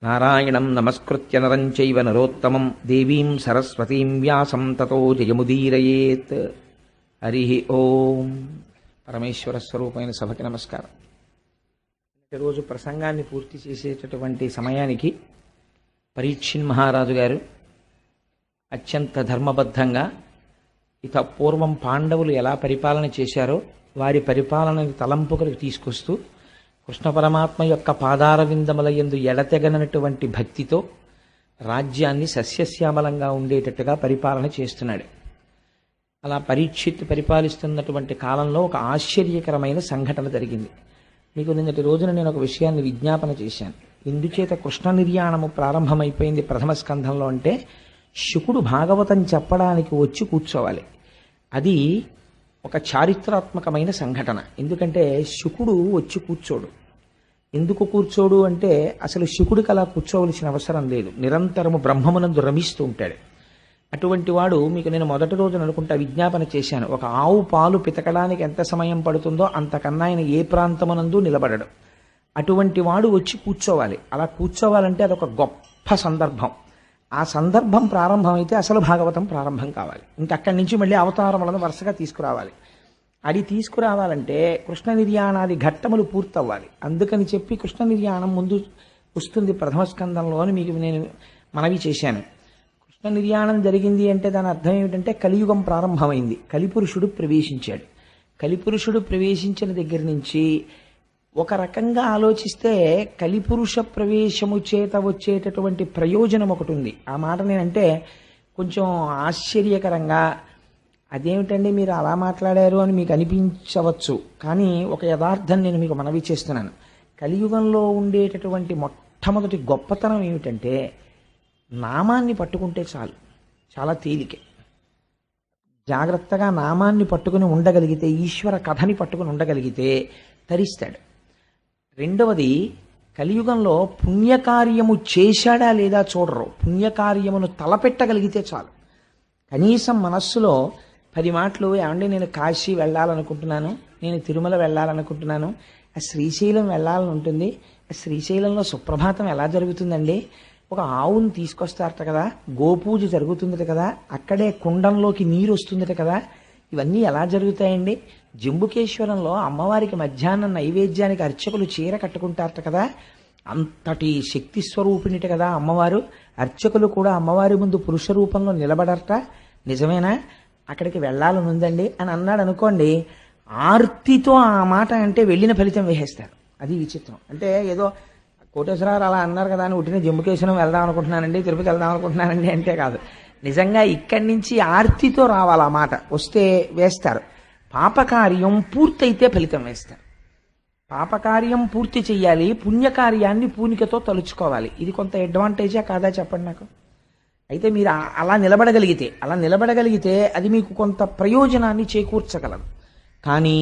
నారాయణం నమస్కృత్య నరం చైవ నరోత్తమం దేవీం సరస్వతీం వ్యాసం తతో జయముదీరయేత్. హరి ఓం. పరమేశ్వర స్వరూపమైన సభకి నమస్కారం. ఈరోజు ప్రసంగాన్ని పూర్తి చేసేటటువంటి సమయానికి పరీక్షిన్ మహారాజు గారు అత్యంత ధర్మబద్ధంగా ఇత పూర్వం పాండవులు ఎలా పరిపాలన చేశారో వారి పరిపాలనని తలంపుకలకు తీసుకొస్తూ కృష్ణ పరమాత్మ యొక్క పాదార విందముల యందు ఎడతెగనటువంటి భక్తితో రాజ్యాన్ని సస్యశ్యామలంగా ఉండేటట్టుగా పరిపాలన చేస్తున్నాడు. అలా పరీక్షిత్ పరిపాలిస్తున్నటువంటి కాలంలో ఒక ఆశ్చర్యకరమైన సంఘటన జరిగింది. మీకు నిన్నటి రోజున నేను ఒక విషయాన్ని విజ్ఞాపన చేశాను. ఎందుచేత కృష్ణ నిర్యాణము ప్రారంభమైపోయింది ప్రథమ స్కంధంలో అంటే, శుకుడు భాగవతం చెప్పడానికి వచ్చి కూర్చోవాలి. అది ఒక చారిత్రాత్మకమైన సంఘటన. ఎందుకంటే శుకుడు వచ్చి కూర్చోడు. ఎందుకు కూర్చోడు అంటే, అసలు శుకుడికి అలా కూర్చోవలసిన అవసరం లేదు. నిరంతరము బ్రహ్మమునందు రమిస్తూ ఉంటాడు. అటువంటి వాడు, మీకు నేను మొదటి రోజున అనుకుంటా విజ్ఞాపన చేశాను, ఒక ఆవు పాలు పితకడానికి ఎంత సమయం పడుతుందో అంతకన్నా ఆయన ఏ ప్రాంతమునందు నిలబడడు. అటువంటి వాడు వచ్చి కూర్చోవాలి. అలా కూర్చోవాలంటే అదొక గొప్ప సందర్భం. ఆ సందర్భం ప్రారంభమైతే అసలు భాగవతం ప్రారంభం కావాలి. ఇంకక్కడి నుంచి మళ్ళీ అవతారములను వరుసగా తీసుకురావాలి. అది తీసుకురావాలంటే కృష్ణ నిర్యాణాది ఘట్టములు పూర్తవ్వాలి. అందుకని చెప్పి కృష్ణ నిర్యాణం ముందు వస్తుంది ప్రథమ స్కందంలో అని మీకు నేను మనవి చేశాను. కృష్ణ నిర్యాణం జరిగింది అంటే దాని అర్థం ఏమిటంటే కలియుగం ప్రారంభమైంది. కలిపురుషుడు ప్రవేశించాడు. కలిపురుషుడు ప్రవేశించిన దగ్గర నుంచి ఒక రకంగా ఆలోచిస్తే కలిపురుష ప్రవేశము చేత వచ్చేటటువంటి ప్రయోజనం ఒకటి ఉంది. ఆ మాట నేనంటే కొంచెం ఆశ్చర్యకరంగా, అదేమిటండి మీరు అలా మాట్లాడారు అని మీకు అనిపించవచ్చు. కానీ ఒక యథార్థం నేను మీకు మనవి చేస్తున్నాను. కలియుగంలో ఉండేటటువంటి మొట్టమొదటి గొప్పతనం ఏమిటంటే, నామాన్ని పట్టుకుంటే చాలు, చాలా తేలికే. జాగ్రత్తగా నామాన్ని పట్టుకుని ఉండగలిగితే, ఈశ్వర కథని పట్టుకుని ఉండగలిగితే తరిస్తాడు. రెండవది, కలియుగంలో పుణ్యకార్యము చేశాడా లేదా చూడరు. పుణ్యకార్యమును తలపెట్టగలిగితే చాలు. కనీసం మనస్సులో 10 మాటలు, ఏమంటే నేను కాశీ వెళ్ళాలనుకుంటున్నాను, నేను తిరుమల వెళ్ళాలనుకుంటున్నాను, ఆ శ్రీశైలం వెళ్ళాలని ఉంటుంది, ఆ శ్రీశైలంలో సుప్రభాతం ఎలా జరుగుతుందండి, ఒక ఆవును తీసుకొస్తారట కదా, గోపూజ జరుగుతుందట కదా, అక్కడే కుండంలోకి నీరు వస్తుందట కదా, ఇవన్నీ ఎలా జరుగుతాయండి, జంబుకేశ్వరంలో అమ్మవారికి మధ్యాహ్నం నైవేద్యానికి అర్చకులు చీర కట్టుకుంటారట కదా, అంతటి శక్తి స్వరూపిణిట కదా అమ్మవారు, అర్చకులు కూడా అమ్మవారి ముందు పురుష రూపంలో నిలబడరట, నిజమేనా, అక్కడికి వెళ్ళాలని ఉందండి అని అన్నాడు అనుకోండి, ఆర్తితో ఆ మాట అంటే వెళ్ళిన ఫలితం వేసేస్తారు. అది విచిత్రం. అంటే ఏదో కోటేశ్వరరావు అలా అన్నారు కదా అని ఉట్టిన జంబుకేశ్వరం వెళ్దాం అనుకుంటున్నానండి, తిరుపతి వెళ్దాం అనుకుంటున్నానండి అంటే కాదు. నిజంగా ఇక్కడి నుంచి ఆర్తితో రావాలి. ఆ మాట వస్తే వేస్తారు. పాపకార్యం పూర్తయితే ఫలితం వేస్తారు. పాపకార్యం పూర్తి చెయ్యాలి, పుణ్యకార్యాన్ని పూనికతో తలుచుకోవాలి. ఇది కొంత అడ్వాంటేజా కాదా చెప్పండి నాకు. అయితే మీరు అలా నిలబడగలిగితే అది మీకు కొంత ప్రయోజనాన్ని చేకూర్చగలదు. కానీ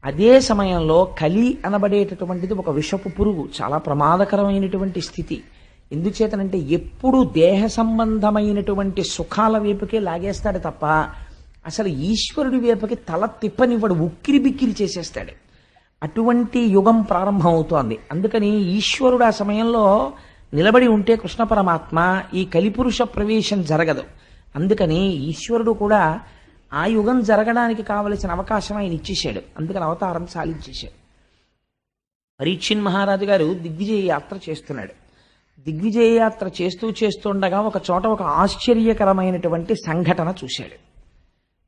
అదే సమయంలో కలి అనబడేటటువంటిది ఒక విషపు పురుగు, చాలా ప్రమాదకరమైనటువంటి స్థితి. ఎందుచేతనంటే ఎప్పుడు దేహ సంబంధమైనటువంటి సుఖాల వైపుకే లాగేస్తాడు తప్ప అసలు ఈశ్వరుడి వైపుకి తల తిప్పనివ్వడు, ఉక్కిరి బిక్కిరి చేసేస్తాడు. అటువంటి యుగం ప్రారంభం అవుతోంది. అందుకని ఈశ్వరుడు ఆ సమయంలో నిలబడి ఉంటే కృష్ణ పరమాత్మ ఈ కలిపురుష ప్రవేశం జరగదు. అందుకని ఈశ్వరుడు కూడా ఆ యుగం జరగడానికి కావలసిన అవకాశం ఆయన ఇచ్చేశాడు. అందుకని అవతారం సాధించేశాడు. పరీక్షిన్ మహారాజు గారు దిగ్విజయ యాత్ర చేస్తున్నాడు. దిగ్విజయ యాత్ర చేస్తుండగా ఒక చోట ఒక ఆశ్చర్యకరమైనటువంటి సంఘటన చూశాడు.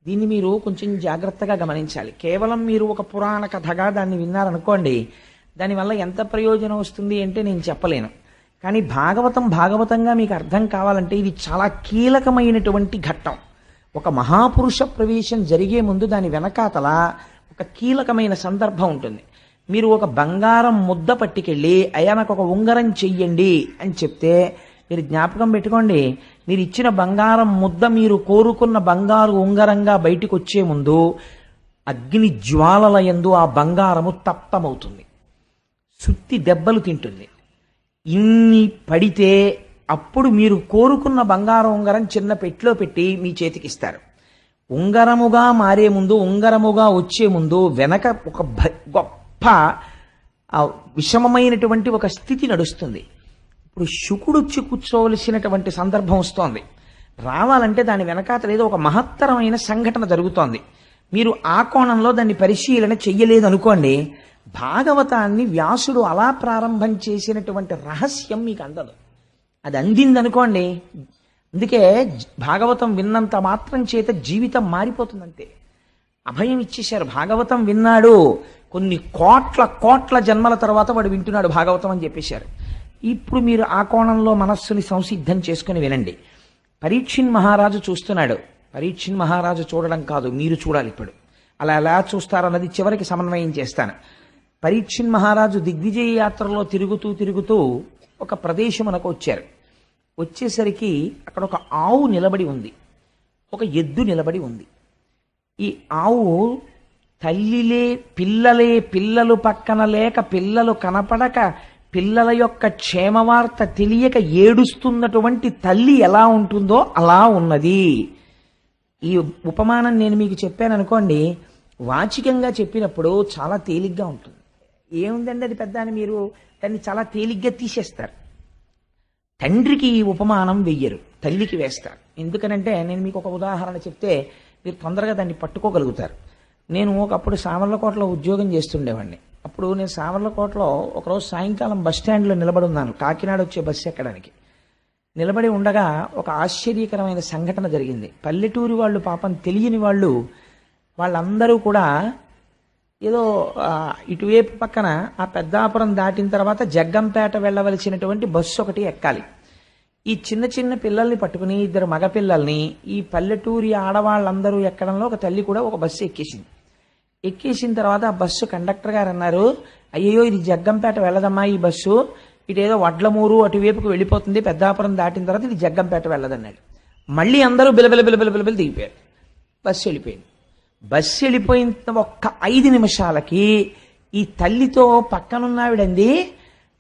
దీన్ని మీరు కొంచెం జాగ్రత్తగా గమనించాలి. కేవలం మీరు ఒక పురాణ కథగా దాన్ని విన్నారనుకోండి, దానివల్ల ఎంత ప్రయోజనం వస్తుంది అంటే నేను చెప్పలేను. కానీ భాగవతంగా మీకు అర్థం కావాలంటే ఇది చాలా కీలకమైనటువంటి ఘట్టం. ఒక మహాపురుష ప్రవేశం జరిగే ముందు దాని వెనకాతల ఒక కీలకమైన సందర్భం ఉంటుంది. మీరు ఒక బంగారం ముద్ద పట్టుకెళ్ళి, అయ్యా నాకు ఒక ఉంగరం చెయ్యండి అని చెప్తే, మీరు జ్ఞాపకం పెట్టుకోండి, మీరు ఇచ్చిన బంగారం ముద్ద మీరు కోరుకున్న బంగారు ఉంగరంగా బయటికి వచ్చే ముందు అగ్ని జ్వాలల యందు ఆ బంగారము తప్తమవుతుంది, సుత్తి దెబ్బలు తింటుంది. ఇన్ని పడితే అప్పుడు మీరు కోరుకున్న బంగారం ఉంగరం చిన్న పెట్టిలో పెట్టి మీ చేతికి ఇస్తారు. ఉంగరముగా మారే ముందు, ఉంగరముగా వచ్చే ముందు వెనక ఒక గొప్ప విషమమైనటువంటి ఒక స్థితి నడుస్తుంది. ఇప్పుడు శుకుడు వచ్చి కూర్చోవలసినటువంటి సందర్భం వస్తోంది. రావాలంటే దాని వెనకాతల ఏదో ఒక మహత్తరమైన సంఘటన జరుగుతోంది. మీరు ఆ కోణంలో దాన్ని పరిశీలన చెయ్యలేదు అనుకోండి, భాగవతాన్ని వ్యాసుడు అలా ప్రారంభం చేసినటువంటి రహస్యం మీకు అందదు. అది అందిందనుకోండి, అందుకే భాగవతం విన్నంత మాత్రం చేత జీవితం మారిపోతుందంతే. అభయం ఇచ్చేశారు. భాగవతం విన్నాడు, కొన్ని కోట్ల కోట్ల జన్మల తర్వాత వాడు వింటున్నాడు భాగవతం అని చెప్పేశారు. ఇప్పుడు మీరు ఆ కోణంలో మనస్సుని సంసిద్ధం చేసుకుని వినండి. పరీక్షిన్ మహారాజు చూస్తున్నాడు. పరీక్షిన్ మహారాజు చూడడం కాదు, మీరు చూడాలి. ఇప్పుడు అలా ఎలా చూస్తారన్నది చివరికి సమన్వయం చేస్తాను. పరీక్షిన్ మహారాజు దిగ్విజయ యాత్రలో తిరుగుతూ తిరుగుతూ ఒక ప్రదేశమునకు వచ్చారు. వచ్చేసరికి అక్కడ ఒక ఆవు నిలబడి ఉంది, ఒక ఎద్దు నిలబడి ఉంది. ఈ ఆవు పిల్లలు పక్కన లేక, పిల్లలు కనపడక, పిల్లల యొక్క క్షేమవార్త తెలియక ఏడుస్తున్నటువంటి తల్లి ఎలా ఉంటుందో అలా ఉన్నది. ఈ ఉపమానం నేను మీకు చెప్పాను అనుకోండి, వాచికంగా చెప్పినప్పుడు చాలా తేలిగ్గా ఉంటుంది. ఏముందండి అది పెద్ద అని మీరు దాన్ని చాలా తేలిగ్గా తీసేస్తారు. తండ్రికి ఈ ఉపమానం వెయ్యరు, తల్లికి వేస్తారు. ఎందుకనంటే నేను మీకు ఒక ఉదాహరణ చెప్తే మీరు తొందరగా దాన్ని పట్టుకోగలుగుతారు. నేను ఒకప్పుడు సామర్లకోటలో ఉద్యోగం చేస్తుండేవాడిని. అప్పుడు నేను సామర్లకోటలో ఒకరోజు సాయంకాలం బస్ స్టాండ్లో నిలబడి ఉన్నాను, కాకినాడ వచ్చే బస్సు ఎక్కడానికి. నిలబడి ఉండగా ఒక ఆశ్చర్యకరమైన సంఘటన జరిగింది. పల్లెటూరి వాళ్ళు, పాపం తెలియని వాళ్ళు, వాళ్ళందరూ కూడా ఏదో ఇటువైపు పక్కన ఆ పెద్దాపురం దాటిన తర్వాత జగ్గంపేట వెళ్ళవలసినటువంటి బస్సు ఒకటి ఎక్కాలి. ఈ చిన్న చిన్న పిల్లల్ని పట్టుకుని, ఇద్దరు మగపిల్లల్ని ఈ పల్లెటూరి ఆడవాళ్ళందరూ ఎక్కడంలో ఒక తల్లి కూడా ఒక బస్సు ఎక్కేసింది. ఎక్కేసిన తర్వాత ఆ బస్సు కండక్టర్ గారు అన్నారు, అయ్యో ఇది జగ్గంపేట వెళ్ళదమ్మా ఈ బస్సు, ఇటేదో వడ్లమూరు అటువైపుకు వెళ్ళిపోతుంది, పెద్దాపురం దాటిన తర్వాత ఇది జగ్గంపేట వెళ్ళదన్నాడు. మళ్ళీ అందరూ బిలబిల దిగిపోయారు. బస్సు వెళ్ళిపోయింది. బస్సు వెళ్ళిపోయిన ఒక్క 5 నిమిషాలకి ఈ తల్లితో పక్కనున్నావిడంది,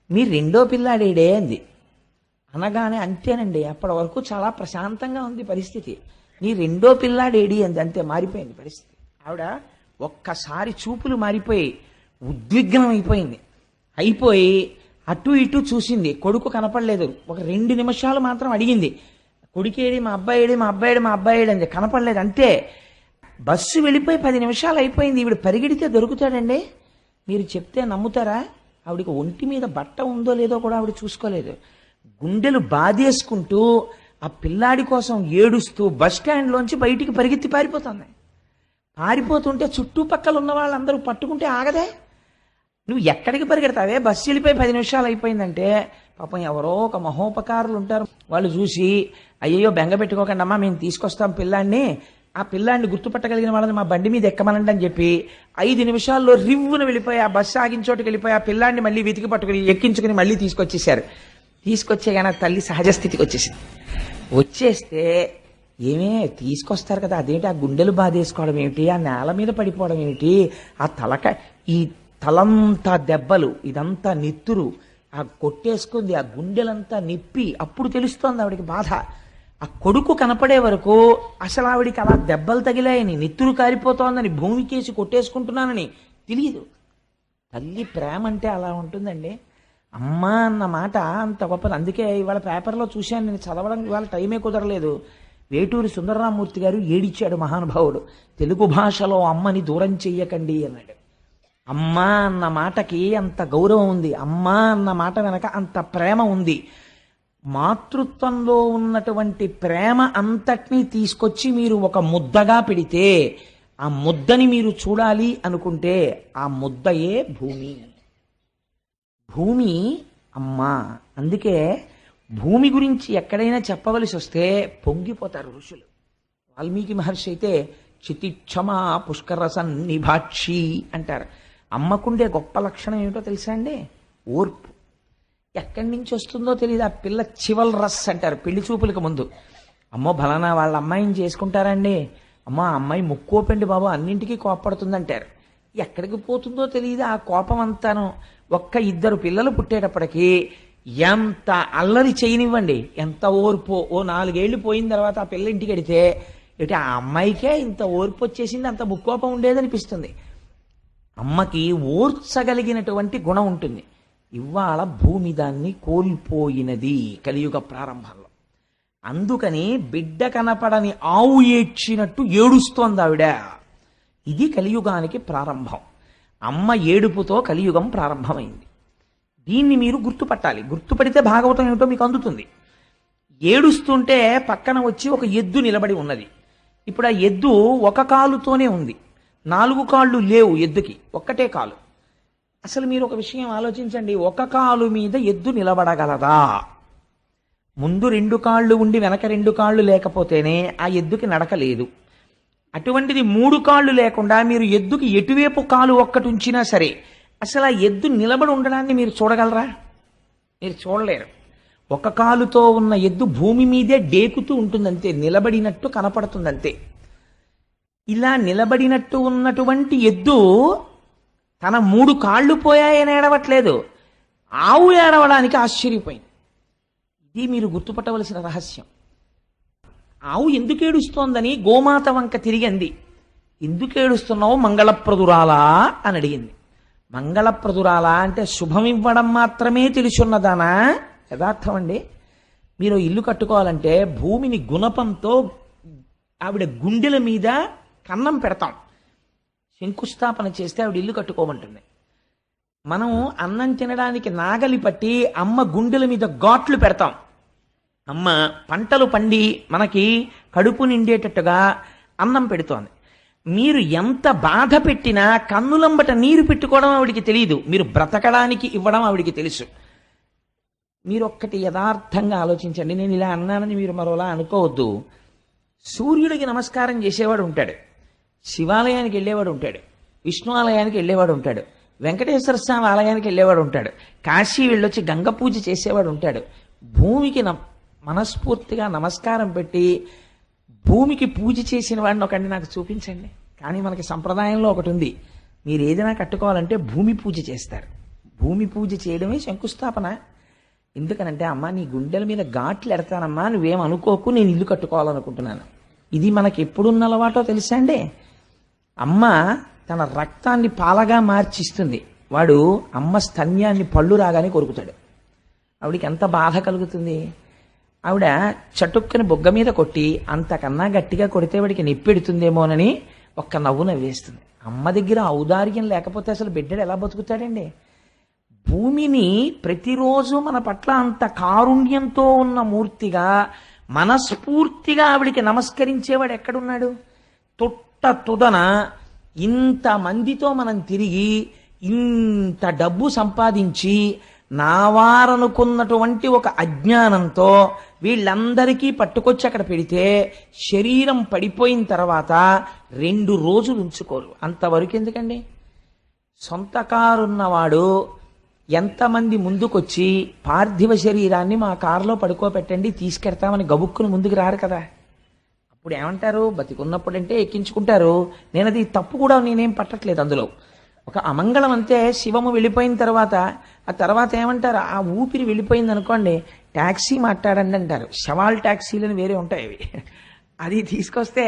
మీ రెండో పిల్లాడేడే అంది. అనగానే అంతేనండి, అప్పటి వరకు చాలా ప్రశాంతంగా ఉంది పరిస్థితి. నీ రెండో పిల్లాడేడి అంది. అంతే, మారిపోయింది పరిస్థితి. ఆవిడ ఒక్కసారి చూపులు మారిపోయి ఉద్విగ్నం అయిపోయింది. అయిపోయి అటు ఇటు చూసింది, కొడుకు కనపడలేదు. ఒక 2 నిమిషాలు మాత్రం అడిగింది, కొడుకేడి, మా అబ్బాయిడు అంది. కనపడలేదు. అంతే, బస్సు వెళ్ళిపోయి 10 నిమిషాలు అయిపోయింది. ఈవిడ పరిగెడితే దొరుకుతాడండి? మీరు చెప్తే నమ్ముతారా? ఆవిడికి ఒంటి మీద బట్ట ఉందో లేదో కూడా ఆవిడ చూసుకోలేదు. గుండెలు బాధేసుకుంటూ ఆ పిల్లాడి కోసం ఏడుస్తూ బస్ స్టాండ్లోంచి బయటికి పరిగెత్తి పారిపోతుంది. పారిపోతుంటే చుట్టుపక్కల ఉన్న వాళ్ళందరూ పట్టుకుంటే ఆగదే. నువ్వు ఎక్కడికి పరిగెడతావే, బస్సు వెళ్ళిపోయి 10 నిమిషాలు అయిపోయిందంటే పాపం ఎవరో ఒక మహోపకారులు ఉంటారు, వాళ్ళు చూసి అయ్యో బెంగ పెట్టుకోకండి అమ్మా, మేము తీసుకొస్తాం పిల్లాన్ని, ఆ పిల్లాన్ని గుర్తుపట్టగలిగిన వాళ్ళని మా బండి మీద ఎక్కమనండి అని చెప్పి 5 నిమిషాల్లో రివ్వున వెళ్ళిపోయి ఆ బస్సు ఆగిన చోటుకి వెళ్ళిపోయి ఆ పిల్లాన్ని మళ్ళీ వెతికి పట్టుకుని ఎక్కించుకుని మళ్ళీ తీసుకొచ్చేసారు. తీసుకొచ్చే కానీ తల్లి సహజస్థితికి వచ్చేసింది. వచ్చేస్తే ఏమే తీసుకొస్తారు కదా, అదేంటి ఆ గుండెలు బాధేసుకోవడం ఏమిటి, ఆ నేల మీద పడిపోవడం ఏమిటి, ఆ ఈ తలంతా దెబ్బలు, ఇదంతా నెత్తురు, ఆ కొట్టేసుకుంది, ఆ గుండెలంతా నిప్పి. అప్పుడు తెలుస్తోంది ఆవిడికి బాధ. ఆ కొడుకు కనపడే వరకు అసలు ఆవిడికి అలా దెబ్బలు తగిలాయని, నెత్తురు కారిపోతోందని, భూమికేసి కొట్టేసుకుంటున్నానని తెలియదు. తల్లి ప్రేమ అంటే అలా ఉంటుందండి. అమ్మ అన్న మాట అంత గొప్పది. అందుకే ఇవాళ పేపర్లో చూశాను, నేను చదవడం ఇవాళ టైమే కుదరలేదు. వేటూరి సుందరరామూర్తి గారు ఏడిచ్చాడు మహానుభావుడు, తెలుగు భాషలో అమ్మని దూరం చెయ్యకండి అన్నాడు. అమ్మ అన్న మాటకి అంత గౌరవం ఉంది, అమ్మ అన్న మాట వెనక అంత ప్రేమ ఉంది. మాతృత్వంలో ఉన్నటువంటి ప్రేమ అంతటినీ తీసుకొచ్చి మీరు ఒక ముద్దగా పెడితే, ఆ ముద్దని మీరు చూడాలి అనుకుంటే ఆ ముద్దయే భూమి. భూమి అమ్మ. అందుకే భూమి గురించి ఎక్కడైనా చెప్పవలసి వస్తే పొంగిపోతారు ఋషులు. వాల్మీకి మహర్షి అయితే చితిక్షమా పుష్కరసన్నిభాక్షి అంటారు. అమ్మకుండే గొప్ప లక్షణం ఏమిటో తెలుసా అండి? ఓర్పు. ఎక్కడి నుంచి వస్తుందో తెలియదు. ఆ పిల్ల చివల్ రస్ అంటారు పెళ్లి చూపులకు ముందు. అమ్మో బలానా వాళ్ళ అమ్మాయిని చేసుకుంటారండి, అమ్మ అమ్మాయి ముక్కోపండి బాబు, అన్నింటికీ కోపడుతుందంటారు. ఎక్కడికి పోతుందో తెలియదు ఆ కోపం అంతాను. ఒక్క 2 పిల్లలు పుట్టేటప్పటికీ ఎంత అల్లరి చేయనివ్వండి, ఎంత ఓర్పు. ఓ 4 ఏళ్ళు పోయిన తర్వాత ఆ పిల్ల ఇంటికి వెడితే ఇటు ఆ అమ్మాయికే ఇంత ఓర్పు వచ్చేసింది, అంత ముక్కోపం ఉండేదనిపిస్తుంది. అమ్మకి ఓర్చగలిగినటువంటి గుణం ఉంటుంది. ఇవాళ భూమి దాన్ని కోల్పోయినది కలియుగ ప్రారంభంలో. అందుకని బిడ్డ కనపడని ఆవు ఏడ్చినట్టు ఏడుస్తోంది ఆవిడ. ఇది కలియుగానికి ప్రారంభం. అమ్మ ఏడుపుతో కలియుగం ప్రారంభమైంది. దీన్ని మీరు గుర్తుపట్టాలి. గుర్తుపడితే భాగవతం ఏమిటో మీకు అందుతుంది. ఏడుస్తుంటే పక్కన వచ్చి ఒక ఎద్దు నిలబడి ఉన్నది. ఇప్పుడు ఆ ఎద్దు ఒక కాలుతోనే ఉంది, 4 కాళ్ళు లేవు ఎద్దుకి, ఒక్కటే కాలు. అసలు మీరు ఒక విషయం ఆలోచించండి, ఒక కాలు మీద ఎద్దు నిలబడగలదా? ముందు 2 కాళ్ళు ఉండి వెనక 2 కాళ్ళు లేకపోతేనే ఆ ఎద్దుకి నడక లేదు. అటువంటిది 3 కాళ్ళు లేకుండా మీరు ఎద్దుకి ఎటువైపు కాలు ఒక్కటి ఉంచినా సరే అసలు ఆ ఎద్దు నిలబడి ఉండడాన్ని మీరు చూడగలరా? మీరు చూడలేరు. ఒక కాలుతో ఉన్న ఎద్దు భూమి మీదే డేకుతూ ఉంటుందంతే, నిలబడినట్టు కనపడుతుందంతే. ఇలా నిలబడినట్టు ఉన్నటువంటి ఎద్దు తన 3 కాళ్ళు పోయాయని ఏడవట్లేదు, ఆవు ఏడవడానికి ఆశ్చర్యపోయింది. ఇది మీరు గుర్తుపట్టవలసిన రహస్యం. ఆవు ఎందుకు ఏడుస్తోందని గోమాత వంక తిరిగి అంది. ఎందుకు ఏడుస్తున్నావు మంగళప్రదురాలా అని అడిగింది. మంగళప్రదురాలా అంటే శుభం ఇవ్వడం మాత్రమే తెలుసున్నదానా? యథార్థం అండి. మీరు ఇల్లు కట్టుకోవాలంటే భూమిని గుణపంతో ఆవిడ గుండెల మీద కన్నం పెడతాం. శంకుస్థాపన చేస్తే ఆవిడ ఇల్లు కట్టుకోమంటుంది. మనం అన్నం తినడానికి నాగలి పట్టి అమ్మ గుండెల మీద ఘాట్లు పెడతాం. అమ్మ పంటలు పండి మనకి కడుపు నిండేటట్టుగా అన్నం పెడుతోంది. మీరు ఎంత బాధ పెట్టినా కన్నులంబట నీరు పెట్టుకోవడం ఆవిడికి తెలియదు, మీరు బ్రతకడానికి ఇవ్వడం ఆవిడికి తెలుసు. మీరు ఒక్కటి యథార్థంగా ఆలోచించండి. నేను ఇలా అన్నానని మీరు మరోలా అనుకోవద్దు. సూర్యుడికి నమస్కారం చేసేవాడు ఉంటాడు, శివాలయానికి వెళ్ళేవాడు ఉంటాడు, విష్ణు ఆలయానికి వెళ్ళేవాడు ఉంటాడు, వెంకటేశ్వర స్వామి ఆలయానికి వెళ్ళేవాడు ఉంటాడు, కాశీ వెళ్ళొచ్చి గంగ పూజ చేసేవాడు ఉంటాడు. భూమికి మనస్ఫూర్తిగా నమస్కారం పెట్టి భూమికి పూజ చేసిన వాడిని ఒకటి నాకు చూపించండి. కానీ మనకి సంప్రదాయంలో ఒకటి ఉంది, మీరు ఏదైనా కట్టుకోవాలంటే భూమి పూజ చేస్తారు. భూమి పూజ చేయడమే శంకుస్థాపన. ఎందుకనంటే అమ్మ నీ గుండెల మీద ఘాట్లు ఎడతానమ్మా, నువ్వేం అనుకోకు, నేను ఇల్లు కట్టుకోవాలనుకుంటున్నాను. ఇది మనకి ఎప్పుడున్న అలవాటో తెలుసా అండి? అమ్మ తన రక్తాన్ని పాలగా మార్చిస్తుంది, వాడు అమ్మ స్తన్యాన్ని పళ్ళు రాగానే కొరుకుతాడు. ఆవిడికి ఎంత బాధ కలుగుతుంది. ఆవిడ చటుక్కని బొగ్గ మీద కొట్టి అంతకన్నా గట్టిగా కొడితే వాడికి నొప్పెడుతుందేమోనని ఒక్క నవ్వు నవ్వేస్తుంది. అమ్మ దగ్గర ఔదార్యం లేకపోతే అసలు బిడ్డడు ఎలా బతుకుతాడండి? భూమిని ప్రతిరోజు మన పట్ల అంత కారుణ్యంతో ఉన్న మూర్తిగా మనస్ఫూర్తిగా ఆవిడికి నమస్కరించేవాడు ఎక్కడున్నాడు? తుదన ఇంతమందితో మనం తిరిగి ఇంత డబ్బు సంపాదించి నావారనుకున్నటువంటి ఒక అజ్ఞానంతో వీళ్ళందరికీ పట్టుకొచ్చి అక్కడ పెడితే శరీరం పడిపోయిన తర్వాత 2 రోజులు ఉంచుకోరు. అంతవరకు ఎందుకండి? సొంత కారున్నవాడు ఎంతమంది ముందుకొచ్చి పార్థివ శరీరాన్ని మా కారులో పడుకోబెట్టండి తీసుకెడతామని గబుక్కును ముందుకు రారు కదా. అప్పుడు ఏమంటారు? బతికున్నప్పుడంటే ఎక్కించుకుంటారు. నేను అది తప్పు కూడా నేనేం పట్టట్లేదు అందులో. ఒక అమంగళం అంతే. శివము వెళ్ళిపోయిన తర్వాత ఆ తర్వాత ఏమంటారు? ఆ ఊపిరి వెళ్ళిపోయింది అనుకోండి, ట్యాక్సీ మాట్లాడండి అంటారు. శవాల్ ట్యాక్సీలని వేరే ఉంటాయి అవి. అది తీసుకొస్తే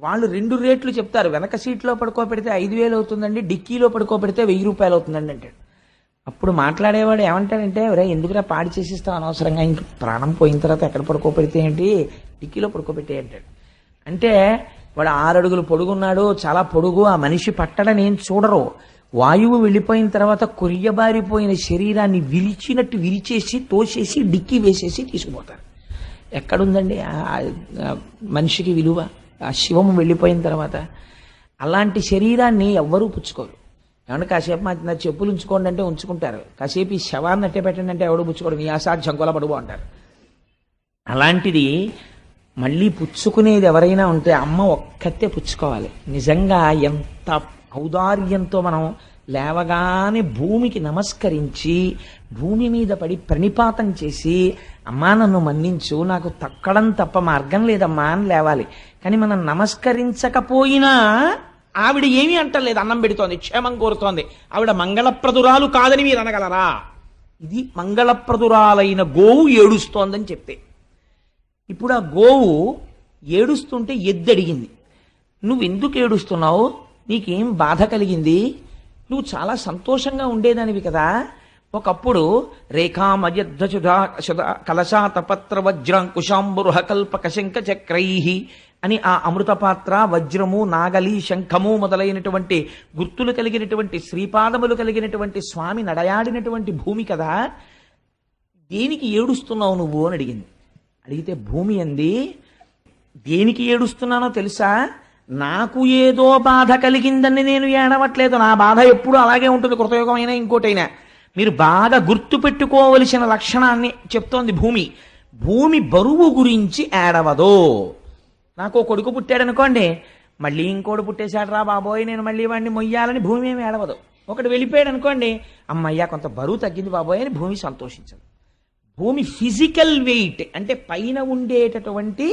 వాళ్ళు 2 రేట్లు చెప్తారు. వెనక సీట్లో పడుకోబెడితే 5,000 అవుతుందండి, డిక్కీలో పడుకోబెడితే 1,000 రూపాయలు అవుతుందండి అంటాడు. అప్పుడు మాట్లాడేవాడు ఏమంటాడంటే, ఒరే ఎందుకురా పాడి చేసిస్తాం అనవసరంగా, ఇంక ప్రాణం పోయిన తర్వాత ఎక్కడ పడుకోబెడితే ఏంటి, డిక్కీలో పడుకోబెట్టే అంటాడు. అంటే వాడు 6 అడుగులు పొడుగున్నాడు, చాలా పొడుగు, ఆ మనిషి పట్టడని ఏం చూడరు. వాయువు వెళ్ళిపోయిన తర్వాత కొరియబారిపోయిన శరీరాన్ని విరిచినట్టు విరిచేసి తోసేసి డిక్కీ వేసేసి తీసుకుపోతారు. ఎక్కడుందండి మనిషికి విలువ? ఆ శివము వెళ్ళిపోయిన తర్వాత అలాంటి శరీరాన్ని ఎవ్వరూ పుచ్చుకోరు. ఏమంటే కాసేపు నా చెప్పులు ఉంచుకోండి అంటే ఉంచుకుంటారు, కాసేపు ఈ శవాన్ని అట్టే పెట్టండి అంటే ఎవడు పుచ్చుకోడు, నీ అసాధ్యం కొలబడుబో అంటారు. అలాంటిది మళ్ళీ పుచ్చుకునేది ఎవరైనా ఉంటే అమ్మ ఒక్కతే పుచ్చుకోవాలి. నిజంగా ఎంత ఔదార్యంతో మనం లేవగానే భూమికి నమస్కరించి భూమి మీద పడి ప్రణిపాతం చేసి అమ్మా నన్ను మన్నించు, నాకు తక్కడం తప్ప మార్గం లేదమ్మా అని లేవాలి. కానీ మనం నమస్కరించకపోయినా ఆవిడ ఏమీ అంటలేదు, అన్నం పెడుతోంది, క్షేమం కోరుతోంది. ఆవిడ మంగళప్రదురాలు కాదని మీరు అనగలరా? ఇది మంగళప్రదురాలైన గోవు ఏడుస్తోందని చెప్తే. ఇప్పుడు ఆ గోవు ఏడుస్తుంటే ఎద్దు అడిగింది, నువ్వు ఎందుకు ఏడుస్తున్నావు, నీకేం బాధ కలిగింది, నువ్వు చాలా సంతోషంగా ఉండేదానివి కదా, ఒకప్పుడు రేఖామయద్ధుధా కలశాతపత్ర వజ్రాంకుశాంబురుహ కల్పక శంఖ చక్రై అని ఆ అమృతపాత్ర, వజ్రము, నాగలి, శంఖము మొదలైనటువంటి గుర్తులు కలిగినటువంటి శ్రీపాదములు కలిగినటువంటి స్వామి నడయాడినటువంటి భూమి కదా, దేనికి ఏడుస్తున్నావు నువ్వు అని అడిగింది. అడిగితే భూమి అంది, దేనికి ఏడుస్తున్నానో తెలుసా, నాకు ఏదో బాధ కలిగిందని నేను ఏడవట్లేదు, నా బాధ ఎప్పుడు అలాగే ఉంటుంది, కృతయుగమైనా ఇంకోటైనా. మీరు బాగా గుర్తు పెట్టుకోవలసిన లక్షణాన్ని చెప్తోంది భూమి. భూమి బరువు గురించి ఏడవదు. నాకు కొడుకు పుట్టాడనుకోండి, మళ్ళీ ఇంకోటి పుట్టేశాడు రా బాబోయ్, నేను మళ్ళీ వాడిని మొయ్యాలని భూమి ఏమి ఏడవదు. ఒకటి వెళ్ళిపోయాడు అనుకోండి, అమ్మయ్యా కొంత బరువు తగ్గింది బాబోయ్ అని భూమి సంతోషించదు. భూమి ఫిజికల్ వెయిట్ అంటే పైన ఉండేటటువంటి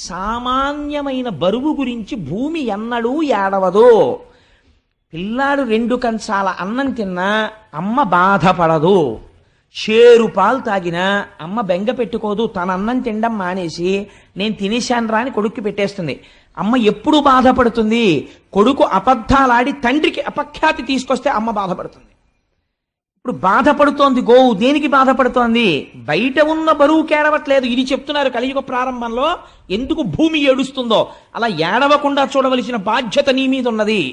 సామాన్యమైన బరువు గురించి భూమి ఎన్నడూ ఏడవదు. పిల్లాడు 2 కంచాల అన్నం తిన్నా అమ్మ బాధపడదు, షేరు పాలు తాగినా అమ్మ బెంగ పెట్టుకోదు, తన అన్నం తినడం మానేసి నేను తినేశాను రా అని కొడుక్కి పెట్టేస్తుంది. అమ్మ ఎప్పుడు బాధపడుతుంది, కొడుకు అబద్ధాలాడి తండ్రికి అపఖ్యాతి తీసుకొస్తే అమ్మ బాధపడుతుంది. ఇప్పుడు బాధపడుతోంది గోవు, దేనికి బాధపడుతోంది, బయట ఉన్న బరువు కేడవట్లేదు. ఇది చెప్తున్నారు కలియుగ ప్రారంభంలో ఎందుకు భూమి ఏడుస్తుందో. అలా ఏడవకుండా చూడవలసిన బాధ్యత నీ మీద ఉన్నది.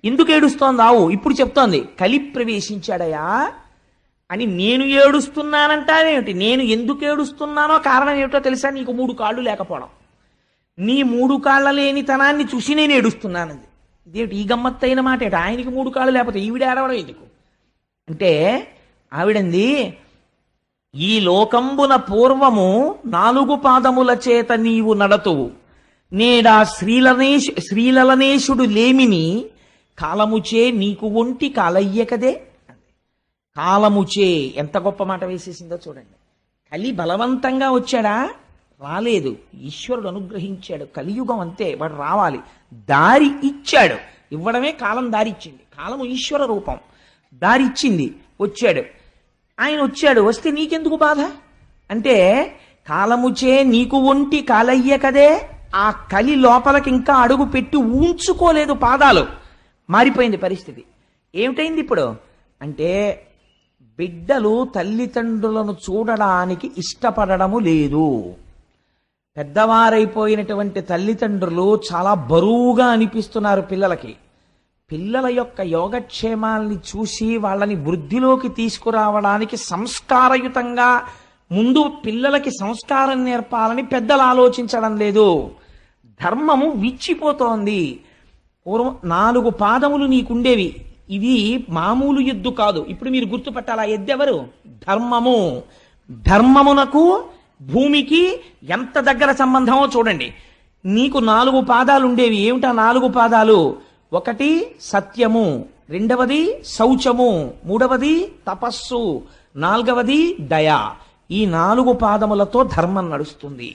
ఎందుకు ఏడుస్తోంది ఆవు, ఇప్పుడు చెప్తోంది కలి ప్రవేశించాడయా అని. నేను ఏడుస్తున్నానంటావేమిటి, నేను ఎందుకు ఏడుస్తున్నానో కారణం ఏమిటో తెలుసా, నీకు 3 కాళ్ళు లేకపోవడం. నీ 3 కాళ్ళ లేని తనాన్ని చూసి నేను ఏడుస్తున్నానంది. ఇదేమిటి ఈ గమ్మత్తైన మాట ఏమిటి, ఆయనకి 3 కాళ్ళు లేకపోతే ఈవిడ ఏడవడం ఎందుకు అంటే, ఆవిడంది, ఈ లోకంబున పూర్వము 4 పాదముల చేత నీవు నడతువు, నేడా శ్రీలలనేశుడు లేమిని కాలముచే నీకు ఒంటి కాలయ్య కదే. కాలముచే ఎంత గొప్ప మాట వేసేసిందో చూడండి. కలి బలవంతంగా వచ్చాడా, రాలేదు, ఈశ్వరుడు అనుగ్రహించాడు. కలియుగం అంతే, వాడు రావాలి, దారి ఇచ్చాడు. ఇవ్వడమే కాలం దారిచ్చింది. కాలము ఈశ్వర రూపం, దారిచ్చింది, వచ్చాడు. ఆయన వచ్చాడు, వస్తే నీకెందుకు బాధ అంటే, కాలముచే నీకు ఒంటి కాలయ్య కదే. ఆ కలి లోపలికి ఇంకా అడుగు పెట్టి ఉంచుకోలేదు, పాదాలు మారిపోయింది పరిస్థితి. ఏమిటైంది ఇప్పుడు అంటే, బిడ్డలు తల్లిదండ్రులను చూడడానికి ఇష్టపడము లేదు. పెద్దవారైపోయినటువంటి తల్లిదండ్రులు చాలా బరువుగా అనిపిస్తున్నారు పిల్లలకి. పిల్లల యొక్క యోగక్షేమాల్ని చూసి వాళ్ళని వృద్ధిలోకి తీసుకురావడానికి సంస్కారయుతంగా ముందు పిల్లలకి సంస్కారం నేర్పాలని పెద్దలు ఆలోచించడం లేదు. ధర్మము విచ్చిపోతోంది. పూర్వం 4 పాదములు నీకుండేవి, ఇది మామూలు ఎద్దు కాదు. ఇప్పుడు మీరు గుర్తుపట్టాలా, ఎద్దెవరు, ధర్మము. ధర్మమునకు భూమికి ఎంత దగ్గర సంబంధమో చూడండి. నీకు 4 పాదాలు ఉండేవి. ఏమిటా 4 పాదాలు, 1 సత్యము, 2వది శౌచము, 3వది తపస్సు, 4వది దయ. ఈ 4 పాదములతో ధర్మం నడుస్తుంది.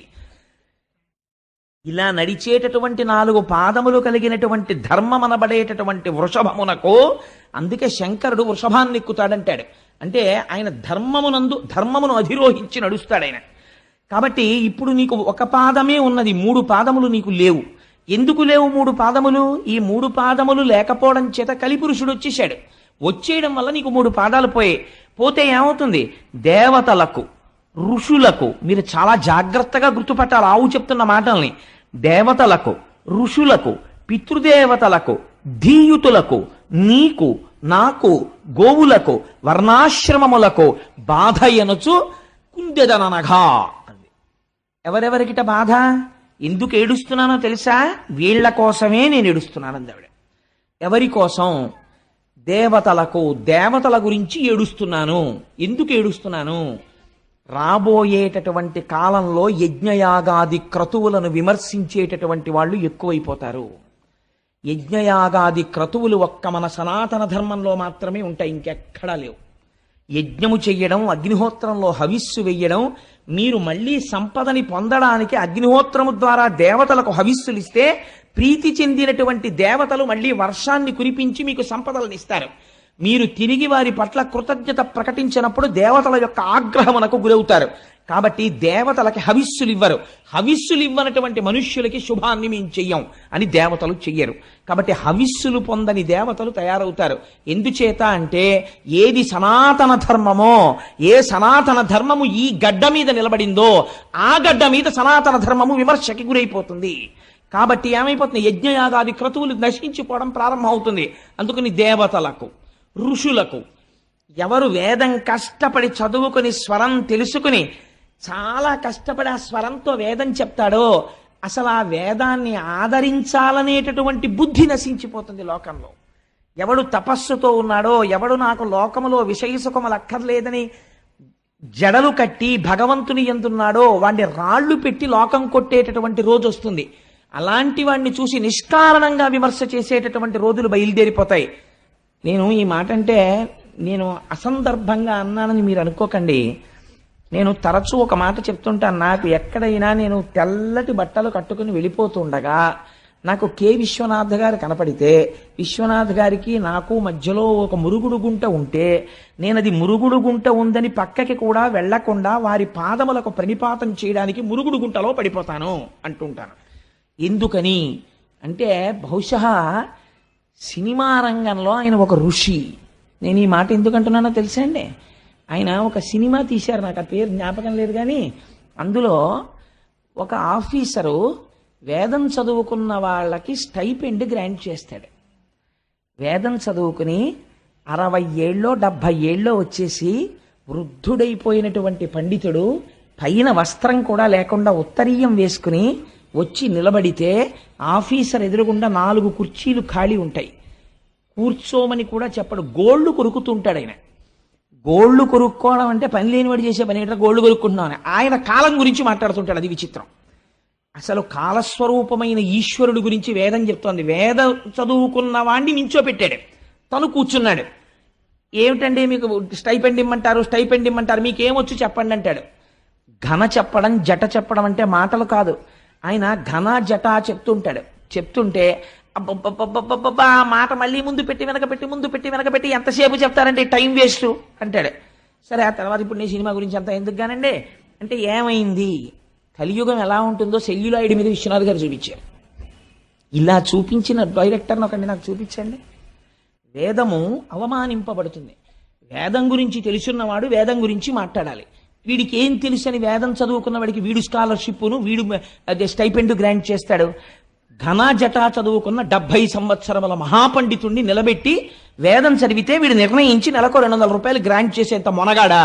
ఇలా నడిచేటటువంటి 4 పాదములు కలిగినటువంటి ధర్మం అనబడేటటువంటి వృషభమునకు, అందుకే శంకరుడు వృషభాన్ని ఎక్కుతాడంటాడు. అంటే ఆయన ధర్మమును అధిరోహించి నడుస్తాడు ఆయన. కాబట్టి ఇప్పుడు నీకు 1 పాదమే ఉన్నది, 3 పాదములు నీకు లేవు. ఎందుకు లేవు 3 పాదములు? ఈ 3 పాదములు లేకపోవడం చేత కలిపురుషుడు వచ్చేశాడు. వచ్చేయడం వల్ల నీకు 3 పాదాలు పోతే ఏమవుతుంది, దేవతలకు, ఋషులకు, మీరు చాలా జాగ్రత్తగా గుర్తుపట్టాలి ఆవు చెప్తున్న మాటల్ని, దేవతలకు, ఋషులకు, పితృదేవతలకు, ధీయుతులకు, నీకు, నాకు, గోవులకు, వర్ణాశ్రమములకు బాధ ఎనుచు కుందెదననగా. ఎవరెవరికిట బాధ, ఎందుకు ఏడుస్తున్నానో తెలుసా, వీళ్ల కోసమే నేను ఏడుస్తున్నాను ఆవిడ. ఎవరి కోసం, దేవతలకు, దేవతల గురించి ఏడుస్తున్నాను. ఎందుకు ఏడుస్తున్నాను, రాబోయేటటువంటి కాలంలో యజ్ఞయాగాది క్రతువులను విమర్శించేటటువంటి వాళ్ళు ఎక్కువైపోతారు. యజ్ఞయాగాది క్రతువులు ఒక్క మన సనాతన ధర్మంలో మాత్రమే ఉంటాయి, ఇంకెక్కడా లేవు. యజ్ఞము చెయ్యడం, అగ్నిహోత్రంలో హవిస్సు వెయ్యడం, మీరు మళ్ళీ సంపదని పొందడానికి అగ్నిహోత్రము ద్వారా దేవతలకు హవిస్సులు ఇస్తే ప్రీతి చెందినటువంటి దేవతలు మళ్ళీ వర్షాన్ని కురిపించి మీకు సంపదలను ఇస్తారు. మీరు తిరిగి వారి పట్ల కృతజ్ఞత ప్రకటించినప్పుడు దేవతల యొక్క ఆగ్రహమునకు గురవుతారు. కాబట్టి దేవతలకి హవిస్సులు ఇవ్వరు. హవిస్సులు ఇవ్వనటువంటి మనుష్యులకి శుభాన్ని మేము చెయ్యం అని దేవతలు చెయ్యరు. కాబట్టి హవిస్సులు పొందని దేవతలు తయారవుతారు. ఎందుచేత అంటే ఏది సనాతన ధర్మమో, ఏ సనాతన ధర్మము ఈ గడ్డ మీద నిలబడిందో ఆ గడ్డ మీద సనాతన ధర్మము విమర్శకి గురైపోతుంది. కాబట్టి ఏమైపోతుంది, యజ్ఞయాగాది క్రతువులు నశించిపోవడం ప్రారంభమవుతుంది. అందుకని దేవతలకు, ఋషులకు, ఎవరు వేదం కష్టపడి చదువుకుని స్వరం తెలుసుకుని చాలా కష్టపడి ఆ స్వరంతో వేదం చెప్తాడో అసలు ఆ వేదాన్ని ఆదరించాలనేటటువంటి బుద్ధి నశించిపోతుంది లోకంలో. ఎవడు తపస్సుతో ఉన్నాడో, ఎవడు నాకు లోకములో విషయసుఖములు అక్కర్లేదని జడలు కట్టి భగవంతుని ఎందున్నాడో వాడిని రాళ్లు పెట్టి లోకం కొట్టేటటువంటి రోజు వస్తుంది. అలాంటి వాడిని చూసి నిష్కారణంగా విమర్శ చేసేటటువంటి రోజులు బయలుదేరిపోతాయి. నేను ఈ మాట అంటే నేను అసందర్భంగా అన్నానని మీరు అనుకోకండి. నేను తరచూ ఒక మాట చెప్తుంటాను. నాకు ఎక్కడైనా నేను తెల్లటి బట్టలు కట్టుకుని వెళ్ళిపోతుండగా నాకు కె విశ్వనాథ్ గారు కనపడితే, విశ్వనాథ్ గారికి నాకు మధ్యలో ఒక మురుగుడు గుంట ఉంటే నేను అది మురుగుడు గుంట ఉందని పక్కకి కూడా వెళ్లకుండా వారి పాదములకు ప్రణిపాతం చేయడానికి మురుగుడు గుంటలో పడిపోతాను అంటుంటాను. ఎందుకని అంటే బహుశా సినిమా రంగంలో ఆయన ఒక ఋషి. నేను ఈ మాట ఎందుకు అంటున్నానో తెలుసా అండి? ఆయన ఒక సినిమా తీశారు, నాకు ఆ పేరు జ్ఞాపకం లేదు, కానీ అందులో ఒక ఆఫీసరు వేదం చదువుకున్న వాళ్ళకి స్టైపెండ్ గ్రాంట్ చేస్తాడు. వేదం చదువుకుని 60 ఏళ్ళో 70 ఏళ్ళో వచ్చేసి వృద్ధుడైపోయినటువంటి పండితుడు పైన వస్త్రం కూడా లేకుండా ఉత్తరీయం వేసుకుని వచ్చి నిలబడితే ఆఫీసర్ ఎదురుగుండా 4 కుర్చీలు ఖాళీ ఉంటాయి. కూర్చోమని కూడా చెప్పడు, గోళ్లు కొరుకుతుంటాడు ఆయన. గోళ్లు కొరుక్కోవడం అంటే పని లేనివాడు చేసే పని ఏంటంటే గోళ్లు కొరుక్కుంటున్నామని. ఆయన కాలం గురించి మాట్లాడుతుంటాడు. అది విచిత్రం. అసలు కాలస్వరూపమైన ఈశ్వరుడు గురించి వేదం చెప్తోంది. వేదం చదువుకున్న వాడిని నించోపెట్టాడు, తను కూర్చున్నాడు. ఏమిటండి మీకు స్టైపెండ్ ఇమ్మంటారు, స్టైపెండ్ ఇమ్మంటారు, మీకేమొచ్చు చెప్పండి అంటాడు. ఘన చెప్పడం, జట చెప్పడం అంటే మాటలు కాదు. ఆయన ఘన జట చెప్తుంటాడు. చెప్తుంటే అబ్బబ్బబ్బబ్బబ్బబ్బా ఆ మాట మళ్ళీ ముందు పెట్టి వెనకబెట్టి, ముందు పెట్టి వెనకబెట్టి ఎంతసేపు చెప్తారంటే టైం వేస్ట్ అంటాడు. సరే, ఆ తర్వాత ఇప్పుడు నేను సినిమా గురించి అంత ఎందుకు గానండి అంటే ఏమైంది, కలియుగం ఎలా ఉంటుందో సెల్యులాయిడ్ మీద విశ్వనాథ్ గారు చూపించారు. ఇలా చూపించిన డైరెక్టర్ని ఒకటి నాకు చూపించండి. వేదము అవమానింపబడుతుంది. వేదం గురించి తెలుసున్నవాడు వేదం గురించి మాట్లాడాలి. వీడికి ఏం తెలుసు అని వేదం చదువుకున్న వాడికి వీడు స్కాలర్షిప్ను, వీడు అదే స్టైపెండ్ గ్రాంట్ చేస్తాడు. ఘన జటా చదువుకున్న 70 సంవత్సరముల మహాపండితుణ్ణి నిలబెట్టి వేదం చదివితే వీడు నిర్ణయించి నెలకు 200 రూపాయలు గ్రాంట్ చేసేంత మొనగాడా?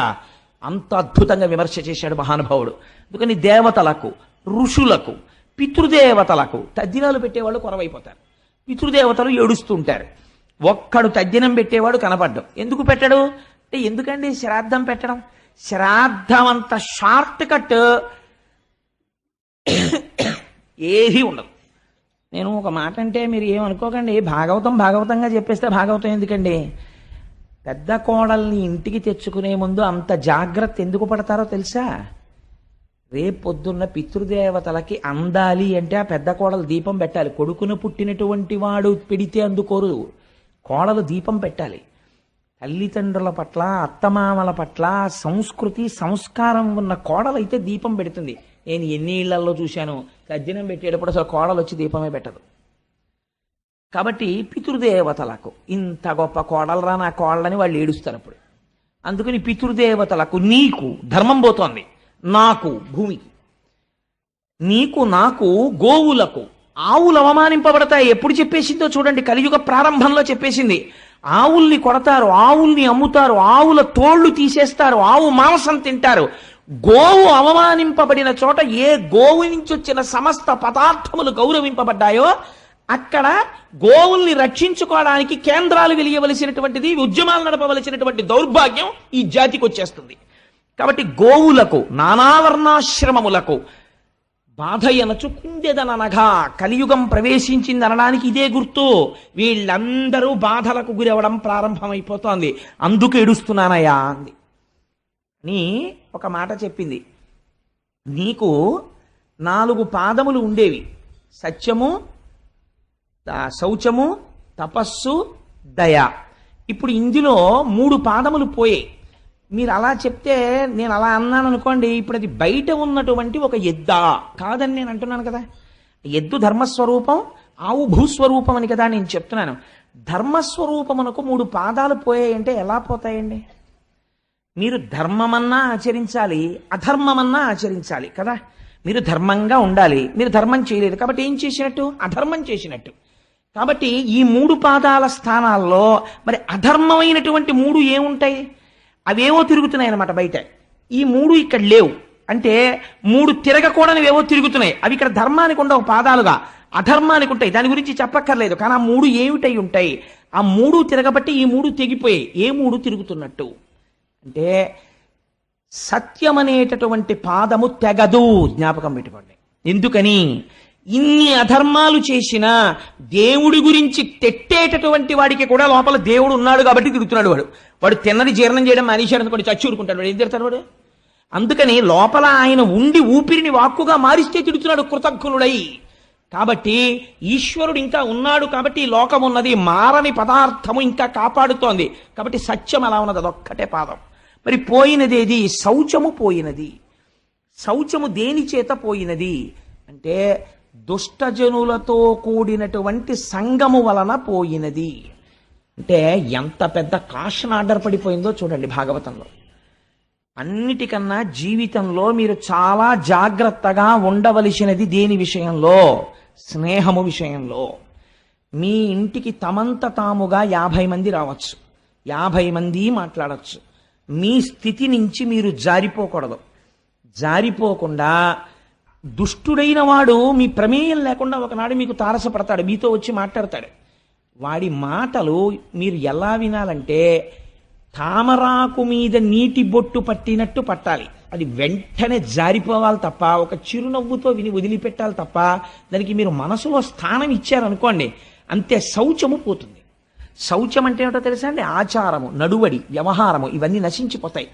అంత అద్భుతంగా విమర్శ చేశాడు మహానుభావుడు. అందుకని దేవతలకు, ఋషులకు, పితృదేవతలకు తద్దినాలు పెట్టేవాళ్ళు కొరవైపోతారు. పితృదేవతలు ఏడుస్తుంటారు. ఒక్కడు తద్దినం పెట్టేవాడు కనపడ్డం. ఎందుకు పెట్టడు అంటే, ఎందుకండి శ్రాద్ధం పెట్టడం? శ్రాద్ధం అంత షార్ట్ కట్ ఏది ఉండదు. నేను ఒక మాట అంటే మీరు ఏమనుకోకండి, భాగవతంగా చెప్పేస్తే భాగవతం ఎందుకండి? పెద్ద కోడల్ని ఇంటికి తెచ్చుకునే ముందు అంత జాగ్రత్త ఎందుకు పడతారో తెలుసా? రేపొద్దున్న పితృదేవతలకి అందాలి అంటే ఆ పెద్ద కోడలు దీపం పెట్టాలి. కొడుకును పుట్టినటువంటి వాడు పెడితే అందుకోరు, కోడలు దీపం పెట్టాలి. తల్లిదండ్రుల పట్ల, అత్తమామల పట్ల సంస్కృతి సంస్కారం ఉన్న కోడలైతే దీపం పెడుతుంది. నేను ఎన్ని ఇళ్లలో చూశాను, తద్దినం పెట్టేటప్పుడు అసలు కోడలు వచ్చి దీపమే పెట్టదు. కాబట్టి పితృదేవతలకు ఇంత గొప్ప కోడలరా నా కోడలని వాళ్ళు ఏడుస్తారు అప్పుడు. అందుకని పితృదేవతలకు, నీకు ధర్మం పోతోంది, నాకు భూమికి, నీకు నాకు గోవులకు, ఆవులు అవమానింపబడతాయి. ఎప్పుడు చెప్పేసిందో చూడండి, కలియుగ ప్రారంభంలో చెప్పేసింది. ఆవుల్ని కొడతారు, ఆవుల్ని అమ్ముతారు, ఆవుల తోళ్లు తీసేస్తారు, ఆవు మాంసం తింటారు. గోవు అవమానింపబడిన చోట ఏ గోవు నుంచి వచ్చిన సమస్త పదార్థములు గౌరవింపబడ్డాయో అక్కడ గోవుల్ని రక్షించుకోవడానికి కేంద్రాలు వెలియవలసినటువంటిది, ఉద్యమాలు నడపవలసినటువంటి దౌర్భాగ్యం ఈ జాతికి వచ్చేస్తుంది. కాబట్టి గోవులకు, నానావర్ణాశ్రమములకు బాధయనచు కుందెదననగా కలియుగం ప్రవేశించింది అనడానికి ఇదే గుర్తు. వీళ్ళందరూ బాధలకు గురవడం ప్రారంభమైపోతోంది. అందుకు ఏడుస్తున్నానయ్యా అంది అని ఒక మాట చెప్పింది. నీకు 4 పాదములు ఉండేవి, సత్యము, శౌచము, తపస్సు, దయ. ఇప్పుడు ఇందులో 3 పాదములు పోయాయి. మీరు అలా చెప్తే నేను అలా అన్నాను అనుకోండి, ఇప్పుడు అది బయట ఉన్నటువంటి ఒక ఎద్దా కాదని నేను అంటున్నాను కదా. ఎద్దు ధర్మస్వరూపం, ఆవు భూస్వరూపం అని కదా నేను చెప్తున్నాను. ధర్మస్వరూపమునకు 3 పాదాలు పోయాయంటే ఎలా పోతాయండి? మీరు ధర్మమన్నా ఆచరించాలి, అధర్మమన్నా ఆచరించాలి కదా. మీరు ధర్మంగా ఉండాలి, మీరు ధర్మం చేయలేదు కాబట్టి ఏం చేసినట్టు? అధర్మం చేసినట్టు. కాబట్టి ఈ 3 పాదాల స్థానాల్లో మరి అధర్మమైనటువంటి 3 ఏముంటాయి? అవేవో తిరుగుతున్నాయి అన్నమాట బయట. ఈ 3 ఇక్కడ లేవు అంటే 3 తిరగకూడనివేవో తిరుగుతున్నాయి. అవి ఇక్కడ ధర్మానికి ఉండవు పాదాలుగా, అధర్మానికి ఉంటాయి. దాని గురించి చెప్పక్కర్లేదు. కానీ ఆ 3 ఏమిటై ఉంటాయి? ఆ 3 తిరగబట్టి ఈ 3 తెగిపోయాయి. ఏ 3 తిరుగుతున్నట్టు అంటే సత్యం అనేటటువంటి పాదము తెగదు. జ్ఞాపకం పెట్టుకోండి. ఎందుకని? ఇన్ని అధర్మాలు చేసినా దేవుడి గురించి తెట్టేటటువంటి వాడికి కూడా లోపల దేవుడు ఉన్నాడు కాబట్టి తిరుగుతున్నాడు. వాడు తిన్నది జీర్ణం చేయడం మానేశాడు అనుకోండి, చచ్చి ఊరుకుంటాడు. వాడు ఏం తిడతాడు వాడు? అందుకని లోపల ఆయన ఉండి ఊపిరిని వాక్కుగా మారిస్తే తిడుతున్నాడు కృతజ్ఞుడై. కాబట్టి ఈశ్వరుడు ఇంకా ఉన్నాడు కాబట్టి ఈ లోకం ఉన్నది, మారని పదార్థము ఇంకా కాపాడుతోంది. కాబట్టి సత్యం ఎలా ఉన్నది? అదొక్కటే పాదం. మరి పోయినది ఏది? శౌచము పోయినది. శౌచము దేని చేత పోయినది అంటే దుష్టజనులతో కూడినటువంటి సంగము వలన పోయినది. అంటే ఎంత పెద్ద కాషన్ ఆర్డర్ పడిపోయిందో చూడండి భాగవతంలో. అన్నిటికన్నా జీవితంలో మీరు చాలా జాగ్రత్తగా ఉండవలసినది దేని విషయంలో? స్నేహము విషయంలో. మీ ఇంటికి తమంత తాముగా 50 మంది రావచ్చు, 50 మంది మాట్లాడచ్చు. మీ స్థితి నుంచి మీరు జారిపోకూడదు. జారిపోకుండా దుష్టుడైన వాడు మీ ప్రమేయం లేకుండా ఒకనాడు మీకు తారసపడతాడు, మీతో వచ్చి మాట్లాడతాడు. వాడి మాటలు మీరు ఎలా వినాలంటే తామరాకు మీద నీటి బొట్టు పట్టినట్టు పట్టాలి. అది వెంటనే జారిపోవాలి తప్ప, ఒక చిరునవ్వుతో విని వదిలిపెట్టాలి తప్ప, దానికి మీరు మనసులో స్థానం ఇచ్చారనుకోండి అంతే, శౌచము పోతుంది. శౌచం అంటే ఏమిటో తెలుసా అండి? ఆచారము, నడువడి, వ్యవహారము ఇవన్నీ నశించిపోతాయి.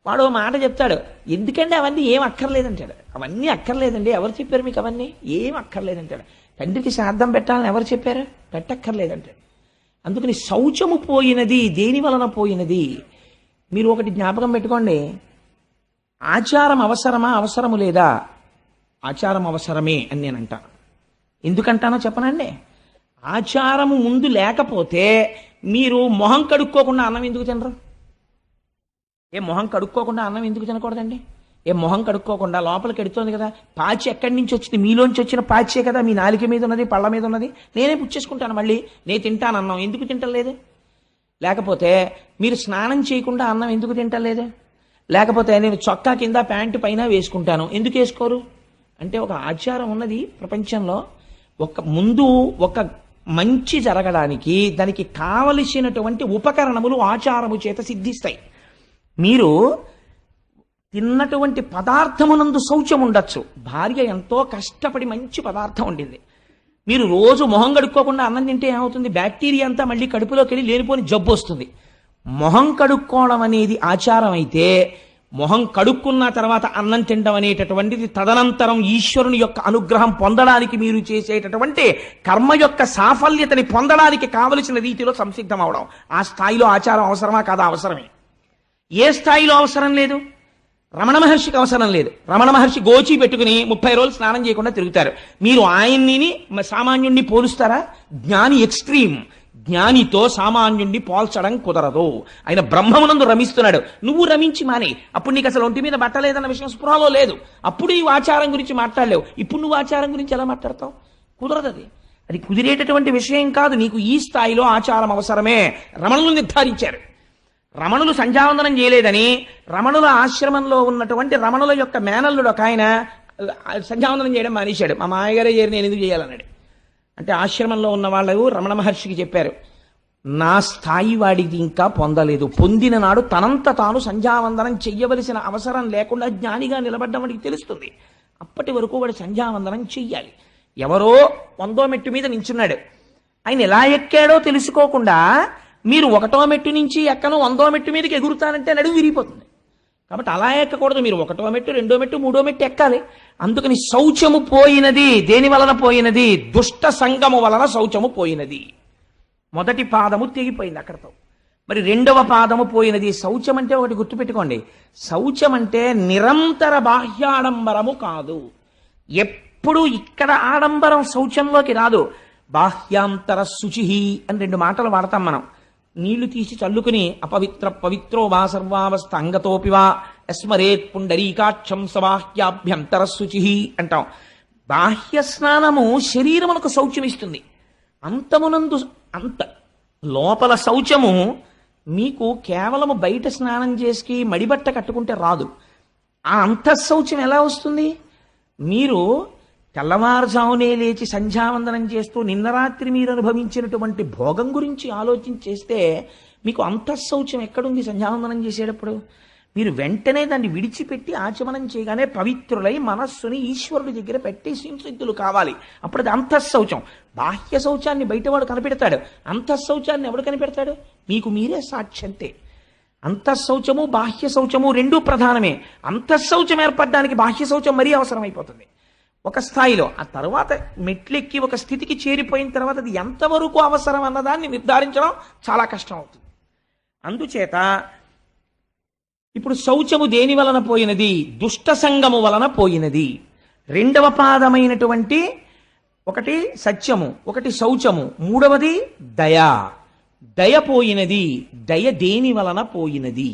వాడు మాట చెప్తాడు, ఎందుకంటే అవన్నీ ఏం అక్కర్లేదంటాడు. అవన్నీ అక్కర్లేదండి, ఎవరు చెప్పారు మీకు? అవన్నీ ఏం అక్కర్లేదంటాడు. తండ్రికి శ్రాద్ధం పెట్టాలని ఎవరు చెప్పారు? పెట్టక్కర్లేదంటాడు. అందుకని శౌచము పోయినది. దేని వలన పోయినది? మీరు ఒకటి జ్ఞాపకం పెట్టుకోండి, ఆచారం అవసరమా అవసరము లేదా? ఆచారం అవసరమే అని నేను అంటాను. ఎందుకంటానో చెప్పనండి. ఆచారము ముందు లేకపోతే మీరు మొహం కడుక్కోకుండా అన్నం ఎందుకు తినరు? మొహం కడుక్కోకుండా అన్నం ఎందుకు తినకూడదండి? మొహం కడుక్కోకుండా లోపలికి ఎడుతోంది కదా, పాచి ఎక్కడి నుంచి వచ్చింది? మీలోంచి వచ్చిన పాచే కదా మీ నాలిక మీద ఉన్నది, పళ్ళ మీద ఉన్నది. నేనే పుచ్చేసుకుంటాను, మళ్ళీ నేను తింటాను అన్నం. ఎందుకు తింటలేదు? లేకపోతే మీరు స్నానం చేయకుండా అన్నం ఎందుకు తింటలేదు? లేకపోతే నేను చొక్కా కింద ప్యాంటు పైన వేసుకుంటాను, ఎందుకు వేసుకోరు? అంటే ఒక ఆచారం ఉన్నది ప్రపంచంలో. ముందు ఒక మంచి జరగడానికి దానికి కావలసినటువంటి ఉపకరణములు ఆచారము చేత సిద్ధిస్తాయి. మీరు తిన్నటువంటి పదార్థమునందు శౌచం ఉండొచ్చు. భార్య ఎంతో కష్టపడి మంచి పదార్థం వండింది, మీరు రోజు మొహం కడుక్కోకుండా అన్నం తింటే ఏమవుతుంది? బ్యాక్టీరియా అంతా మళ్ళీ కడుపులోకి వెళ్ళి లేనిపోని జబ్బు వస్తుంది. మొహం కడుక్కోవడం అనేది ఆచారం అయితే, మొహం కడుక్కున్న తర్వాత అన్నం తినడం అనేటటువంటిది తదనంతరం ఈశ్వరుని యొక్క అనుగ్రహం పొందడానికి మీరు చేసేటటువంటి కర్మ యొక్క సాఫల్యతని పొందడానికి కావలసిన రీతిలో సంసిద్ధం అవడం. ఆ స్థాయిలో ఆచారం అవసరమా కాదా? అవసరమే. ఏ స్థాయిలో అవసరం లేదు? రమణ మహర్షికి అవసరం లేదు. రమణ మహర్షి గోచి పెట్టుకుని 30 రోజులు స్నానం చేయకుండా తిరుగుతారు. మీరు ఆయన్ని సామాన్యుణ్ణి పోలుస్తారా? జ్ఞాని ఎక్స్ట్రీమ్. జ్ఞానితో సామాన్యుణ్ణి పోల్చడం కుదరదు. ఆయన బ్రహ్మమునందు రమిస్తున్నాడు, నువ్వు రమించి మాని. అప్పుడు నీకు అసలు ఒంటి మీద బట్టలేదన్న విషయం స్పృహలో లేదు. అప్పుడు ఈ ఆచారం గురించి మాట్లాడలేవు. ఇప్పుడు నువ్వు ఆచారం గురించి ఎలా మాట్లాడతావు? కుదరదు. అది కుదిరేటటువంటి విషయం కాదు. నీకు ఈ స్థాయిలో ఆచారం అవసరమే. రమణులు నిర్ధారించారు. రమణులు సంధ్యావందనం చేయలేదని రమణుల ఆశ్రమంలో ఉన్నటువంటి రమణుల యొక్క మేనల్లుడు ఒక ఆయన సంధ్యావందనం చేయడం మానేశాడు. మా మామగారే చేరి నేను ఎందుకు చేయాలన్నాడు. అంటే ఆశ్రమంలో ఉన్న వాళ్ళు రమణ మహర్షికి చెప్పారు, నా స్థాయి వాడిది ఇంకా పొందలేదు. పొందిన నాడు తనంత తాను సంధ్యావందనం చెయ్యవలసిన అవసరం లేకుండా జ్ఞానిగా నిలబడ్డం వాడికి తెలుస్తుంది. అప్పటి వరకు వాడు సంధ్యావందనం చెయ్యాలి. ఎవరో 100వ మెట్టు మీద నించున్నాడు, ఆయన ఎలా ఎక్కాడో తెలుసుకోకుండా మీరు 1వ మెట్టు నుంచి ఎక్కను 100వ మెట్టు మీదకి ఎగురుతానంటే నడుము విరిగిపోతుంది. కాబట్టి అలా ఎక్కకూడదు. మీరు 1వ మెట్టు, 2వ మెట్టు, 3వ మెట్టు ఎక్కాలి. అందుకని శౌచము పోయినది. దేని వలన పోయినది? దుష్ట సంగము వలన శౌచము పోయినది. మొదటి పాదము తెగిపోయింది అక్కడతో. మరి రెండవ పాదము పోయినది. శౌచం అంటే ఒకటి గుర్తుపెట్టుకోండి, శౌచం అంటే నిరంతర బాహ్యాడంబరము కాదు. ఎప్పుడు ఇక్కడ ఆడంబరం శౌచంలోకి రాదు. బాహ్యాంతర శుచి అని రెండు మాటలు వాడతాం మనం. నీళ్లు తీసి చల్లుకుని అపవిత్ర పవిత్రో వా సర్వావస్థ అంగతోపివా యస్మరేత్ పుండరీకాక్షం సబాహ్యాభ్యంతర శుచి అంటాం. బాహ్య స్నానము శరీరమునకు శౌచమిస్తుంది. అంతమునందు అంత లోపల శౌచము మీకు కేవలము బయట స్నానం చేసి మడిబట్ట కట్టుకుంటే రాదు. ఆ అంతఃశౌచం ఎలా వస్తుంది? మీరు తెల్లవారుజామునే లేచి సంధ్యావందనం చేస్తూ నిన్న రాత్రి మీరు అనుభవించినటువంటి భోగం గురించి ఆలోచించేస్తే మీకు అంతఃశౌచం ఎక్కడుంది? సంధ్యావందనం చేసేటప్పుడు మీరు వెంటనే దాన్ని విడిచిపెట్టి ఆచమనం చేయగానే పవిత్రులై మనస్సుని ఈశ్వరుడి దగ్గర పెట్టి సంసిద్ధులు కావాలి. అప్పుడు అది అంతఃశౌచం. బాహ్య శౌచాన్ని బయటవాడు కనిపెడతాడు, అంతఃశౌచాన్ని ఎవడు కనిపెడతాడు? మీకు మీరే సాక్ష్యంతే. అంతఃశౌచము బాహ్య శౌచము రెండూ ప్రధానమే. అంతఃశౌచం ఏర్పడడానికి బాహ్య శౌచం మరీ అవసరమైపోతుంది ఒక స్థాయిలో. ఆ తర్వాత మెట్లెక్కి ఒక స్థితికి చేరిపోయిన తర్వాత అది ఎంతవరకు అవసరం అన్నదాన్ని నిర్ధారించడం చాలా కష్టం అవుతుంది. అందుచేత ఇప్పుడు శౌచము దేని వలన పోయినది? దుష్ట సంగము వలన పోయినది. రెండవ పాదమైనటువంటి ఒకటి సత్యము, ఒకటి శౌచము, మూడవది దయ. దయ పోయినది. దయ దేని వలన పోయినది?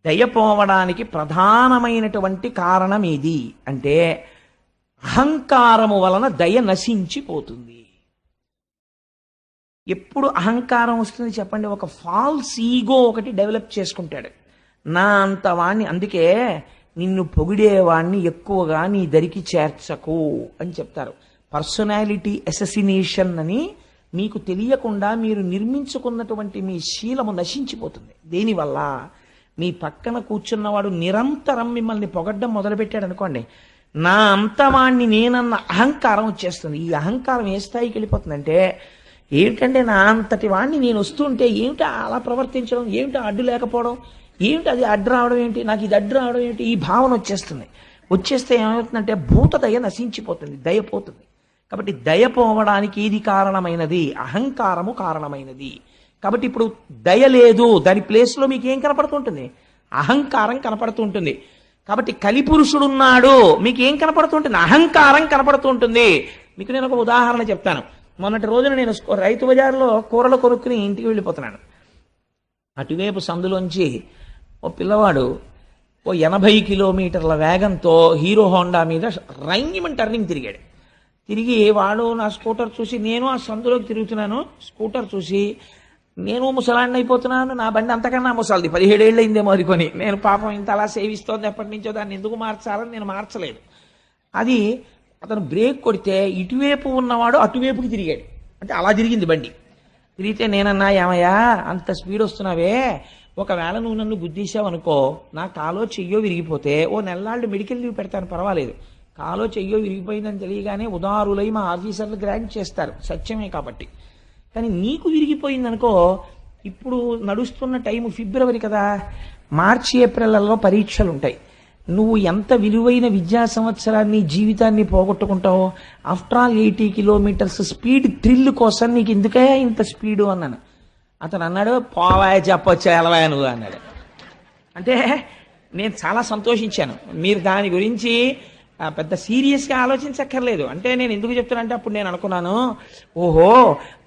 దయ పోవడానికి ప్రధానమైనటువంటి కారణం ఏది అంటే అహంకారము వలన దయ నశించిపోతుంది. ఎప్పుడు అహంకారం వస్తుంది చెప్పండి? ఒక ఫాల్స్ ఈగో ఒకటి డెవలప్ చేసుకుంటాడు. నా అంత వాణ్ణి, అందుకే నిన్ను పొగిడేవాణ్ణి ఎక్కువగా నీ దరికి చేర్చకు అని చెప్తారు. పర్సనాలిటీ అసెసినేషన్ అని మీకు తెలియకుండా మీరు నిర్మించుకున్నటువంటి మీ శీలము నశించిపోతుంది. దేనివల్ల? మీ పక్కన కూర్చున్నవాడు నిరంతరం మిమ్మల్ని పొగడ్డం మొదలుపెట్టాడు అనుకోండి, నా అంతవాణ్ణి నేనన్న అహంకారం వచ్చేస్తుంది. ఈ అహంకారం ఏ స్థాయికి వెళ్ళిపోతుందంటే, ఏమిటంటే నా అంతటి వాణ్ణి నేను వస్తుంటే ఏమిటి అలా ప్రవర్తించడం, ఏమిటి అడ్డు లేకపోవడం, ఏమిటి అది అడ్డు రావడం ఏంటి, నాకు ఇది అడ్డు రావడం ఏంటి, ఈ భావన వచ్చేస్తుంది. వచ్చేస్తే ఏమవుతుందంటే భూత దయ నశించిపోతుంది, దయ పోతుంది. కాబట్టి దయ పోవడానికి ఏది కారణమైనది? అహంకారము కారణమైనది. కాబట్టి ఇప్పుడు దయ లేదు, దాని ప్లేస్లో మీకు ఏం కనపడుతుంటుంది? అహంకారం కనపడుతుంటుంది. కాబట్టి కలిపురుషుడున్నాడు, మీకు ఏం కనపడుతుంటుంది? అహంకారం కనపడుతుంటుంది. మీకు నేను ఒక ఉదాహరణ చెప్తాను. మొన్నటి రోజున నేను రైతు బజార్లో కూరలు కొనుక్కుని ఇంటికి వెళ్ళిపోతున్నాను. అటువైపు సందులోంచి ఓ పిల్లవాడు ఓ 80 కిలోమీటర్ల వేగంతో హీరో హోండా మీద రైంగిమని టర్నింగ్ తిరిగాడు. తిరిగి వాడు నా స్కూటర్ చూసి, నేను ఆ సందులోకి తిరుగుతున్నాను, స్కూటర్ చూసి నేను ముసలాండి అయిపోతున్నాను, నా బండి అంతకన్నా ముసలిది, 17 ఏళ్ళు అయిందేమో అది కొని, నేను పాపం ఇంత అలా సేవిస్తోంది ఎప్పటి నుంచో, దాన్ని ఎందుకు మార్చాలని నేను మార్చలేదు. అది అతను బ్రేక్ కొడితే ఇటువైపు ఉన్నవాడు అటువైపుకి తిరిగాడు. అంటే అలా తిరిగింది బండి. తిరిగితే నేనన్నా, ఏమయ్యా అంత స్పీడ్ వస్తున్నావే, ఒకవేళ నువ్వు నన్ను గుద్దీసావు అనుకో, నా కాలో చెయ్యో విరిగిపోతే ఓ నెలలాళ్ళు మెడికల్ లీవ్ పెడతాను, పర్వాలేదు. కాలో చెయ్యో విరిగిపోయిందని తెలియగానే ఉదారులై మా ఆఫీసర్లు గ్రాంట్ చేస్తారు, సత్యమే కాబట్టి. కానీ నీకు విరిగిపోయిందనుకో, ఇప్పుడు నడుస్తున్న టైము ఫిబ్రవరి కదా, మార్చి ఏప్రిల్లలో పరీక్షలు ఉంటాయి. నువ్వు ఎంత విలువైన విద్యా సంవత్సరాన్ని జీవితాన్ని పోగొట్టుకుంటావో. After all 80 kilometres speed thrill కోసం నీకు ఎందుకే ఇంత స్పీడు అన్నాను. అతను అన్నాడు, పోవాయ చెప్పొచ్చా ఎలవాయ నువ్వు అన్నాడు. అంటే నేను చాలా సంతోషించాను. మీరు దాని గురించి పెద్ద సీరియస్గా ఆలోచించక్కర్లేదు. అంటే నేను ఎందుకు చెప్తానంటే, అప్పుడు నేను అనుకున్నాను, ఓహో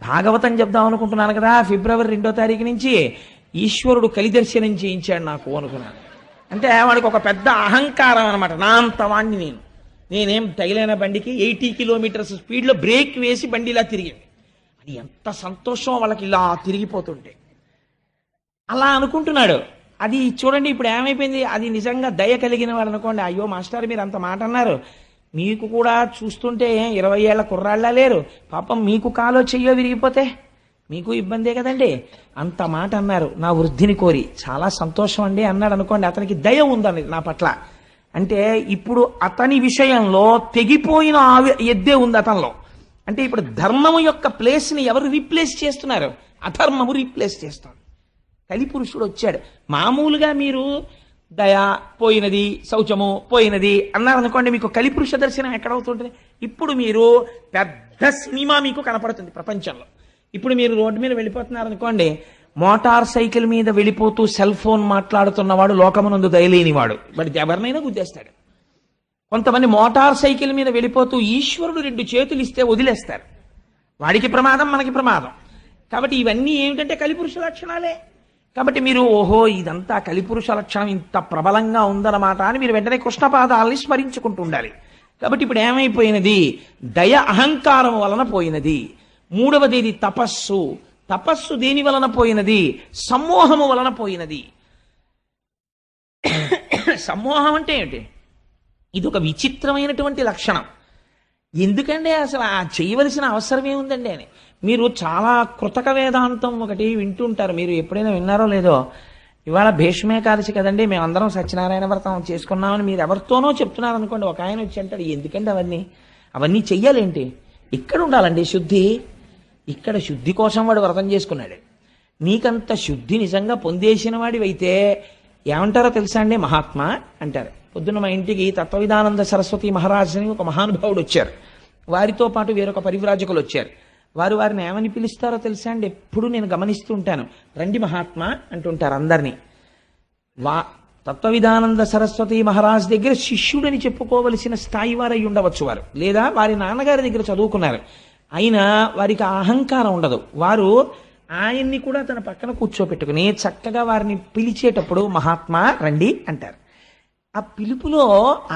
భాగవతం చెప్దాం అనుకుంటున్నాను కదా ఫిబ్రవరి 2వ తారీఖు నుంచి, ఈశ్వరుడు కలిదర్శనం చేయించాడు నాకు అనుకున్నాను. అంటే వాడికి ఒక పెద్ద అహంకారం అనమాట. నా అంత వాణ్ణి నేనేం తగిలిన బండికి 80 కిలోమీటర్స్ స్పీడ్లో బ్రేక్ వేసి బండి ఇలా తిరిగింది. అది ఎంత సంతోషం వాళ్ళకి ఇలా తిరిగిపోతుంటే. అలా అనుకుంటున్నాడు. అది చూడండి ఇప్పుడు ఏమైపోయింది. అది నిజంగా దయ కలిగిన వాడు అనుకోండి, అయ్యో మాస్టర్ మీరు అంత మాట అన్నారు, మీకు కూడా చూస్తుంటే 20 ఏళ్ల కుర్రాళ్ళ లేరు, పాపం మీకు కాలో చెయ్యో విరిగిపోతే మీకు ఇబ్బందే కదండి, అంత మాట అన్నారు నా వృద్ధిని కోరి, చాలా సంతోషం అండి అన్నాడు అనుకోండి. అతనికి దయ ఉందండి నా పట్ల. అంటే ఇప్పుడు అతని విషయంలో తెగిపోయిన ఎద్దే ఉంది అతనిలో. అంటే ఇప్పుడు ధర్మము యొక్క ప్లేస్ని ఎవరు రీప్లేస్ చేస్తున్నారు? అధర్మము రీప్లేస్ చేస్తాడు. కలిపురుషుడు వచ్చాడు. మామూలుగా మీరు దయ పోయినది, శౌచము పోయినది అన్నారనుకోండి, మీకు కలిపురుష దర్శనం ఎక్కడవుతుంటుంది? ఇప్పుడు మీరు పెద్ద సినిమా మీకు కనపడుతుంది ప్రపంచంలో. ఇప్పుడు మీరు రోడ్డు మీద వెళ్ళిపోతున్నారనుకోండి, మోటార్ సైకిల్ మీద వెళ్ళిపోతూ సెల్ ఫోన్ మాట్లాడుతున్నవాడు లోకమునందు దయలేనివాడు, వాడి ఎవరినైనా గుద్దేస్తాడు. కొంతమంది మోటార్ సైకిల్ మీద వెళ్ళిపోతూ ఈశ్వరుడు 2 చేతులు ఇస్తే వదిలేస్తారు, వాడికి ప్రమాదం మనకి ప్రమాదం. కాబట్టి ఇవన్నీ ఏమిటంటే కలిపురుష లక్షణాలే. కాబట్టి మీరు ఓహో ఇదంతా కలిపురుష లక్షణం ఇంత ప్రబలంగా ఉందన్నమాట అని మీరు వెంటనే కృష్ణపాదాలని స్మరించుకుంటూ ఉండాలి. కాబట్టి ఇప్పుడు ఏమైపోయినది? దయ అహంకారం వలన పోయినది. మూడవది తపస్సు. తపస్సు దేని వలన పోయినది? సమ్మోహము వలన పోయినది. సమ్మోహం అంటే ఏమిటి? ఇది ఒక విచిత్రమైనటువంటి లక్షణం. ఎందుకంటే అసలు ఆ చేయవలసిన అవసరం ఏముందండి అని. మీరు చాలా కృతక వేదాంతం ఒకటి వింటుంటారు, మీరు ఎప్పుడైనా విన్నారో లేదో. ఇవాళ భీష్మేకాదశి కదండి, మేమందరం సత్యనారాయణ వ్రతం చేసుకున్నామని మీరు ఎవరితోనో చెప్తున్నారు అనుకోండి. ఒక ఆయన వచ్చి అంటాడు, ఎందుకంటే అవన్నీ చెయ్యాలేంటి? ఇక్కడ ఉండాలండి శుద్ధి. ఇక్కడ శుద్ధి కోసం వాడు వ్రతం చేసుకున్నాడు. నీకంత శుద్ధి నిజంగా పొందేసిన వాడివైతే ఏమంటారో తెలుసా అండి? మహాత్మా అంటారు. పొద్దున్న మా ఇంటికి తత్వవిధానంద సరస్వతి మహారాజ్ అని ఒక మహానుభావుడు వచ్చారు. వారితో పాటు వేరొక పరివ్రాజకులు వచ్చారు. వారిని ఏమని పిలుస్తారో తెలుసా అండి? ఎప్పుడు నేను గమనిస్తూ ఉంటాను. రండి మహాత్మా అంటుంటారు అందరినీ. తత్వవిధానంద సరస్వతి మహారాజ్ దగ్గర శిష్యుడని చెప్పుకోవలసిన స్థాయి వారై ఉండవచ్చు వారు, లేదా వారి నాన్నగారి దగ్గర చదువుకున్నారు. అయినా వారికి అహంకారం ఉండదు. వారు ఆయన్ని కూడా తన పక్కన కూర్చోపెట్టుకుని చక్కగా వారిని పిలిచేటప్పుడు మహాత్మా రండి అంటారు. ఆ పిలుపులో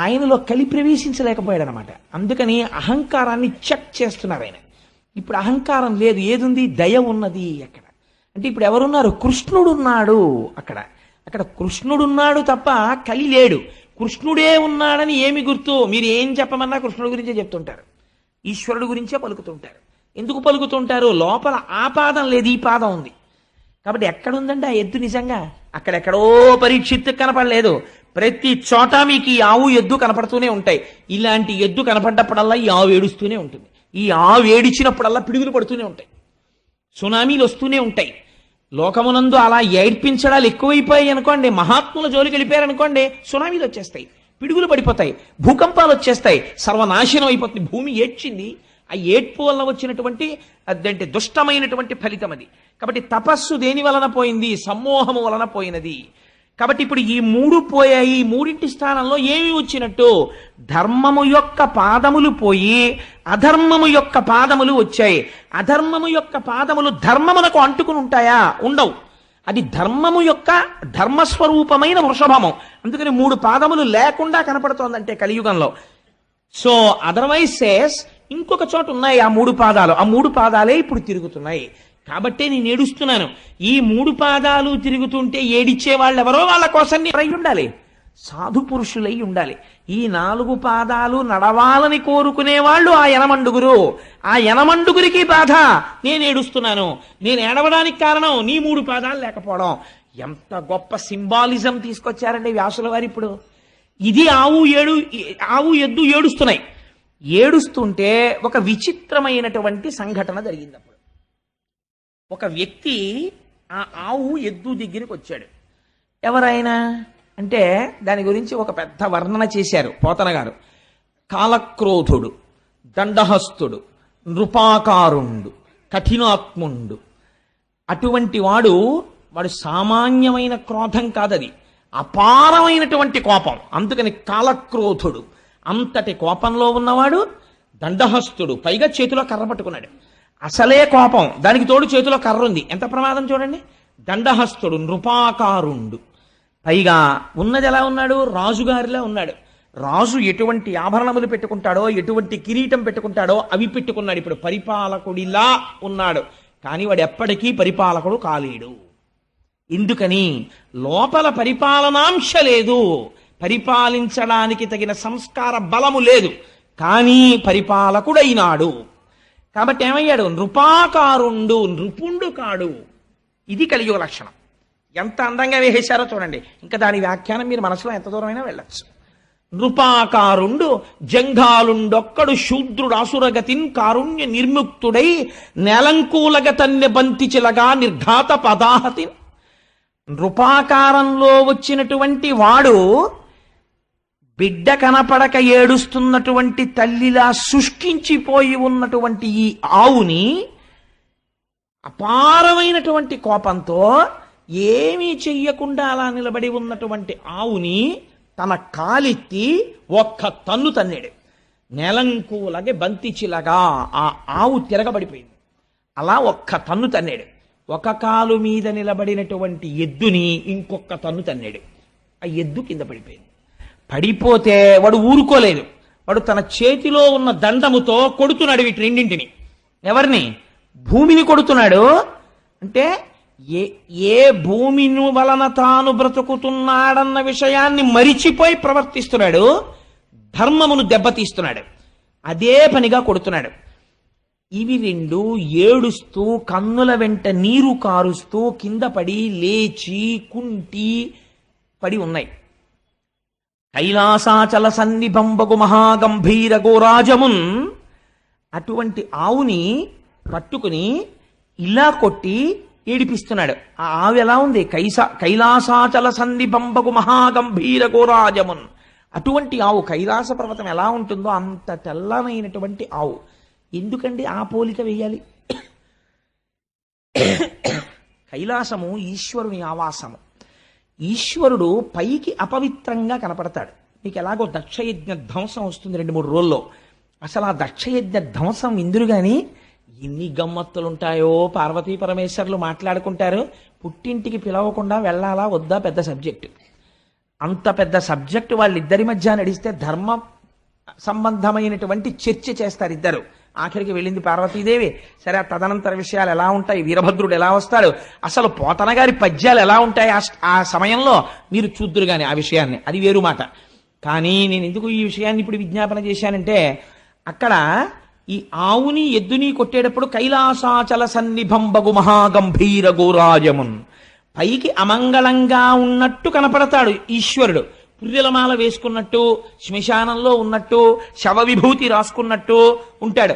ఆయనలో కలి ప్రవేశించలేకపోయాడు అనమాట. అందుకని అహంకారాన్ని చెక్ చేస్తున్నారు ఆయన. ఇప్పుడు అహంకారం లేదు, ఏదుంది? దయ ఉన్నది. అక్కడ అంటే ఇప్పుడు ఎవరున్నారు? కృష్ణుడున్నాడు. అక్కడ కృష్ణుడున్నాడు తప్ప కలి లేడు. కృష్ణుడే ఉన్నాడని ఏమి గుర్తు? మీరు ఏం చెప్పమన్నా కృష్ణుడి గురించే చెప్తుంటారు, ఈశ్వరుడు గురించే పలుకుతుంటారు. ఎందుకు పలుకుతుంటారు? లోపల ఆ పాదం లేదు, ఈ పాదం ఉంది. కాబట్టి ఎక్కడుందండి ఆ ఎద్దు? నిజంగా అక్కడెక్కడో పరీక్షిత్తు కనపడలేదు. ప్రతి చోట మీకు ఈ ఆవు ఎద్దు కనపడుతూనే ఉంటాయి. ఇలాంటి ఎద్దు కనపడ్డప్పుడల్లా ఈ ఆవు ఏడుస్తూనే ఉంటుంది. ఈ ఆవు ఏడిచినప్పుడల్లా పిడుగులు పడుతూనే ఉంటాయి, సునామీలు వస్తూనే ఉంటాయి. లోకమునందు అలా ఏడ్పించడాలు ఎక్కువైపోయాయి అనుకోండి, మహాత్ముల జోలికి వెళ్ళిపోయారనుకోండి, సునామీలు వచ్చేస్తాయి, పిడుగులు పడిపోతాయి, భూకంపాలు వచ్చేస్తాయి, సర్వనాశనం అయిపోతుంది. భూమి ఏడ్చింది. ఆ ఏడ్పు వల్ల వచ్చినటువంటి అదంటే దుష్టమైనటువంటి ఫలితం అది. కాబట్టి తపస్సు దేని వలన పోయింది? సమ్మోహము వలన పోయినది. కాబట్టి ఇప్పుడు ఈ 3 పోయాయి. ఈ 3 స్థానంలో ఏమి వచ్చినట్టు? ధర్మము యొక్క పాదములు పోయి అధర్మము యొక్క పాదములు వచ్చాయి. అధర్మము యొక్క పాదములు ధర్మమునకు అంటుకుని ఉంటాయా? ఉండవు. అది ధర్మము యొక్క ధర్మస్వరూపమైన వృషభము. అందుకని 3 పాదములు లేకుండా కనపడుతోందంటే కలియుగంలో. సో అదర్వైజ్ సేస్ ఇంకొక చోట ఉన్నాయి ఆ 3 పాదాలు. ఆ 3 పాదాలే ఇప్పుడు తిరుగుతున్నాయి. కాబట్టే నేను ఏడుస్తున్నాను. ఈ 3 పాదాలు తిరుగుతుంటే ఏడిచ్చే వాళ్ళు ఎవరో వాళ్ళ కోసం నేను ఉండాలి, సాధు పురుషులై ఉండాలి. ఈ 4 పాదాలు నడవాలని కోరుకునే వాళ్ళు ఆ యనమండుగురు. ఆ యనమండుగురికి బాధ, నేను ఏడుస్తున్నాను. నేను ఏడవడానికి కారణం నీ 3 పాదాలు లేకపోవడం. ఎంత గొప్ప సింబాలిజం తీసుకొచ్చారండి వ్యాసుల వారు. ఇప్పుడు ఇది ఆవు ఎద్దు ఏడుస్తున్నాయి. ఏడుస్తుంటే ఒక విచిత్రమైనటువంటి సంఘటన జరిగింది. అప్పుడు ఒక వ్యక్తి ఆ ఆవు ఎద్దు దగ్గరికి వచ్చాడు. ఎవరైనా అంటే దాని గురించి ఒక పెద్ద వర్ణన చేశారు పోతన గారు. కాలక్రోధుడు, దండహస్తుడు, నృపాకారుండు, కఠినాత్ముండు. అటువంటి వాడు సామాన్యమైన క్రోధం కాదది, అపారమైనటువంటి కోపం. అందుకని కాలక్రోధుడు. అంతటి కోపంలో ఉన్నవాడు. దండహస్తుడు, పైగా చేతిలో కర్ర పట్టుకున్నాడు. అసలే కోపం, దానికి తోడు చేతిలో కర్ర ఉంది. ఎంత ప్రమాదం చూడండి. దండహస్తుడు, నృపాకారుండు. పైగా ఉన్నది ఎలా ఉన్నాడు? రాజుగారిలా ఉన్నాడు. రాజు ఎటువంటి ఆభరణములు పెట్టుకుంటాడో, ఎటువంటి కిరీటం పెట్టుకుంటాడో అవి పెట్టుకున్నాడు. ఇప్పుడు పరిపాలకుడిలా ఉన్నాడు. కానీ వాడు ఎప్పటికీ పరిపాలకుడు కాలేడు. ఎందుకని? లోపల పరిపాలనాంశ లేదు, పరిపాలించడానికి తగిన సంస్కార బలము లేదు. కానీ పరిపాలకుడైనాడు. కాబట్టి ఏమయ్యాడు? నృపాకారుండు, నృపుండు కాడు. ఇది కలియుగ లక్షణం. ఎంత అందంగా వేసేశారో చూడండి. ఇంకా దాని వ్యాఖ్యానం మీరు మనసులో ఎంత దూరమైనా వెళ్ళచ్చు. నృపాకారుండు జంఘాలుండొక్కడు శూద్రుడు అసురగతిన్ కారుణ్య నిర్ముక్తుడై నేలంకూలగతన్య బంతిచిలగా నిర్ఘాత పదాహతి. నృపాకారంలో వచ్చినటువంటి వాడు బిడ్డ కనపడక ఏడుస్తున్నటువంటి తల్లిలా శుష్కించిపోయి ఉన్నటువంటి ఈ ఆవుని అపారమైనటువంటి కోపంతో ఏమీ చెయ్యకుండా అలా నిలబడి ఉన్నటువంటి ఆవుని తన కాలెత్తి ఒక్క తన్ను తన్నాడు. నెలంకులగే బంతిచిలగా ఆ ఆవు తిరగబడిపోయింది. అలా ఒక్క తన్ను తన్నాడు. ఒక కాలు మీద నిలబడినటువంటి ఎద్దుని ఇంకొక తన్ను తన్నాడు. ఆ ఎద్దు కింద పడిపోయింది. పడిపోతే వాడు ఊరుకోలేదు. వాడు తన చేతిలో ఉన్న దండముతో కొడుతున్నాడు వీటి రెండింటిని. ఎవరిని? భూమిని కొడుతున్నాడు. అంటే ఏ భూమిని వలన తాను బ్రతుకుతున్నాడన్న విషయాన్ని మరిచిపోయి ప్రవర్తిస్తున్నాడు. ధర్మమును దెబ్బతీస్తున్నాడు. అదే పనిగా కొడుతున్నాడు. ఇవి రెండు ఏడుస్తూ కన్నుల వెంట నీరు కారుస్తూ కింద పడి లేచి కుంటి పడి ఉన్నాయి. కైలాసాచల సన్నిభంబగు మహాగంభీర గోరాజమున్ అటువంటి ఆవుని పట్టుకుని ఇలా కొట్టి ఏడిపిస్తున్నాడు. ఆ ఆవు ఎలా ఉంది? కైలాసాచల సన్నిభంబగు మహాగంభీర గోరాజమున్. అటువంటి ఆవు కైలాస పర్వతం ఎలా ఉంటుందో అంత తెల్లనైనటువంటి ఆవు. ఎందుకండి ఆ పోలిక వేయాలి? కైలాసము ఈశ్వరుని ఆవాసము. ఈశ్వరుడు పైకి అపవిత్రంగా కనపడతాడు. మీకు ఎలాగో దక్షయజ్ఞ ధ్వంసం వస్తుంది 2-3 రోజుల్లో. అసలు ఆ దక్షయజ్ఞ ధ్వంసం ఇందురు గాని ఎన్ని గమ్మత్తులుంటాయో. పార్వతీ పరమేశ్వరులు మాట్లాడుకుంటారు. పుట్టింటికి పిలవకుండా వెళ్ళాలా వద్దా పెద్ద సబ్జెక్టు. అంత పెద్ద సబ్జెక్టు వాళ్ళిద్దరి మధ్య నడిస్తే ధర్మ సంబంధమైనటువంటి చర్చ చేస్తారు ఇద్దరు. ఆఖరికి వెళ్ళింది పార్వతీదేవి. సరే, ఆ తదనంతర విషయాలు ఎలా ఉంటాయి, వీరభద్రుడు ఎలా వస్తాడు, అసలు పోతన గారి పద్యాలు ఎలా ఉంటాయి ఆ సమయంలో మీరు చూద్దురు కానీ ఆ విషయాన్ని. అది వేరు మాట. కానీ నేను ఎందుకు ఈ విషయాన్ని ఇప్పుడు విజ్ఞాపన చేశానంటే, అక్కడ ఈ ఆవుని ఎద్దుని కొట్టేటప్పుడు కైలాసాచల సన్నిభంబగు మహాగంభీర గోరాజమున్, పైకి అమంగళంగా ఉన్నట్టు కనపడతాడు ఈశ్వరుడు. పుర్రెలమాల వేసుకున్నట్టు, శ్మశానంలో ఉన్నట్టు, శవ విభూతి రాసుకున్నట్టు ఉంటాడు.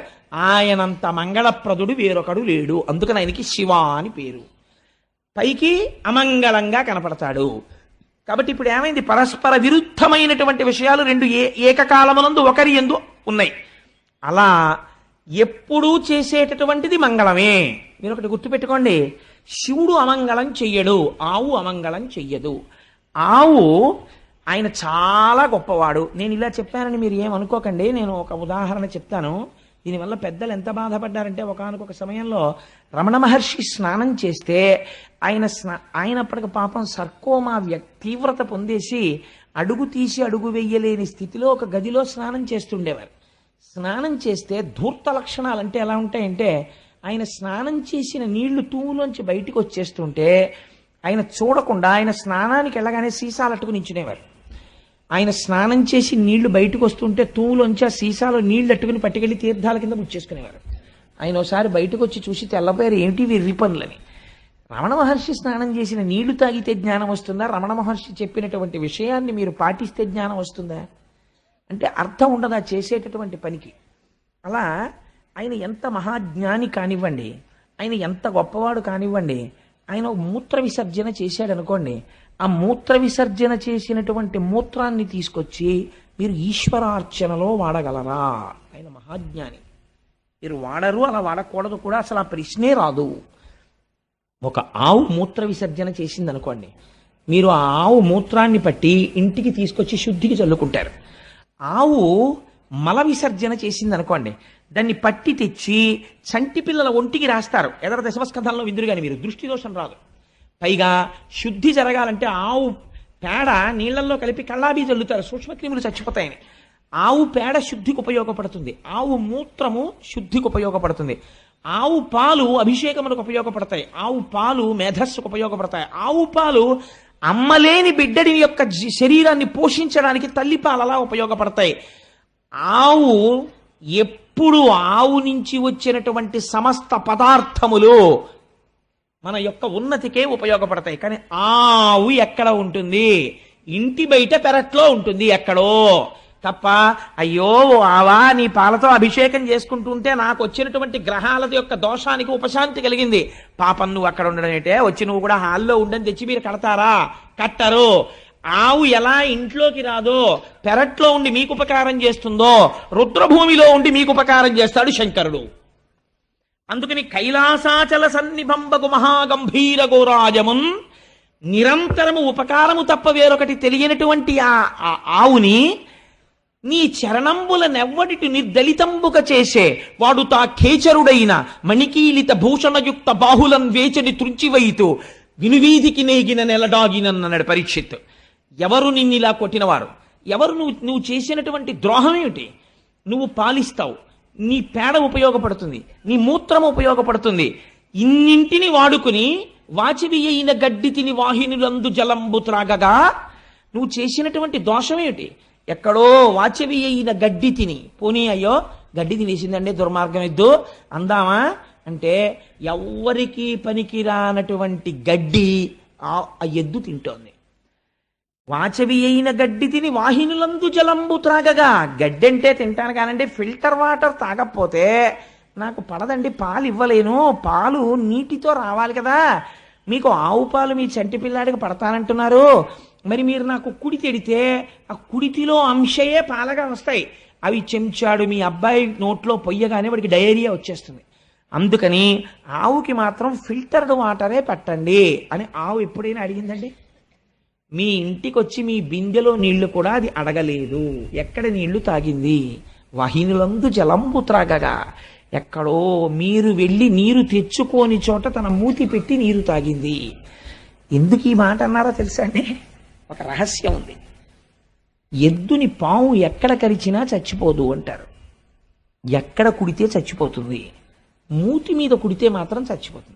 ఆయనంత మంగళప్రదుడు వేరొకడు లేడు. అందుకని ఆయనకి శివ అని పేరు. పైకి అమంగళంగా కనపడతాడు. కాబట్టి ఇప్పుడు ఏమైంది? పరస్పర విరుద్ధమైనటువంటి విషయాలు రెండు ఏకకాలమునందు ఒకరి యందు ఉన్నాయి. అలా ఎప్పుడూ చేసేటటువంటిది మంగళమే. మీరు ఒకటి గుర్తుపెట్టుకోండి, శివుడు అమంగళం చెయ్యడు, ఆవు అమంగళం చెయ్యదు. ఆవు ఆయన చాలా గొప్పవాడు. నేను ఇలా చెప్పానని మీరు ఏమనుకోకండి. నేను ఒక ఉదాహరణ చెప్తాను. దీనివల్ల పెద్దలు ఎంత బాధపడ్డారంటే, ఒకానొక సమయంలో రమణ మహర్షి స్నానం చేస్తే ఆయన అప్పటికి పాపం సర్కోమా తీవ్రత పొందేసి అడుగు తీసి అడుగు వెయ్యలేని స్థితిలో ఒక గదిలో స్నానం చేస్తుండేవారు. స్నానం చేస్తే ధూర్త లక్షణాలు అంటే ఎలా ఉంటాయంటే, ఆయన స్నానం చేసిన నీళ్లు తూములోంచి బయటికి వచ్చేస్తుంటే ఆయన చూడకుండా ఆయన స్నానానికి వెళ్ళగానే సీసాలు అట్టుకుని నించునేవారు. ఆయన స్నానం చేసి నీళ్లు బయటకు వస్తుంటే తూములోంచి ఆ సీసాలో నీళ్లు అట్టుకుని పట్టుకెళ్లి తీర్థాల కింద ముచ్చేసుకునేవారు. ఆయన ఒకసారి బయటకు వచ్చి చూసి తెల్లపోయారు, ఏమిటి వెర్రి పనులని. రమణ మహర్షి స్నానం చేసిన నీళ్లు తాగితే జ్ఞానం వస్తుందా? రమణ మహర్షి చెప్పినటువంటి విషయాన్ని మీరు పాటిస్తే జ్ఞానం వస్తుందా? అంటే అర్థం ఉండదా చేసేటటువంటి పనికి. అలా ఆయన ఎంత మహాజ్ఞాని కానివ్వండి, ఆయన ఎంత గొప్పవాడు కానివ్వండి, ఆయన మూత్ర విసర్జన చేశాడు అనుకోండి, ఆ మూత్ర విసర్జన చేసినటువంటి మూత్రాన్ని తీసుకొచ్చి మీరు ఈశ్వరార్చనలో వాడగలరా? ఆయన మహాజ్ఞాని. మీరు వాడరు, అలా వాడకూడదు కూడా, అసలు ఆ ప్రశ్నే రాదు. ఒక ఆవు మూత్ర విసర్జన చేసింది అనుకోండి, మీరు ఆ ఆవు మూత్రాన్ని పట్టి ఇంటికి తీసుకొచ్చి శుద్ధికి చల్లుకుంటారు. ఆవు మల విసర్జన చేసింది అనుకోండి, దాన్ని పట్టి తెచ్చి చంటి పిల్లల ఒంటికి రాస్తారు. ఎదర దశమస్కంధంలో విందురుగాని మీరు దృష్టి దోషం రాదు. పైగా శుద్ధి జరగాలంటే ఆవు పేడ నీళ్లలో కలిపి కళ్ళాబీ చల్లుతారు, సూక్ష్మక్రిములు చచ్చిపోతాయని. ఆవు పేడ శుద్ధికి ఉపయోగపడుతుంది, ఆవు మూత్రము శుద్ధికి ఉపయోగపడుతుంది, ఆవు పాలు అభిషేకములకు ఉపయోగపడతాయి, ఆవు పాలు మేధస్సుకు ఉపయోగపడతాయి, ఆవు పాలు అమ్మలేని బిడ్డడి యొక్క శరీరాన్ని పోషించడానికి తల్లిపాలలా ఉపయోగపడతాయి. ఆవు ఎప్పుడు ఆవు నుంచి వచ్చినటువంటి సమస్త పదార్థములు మన యొక్క ఉన్నతికే ఉపయోగపడతాయి. కానీ ఆవు ఎక్కడ ఉంటుంది? ఇంటి బయట పెరట్లో ఉంటుంది ఎక్కడో తప్ప. అయ్యో ఆవా, నీ పాలతో అభిషేకం చేసుకుంటుంటే నాకు వచ్చినటువంటి గ్రహాల యొక్క దోషానికి ఉపశాంతి కలిగింది. పాపం నువ్వు అక్కడ ఉండడం ఏంటే, వచ్చి నువ్వు కూడా హాల్లో ఉండని తెచ్చి మీరు కడతారా? కట్టరు. ఆవు ఎలా ఇంట్లోకి రాదో, పెరట్లో ఉండి మీకు ఉపకారం చేస్తుందో, రుద్రభూమిలో ఉండి మీకు ఉపకారం చేస్తాడు శంకరుడు. అందుకని కైలాసాచల సన్నిభంబగు మహాగంభీర గోరాజమున్ నిరంతరము ఉపకారము తప్ప వేరొకటి తెలియనటువంటి ఆ ఆవుని నీ చరణంబుల నెవ్వడిటి నిర్దలితంబుక చేసే వాడు తా ఖేచరుడైన మణికీలిత భూషణయుక్త బాహులన్ వేచని త్రుంచివైతూ వినువీధికి నేగిన నెలడాగినన్నాడు పరీక్షిత్. ఎవరు నిన్నిలా కొట్టినవారు? ఎవరు? నువ్వు చేసినటువంటి ద్రోహం ఏమిటి? నువ్వు పాలిస్తావు, నీ పేడ ఉపయోగపడుతుంది, నీ మూత్రం ఉపయోగపడుతుంది. ఇన్నింటిని వాడుకుని వాచివి అయిన గడ్డి తిని వాహినులందు జలంబు త్రాగగా నువ్వు చేసినటువంటి దోషం ఏమిటి? ఎక్కడో వాచవి అయిన గడ్డి తిని, పోనీ అయ్యో గడ్డి తినేసిందండి దుర్మార్గం ఎద్దు అందామా అంటే, ఎవ్వరికీ పనికిరానటువంటి గడ్డి ఆ ఎద్దు తింటోంది. వాచవి అయిన గడ్డి తిని వాహినులందు జలంబు త్రాగగా, గడ్డి అంటే తింటాను కానండి, ఫిల్టర్ వాటర్ తాగకపోతే నాకు పడదండి, పాలు ఇవ్వలేను, పాలు నీటితో రావాలి కదా. మీకు ఆవు పాలు మీ చంటి పిల్లాడికి పడతానంటున్నారు, మరి మీరు నాకు కుడి తెడితే ఆ కుడితిలో అంశయే పాలగా వస్తాయి, అవి చెంచాడు మీ అబ్బాయి నోట్లో పొయ్యగానే వాడికి డయేరియా వచ్చేస్తుంది. అందుకని ఆవుకి మాత్రం ఫిల్టర్డ్ వాటరే పట్టండి అని ఆవు ఎప్పుడైనా అడిగిందండి? మీ ఇంటికి వచ్చి మీ బిందెలో నీళ్లు కూడా అది అడగలేదు. ఎక్కడ నీళ్లు తాగింది? వాహినులందు జలంబు త్రాగగా, ఎక్కడో మీరు వెళ్ళి నీరు తెచ్చుకోని చోట తన మూతి పెట్టి నీరు తాగింది. ఎందుకు ఈ మాట అన్నారో తెలుసా అండి? ఒక రహస్యం ఉంది. ఎద్దుని పాము ఎక్కడ కరిచినా చచ్చిపోదు అంటారు. ఎక్కడ కుడితే చచ్చిపోతుంది, మూతి మీద కుడితే మాత్రం చచ్చిపోతుంది.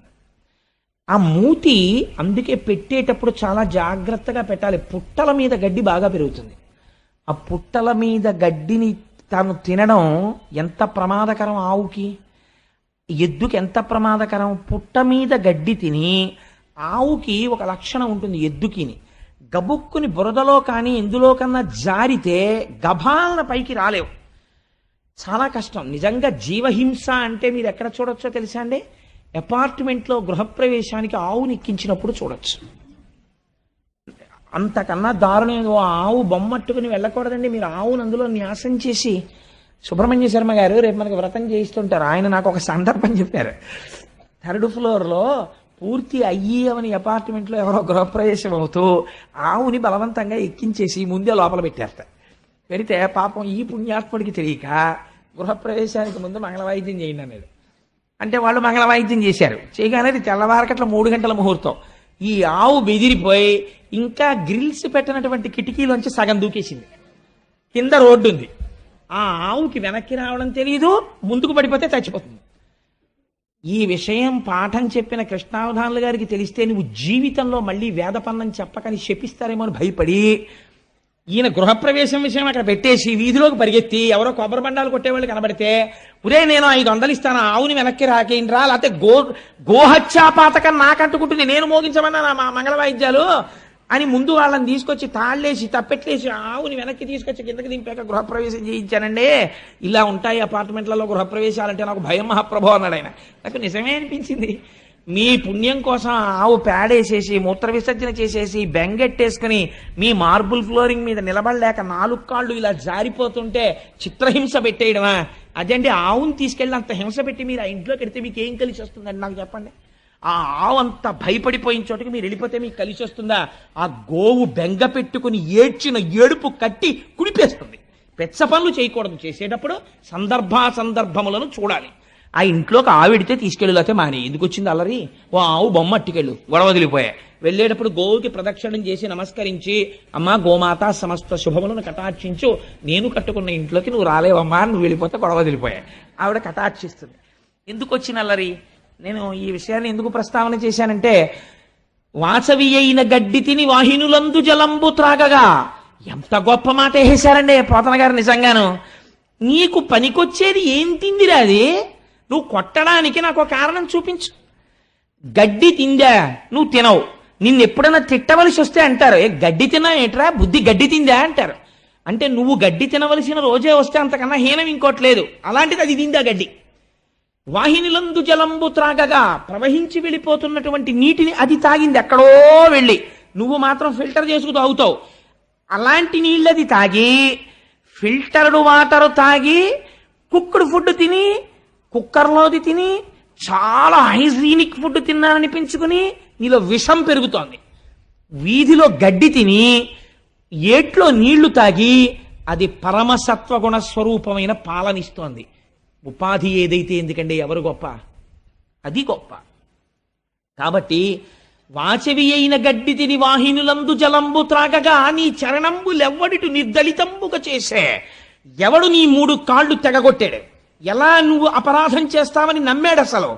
ఆ మూతి అందుకే పెట్టేటప్పుడు చాలా జాగ్రత్తగా పెట్టాలి. పుట్టల మీద గడ్డి బాగా పెరుగుతుంది. ఆ పుట్టల మీద గడ్డిని తాను తినడం ఎంత ప్రమాదకరం ఆవుకి, ఎద్దుకి ఎంత ప్రమాదకరం. పుట్ట మీద గడ్డి తిని ఆవుకి ఒక లక్షణం ఉంటుంది, ఎద్దుకిని గబుక్కుని బురదలో కానీ ఎందులో కన్నా జారితే గభాలన పైకి రాలేవు, చాలా కష్టం. నిజంగా జీవహింస అంటే మీరు ఎక్కడ చూడొచ్చో తెలుసా అండి? అపార్ట్మెంట్లో గృహప్రవేశానికి ఆవుని ఎక్కించినప్పుడు చూడొచ్చు. అంతకన్నా దారుణంగా ఆవు బొమ్మట్టుకుని వెళ్ళకూడదండి. మీరు ఆవును అందులో న్యాసం చేసి, సుబ్రహ్మణ్య శర్మ గారు రేపు మనకి వ్రతం చేయిస్తుంటారు, ఆయన నాకు ఒక సందర్భం చెప్పారు. 3rd ఫ్లోర్లో పూర్తి అయ్యి అపార్ట్మెంట్లో ఎవరో గృహప్రవేశం అవుతూ ఆవుని బలవంతంగా ఎక్కించేసి ముందే లోపల పెట్టేస్తారు. పెడితే పాపం ఈ పుణ్యాత్ముడికి తెలియక గృహప్రవేశానికి ముందు మంగళవాయిద్యం చేయండి అన్నాడు. అంటే వాళ్ళు మంగళవాయిద్యం చేశారు. చేయగానే తెల్లవారకట్ల 3 గంటల ముహూర్తం. ఈ ఆవు బెదిరిపోయి ఇంకా గ్రిల్స్ పెట్టినటువంటి కిటికీలోంచి సగం దూకేసింది. కింద రోడ్డు ఉంది. ఆ ఆవుకి వెనక్కి రావడం తెలియదు, ముందుకు పడిపోతే చచ్చిపోతుంది. ఈ విషయం పాఠం చెప్పిన కృష్ణావధానులు గారికి తెలిస్తే నువ్వు జీవితంలో మళ్ళీ వేదపన్నం చెప్పకని శపిస్తారేమో అని భయపడి ఈయన గృహప్రవేశం విషయం అక్కడ పెట్టేసి వీధిలోకి పరిగెత్తి ఎవరో కొబ్బరి బండాలు కొట్టేవాళ్ళు కనబడితే, ఒరే నేను 500 ఇస్తాను, ఆవుని వెనక్కి రాకేంట్రా, లేకపోతే గోహత్యాపాతకం నాకంటుకుంటుంది, నేను మోగించమన్నా నా మంగళవాయిద్యాలు అని ముందు వాళ్ళని తీసుకొచ్చి తాళ్ళేసి తప్పెట్లేసి ఆవుని వెనక్కి తీసుకొచ్చి కిందకి దింపాక గృహప్రవేశం చేయించానండి. ఇలా ఉంటాయి అపార్ట్మెంట్లలో గృహప్రవేశాలంటే నాకు భయం మహాప్రభు అన్నాడు ఆయన. నాకు నిజమే అనిపించింది. మీ పుణ్యం కోసం ఆవు పేడేసేసి మూత్ర విసర్జన చేసేసి బెంగెట్టేసుకుని మీ మార్బుల్ ఫ్లోరింగ్ మీద నిలబడలేక 4 కాళ్ళు ఇలా జారిపోతుంటే చిత్రహింస పెట్టేయడమా? అదండి ఆవుని తీసుకెళ్ళి అంత హింస పెట్టి మీరు ఆ ఇంట్లోకి వెడితే మీకు ఏం కలిసి వస్తుందండి నాకు చెప్పండి. ఆ ఆవు అంత భయపడిపోయిన చోటకి మీరు వెళ్ళిపోతే మీకు కలిసి వస్తుందా? ఆ గోవు బెంగ పెట్టుకుని ఏడ్చిన ఏడుపు కట్టి కుడిపేస్తుంది. పెచ్చ పనులు చేయకూడదు. చేసేటప్పుడు సందర్భములను చూడాలి. ఆ ఇంట్లోకి ఆవిడితే తీసుకెళ్ళితే మాని ఎందుకు వచ్చింది అల్లరి? ఓ ఆవు బొమ్మ అట్టుకెళ్ళు, గొడవ వదిలిపోయాయి. వెళ్ళేటప్పుడు గోవుకి ప్రదక్షిణం చేసి నమస్కరించి, అమ్మా గోమాత సమస్త శుభములను కటాక్షించు, నేను కట్టుకున్న ఇంట్లోకి నువ్వు రాలేవమ్మా, నువ్వు వెళ్ళిపోతే గొడవ వదిలిపోయాయి. ఆవిడ కటాక్షిస్తుంది. ఎందుకు వచ్చిన అల్లరి? నేను ఈ విషయాన్ని ఎందుకు ప్రస్తావన చేశానంటే, వాసవి అయిన గడ్డి తిని వాహినులందు జలంబు త్రాగగా, ఎంత గొప్ప మాట వేసారండి పోతన గారు. నిజంగాను నీకు పనికొచ్చేది ఏం తిందిరా అది? నువ్వు కొట్టడానికి నాకు ఒక కారణం చూపించు. గడ్డి తిందా? నువ్వు తినవు. నిన్ను ఎప్పుడైనా తిట్టవలసి వస్తే అంటారు, ఏ గడ్డి తిన్నావు ఏట్రా, బుద్ధి గడ్డి తిందా అంటారు. అంటే నువ్వు గడ్డి తినవలసిన రోజే వస్తే అంతకన్నా హీనం ఇంకోట్లేదు. అలాంటిది అది తిందా గడ్డి. వాహినిలందు జలంబు త్రాగగా, ప్రవహించి వెళ్ళిపోతున్నటువంటి నీటిని అది తాగింది ఎక్కడో వెళ్ళి. నువ్వు మాత్రం ఫిల్టర్ చేసుకు తాగుతావు. అలాంటి నీళ్ళది తాగి, ఫిల్టర్డ్ వాటర్ తాగి, కుక్కుడు ఫుడ్ తిని, కుక్కర్లోది తిని, చాలా హైజీనిక్ ఫుడ్ తిన్నాననిపించుకుని నీలో విషం పెరుగుతోంది. వీధిలో గడ్డి తిని ఏట్లో నీళ్లు తాగి అది పరమసత్వగుణ స్వరూపమైన పాలనిస్తోంది. ఉపాధి ఏదైతే ఎందుకండి, ఎవరు గొప్ప? అది గొప్ప. కాబట్టి వాచవి అయిన గడ్డి తిని వాహినులందు జలంబు త్రాగగా నీ చరణంబులెవ్వడిటు నిర్దళితంబుగా చేసే. ఎవడు నీ 3 కాళ్ళు తెగగొట్టాడు? ఎలా నువ్వు అపరాధం చేస్తావని నమ్మాడు అసలు?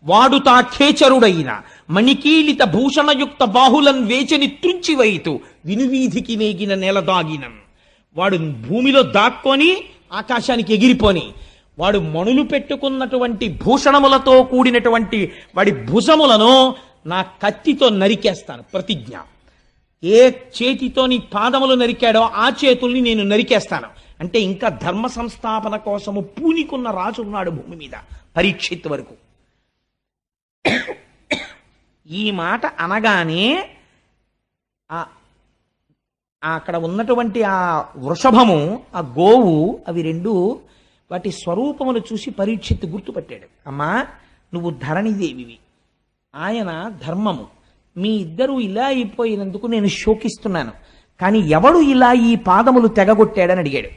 వాడు తా ఖేచరుడైన మణికీలిత భూషణయుక్త బాహులన్ వేచని త్రుంచివైతు వినువీధికి నేగిన నెల దాగినం. వాడు భూమిలో దాక్కొని ఆకాశానికి ఎగిరిపోని, వాడు మణులు పెట్టుకున్నటువంటి భూషణములతో కూడినటువంటి వాడి భుజములను నా కత్తితో నరికేస్తాను, ప్రతిజ్ఞ. ఏ చేతితో నీ పాదములు నరికాడో ఆ చేతుల్ని నేను నరికేస్తాను. అంటే ఇంకా ధర్మ సంస్థాపన కోసము పూనికున్న రాజు ఉన్నాడు భూమి మీద, పరీక్షిత్ వరకు. ఈ మాట అనగానే అక్కడ ఉన్నటువంటి ఆ వృషభము, ఆ గోవు, అవి రెండు వాటి స్వరూపమును చూసి పరీక్షిత్ గుర్తుపట్టాడు. అమ్మా, నువ్వు ధరణిదేవివి, ఆయన ధర్మము. మీ ఇద్దరూ ఇలా అయిపోయినందుకు నేను శోకిస్తున్నాను. కానీ ఎవడు ఇలా ఈ పాదములు తెగగొట్టాడని అడిగాడు.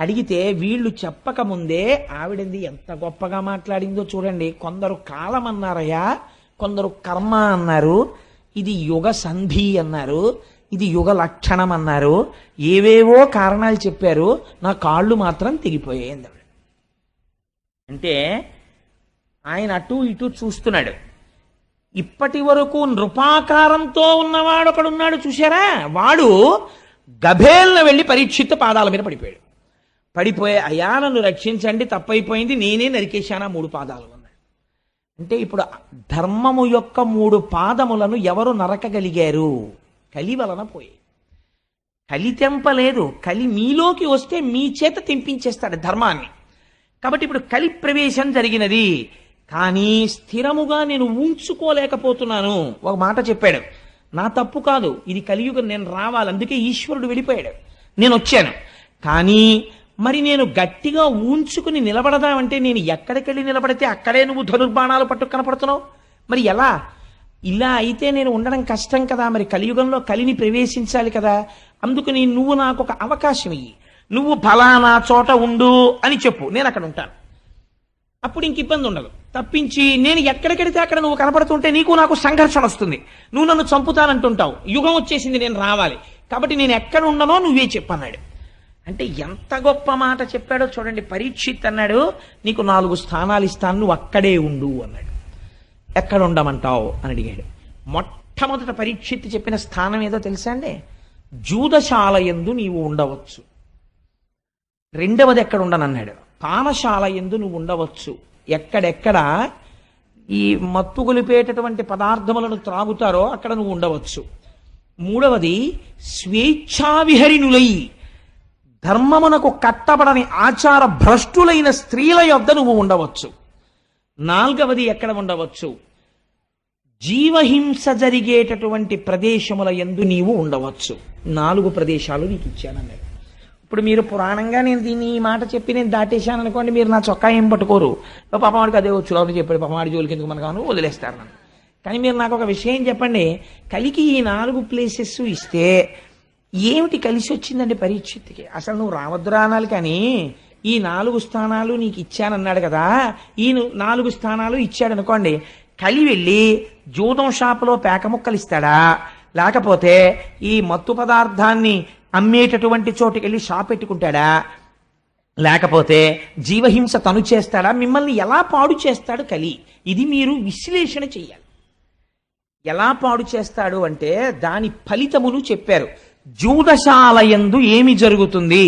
అడిగితే వీళ్ళు చెప్పకముందే ఆవిడంది ఎంత గొప్పగా మాట్లాడిందో చూడండి. కొందరు కాలం అన్నారయ్యా, కొందరు కర్మ అన్నారు, ఇది యుగ సంధి అన్నారు, ఇది యుగ లక్షణం అన్నారు, ఏవేవో కారణాలు చెప్పారు. నా కాళ్ళు మాత్రం తెగిపోయాయి అందాడు. అంటే ఆయన అటు ఇటు చూస్తున్నాడు. ఇప్పటి వరకు నృపాకారంతో ఉన్నవాడు ఒకడున్నాడు చూశారా, వాడు గభేల్న వెళ్ళి పరీక్షిత్ పాదాల మీద పడిపోయాడు. పడిపోయే, అయ్యా నన్ను రక్షించండి, తప్పైపోయింది, నేనే నరికేశానా 3 పాదాలు అన్నాడు. అంటే ఇప్పుడు ధర్మము యొక్క 3 పాదములను ఎవరు నరకగలిగారు? కలి వలన పోయి. కలి తెంపలేదు, కలి మీలోకి వస్తే మీ చేత తెంపించేస్తాడు ధర్మాన్ని. కాబట్టి ఇప్పుడు కలి ప్రవేశం జరిగినది, కానీ స్థిరముగా నేను ఉంచుకోలేకపోతున్నాను. ఒక మాట చెప్పాడు, నా తప్పు కాదు, ఇది కలియుగం, నేను రావాలి, అందుకే ఈశ్వరుడు వెళ్ళిపోయాడు, నేను వచ్చాను. కానీ మరి నేను గట్టిగా ఉంచుకుని నిలబడదామంటే నేను ఎక్కడికెళ్ళి నిలబడితే అక్కడే నువ్వు ధనుర్బాణాలు పట్టు కనపడుతున్నావు. మరి ఎలా? ఇలా అయితే నేను ఉండడం కష్టం కదా. మరి కలియుగంలో కలిని ప్రవేశించాలి కదా. అందుకని నువ్వు నాకు ఒక అవకాశం ఇయ్యి, నువ్వు ఫలానా చోట ఉండు అని చెప్పు, నేను అక్కడ ఉంటాను. అప్పుడు ఇంక ఇబ్బంది ఉండదు. తప్పించి నేను ఎక్కడికెడితే అక్కడ నువ్వు కనపడుతుంటే నీకు నాకు సంఘర్షణ వస్తుంది, నువ్వు నన్ను చంపుతానంటుంటావు. యుగం వచ్చేసింది, నేను రావాలి, కాబట్టి నేను ఎక్కడ ఉండనో నువ్వే చెప్పన్నాడు. అంటే ఎంత గొప్ప మాట చెప్పాడో చూడండి. పరీక్షిత్ అన్నాడు, నీకు 4 స్థానాలు ఇస్తాను, నువ్వు అక్కడే ఉండు అన్నాడు. ఎక్కడ ఉండమంటావు అని అడిగాడు. మొట్టమొదట పరీక్షిత్ చెప్పిన స్థానం ఏదో తెలుసా అండి? జూదశాల యందు నీవు ఉండవచ్చు. రెండవది ఎక్కడ ఉండనన్నాడు, పానశాల యందు నువ్వు ఉండవచ్చు. ఎక్కడెక్కడ ఈ మత్తు గొలిపేటటువంటి పదార్థములను త్రాగుతారో అక్కడ నువ్వు ఉండవచ్చు. మూడవది స్వేచ్ఛావిహరిణులై ధర్మమునకు కట్టబడని ఆచార భ్రష్టులైన స్త్రీల యొద్ద నువ్వు ఉండవచ్చు. నాలుగవది ఎక్కడ ఉండవచ్చు, జీవహింస జరిగేటటువంటి ప్రదేశముల యందు నీవు ఉండవచ్చు. 4 ప్రదేశాలు నీకు ఇచ్చానన్నాడు. ఇప్పుడు మీరు పురాణంగా నేను దీన్ని ఈ మాట చెప్పి నేను దాటేశాను అనుకోండి, మీరు నా చొక్కా ఏం పట్టుకోరు, పాపవాడికి అదే వచ్చు లోపల చెప్పాడు, పాపవాడి జోలికి ఎందుకు మనకు కాను వదిలేస్తారు నన్ను. కానీ మీరు నాకు ఒక విషయం చెప్పండి, కలికి ఈ 4 ప్లేసెస్ ఇస్తే ఏమిటి కలిసి వచ్చిందండి పరీక్షిత్తుకి? అసలు నువ్వు రావద్దురా అనాలి, కానీ ఈ 4 స్థానాలు నీకు ఇచ్చానన్నాడు కదా, ఈ 4 స్థానాలు ఇచ్చాడు అనుకోండి, కలి వెళ్ళి జూదం షాపులో పేక ముక్కలు ఇస్తాడా, లేకపోతే ఈ మత్తు పదార్థాన్ని అమ్మేటటువంటి చోటుకి వెళ్ళి షాప్ పెట్టుకుంటాడా, లేకపోతే జీవహింస తను చేస్తాడా? మిమ్మల్ని ఎలా పాడు చేస్తాడు కలి? ఇది మీరు విశ్లేషణ చెయ్యాలి. ఎలా పాడు చేస్తాడు అంటే దాని ఫలితములు చెప్పారు. జూదశాలయందు ఏమి జరుగుతుంది?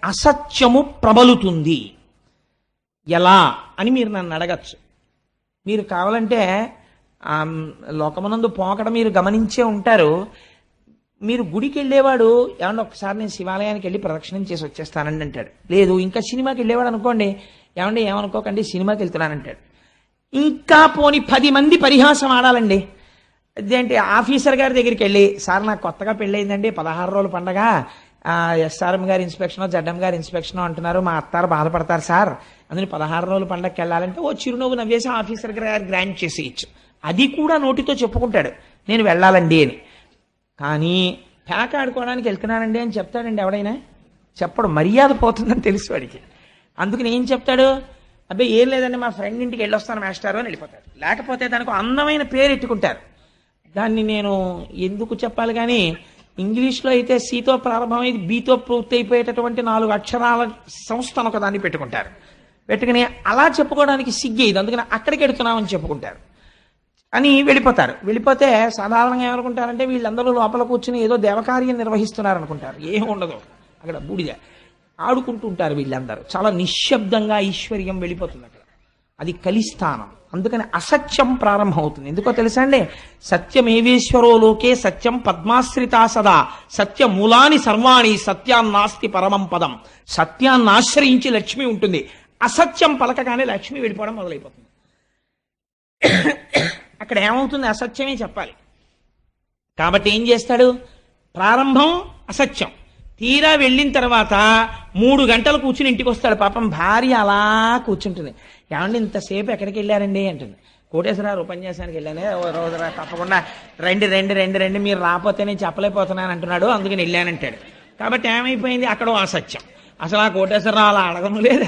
అసత్యము ప్రబలుతుంది. ఎలా అని మీరు నన్ను అడగచ్చు. మీరు కావాలంటే లోకమునందు పోకడ మీరు గమనించే ఉంటారు. మీరు గుడికి వెళ్ళేవాడు, ఏమన్నా ఒకసారి నేను శివాలయానికి వెళ్ళి ప్రదక్షిణం చేసి వచ్చేస్తానండి అంటాడు. లేదు, ఇంకా సినిమాకి వెళ్ళేవాడు అనుకోండి, ఏమండి ఏమనుకోకండి సినిమాకి వెళ్తున్నానంటాడు. ఇంకా పోని 10 మంది పరిహాసం ఆడాలండి. అదేంటి, ఆఫీసర్ గారి దగ్గరికి వెళ్ళి, సార్ నాకు కొత్తగా పెళ్ళయిందండి, 16 రోజుల పండగ, ఎస్ఆర్ఎం గారి ఇన్స్పెక్షన్, జడ్ఎం గారి ఇన్స్పెక్షన్ అంటున్నారు, మా అత్తారు బాధపడతారు సార్, అందుకని 16 రోజుల పండగకి వెళ్ళాలంటే ఓ చిరునవ్వు నవ్వేసి ఆఫీసర్ గారు గ్రాంట్ చేసేయచ్చు. అది కూడా నోటితో చెప్పుకుంటాడు నేను వెళ్ళాలండి అని. కానీ ప్యాక్ ఆడుకోవడానికి వెళ్తున్నానండి అని చెప్తాడండి ఎవడైనా? చెప్పడు. మర్యాద పోతుందని తెలుసు వాడికి. అందుకని ఏం చెప్తాడు? అబ్బాయి ఏం లేదండి మా ఫ్రెండ్ ఇంటికి వెళ్ళొస్తాను మాస్టారు అని వెళ్ళిపోతాడు. లేకపోతే దానికి అందమైన పేరు ఎట్టుకుంటారు. దాన్ని నేను ఎందుకు చెప్పాలి కానీ ఇంగ్లీష్లో అయితే సితో ప్రారంభమై బీతో పూర్తి అయిపోయేటటువంటి 4 అక్షరాల సంస్థను ఒక దాన్ని పెట్టుకుంటారు. పెట్టుకుని అలా చెప్పుకోవడానికి సిగ్గేది. అందుకని అక్కడికి వెడుతున్నామని చెప్పుకుంటారు అని వెళ్ళిపోతారు. వెళ్ళిపోతే సాధారణంగా ఏమనుకుంటారంటే వీళ్ళందరూ లోపల కూర్చుని ఏదో దేవకార్యం నిర్వహిస్తున్నారు అనుకుంటారు. ఏం ఉండదు అక్కడ, బూడిద ఆడుకుంటూ ఉంటారు వీళ్ళందరూ. చాలా నిశ్శబ్దంగా ఐశ్వర్యం వెళ్ళిపోతుంది అక్కడ. అది కలిస్థానం. అందుకని అసత్యం ప్రారంభమవుతుంది. ఎందుకో తెలుసా అండి? సత్యమేవేశ్వరో లోకే సత్యం పద్మాశ్రితా సదా సత్య మూలాని సర్వాణి సత్యాన్నాస్తి పరమం పదం. సత్యాన్ని ఆశ్రయించి లక్ష్మి ఉంటుంది. అసత్యం పలకగానే లక్ష్మి వెళ్ళిపోవడం మొదలైపోతుంది. అక్కడ ఏమవుతుంది? అసత్యమే చెప్పాలి. కాబట్టి ఏం చేస్తాడు? ప్రారంభం అసత్యం. తీరా వెళ్ళిన తర్వాత 3 గంటలు కూర్చుని ఇంటికి వస్తాడు. పాపం భార్య అలా కూర్చుంటుంది. ఏమండి ఇంతసేపు ఎక్కడికి వెళ్ళారండి అంటుంది. కోటేశ్వరరావు ఉపన్యాసానికి వెళ్ళానే, ఓ రోజు తప్పకుండా రండి రండి రండి రండి మీరు రాకపోతే నేను చెప్పలేకపోతున్నాను అంటున్నాడు, అందుకని వెళ్ళానంటాడు. కాబట్టి ఏమైపోయింది? అక్కడ అసత్యం. అసలు ఆ కోటేశ్వరరావు అలా అడగడం లేదు.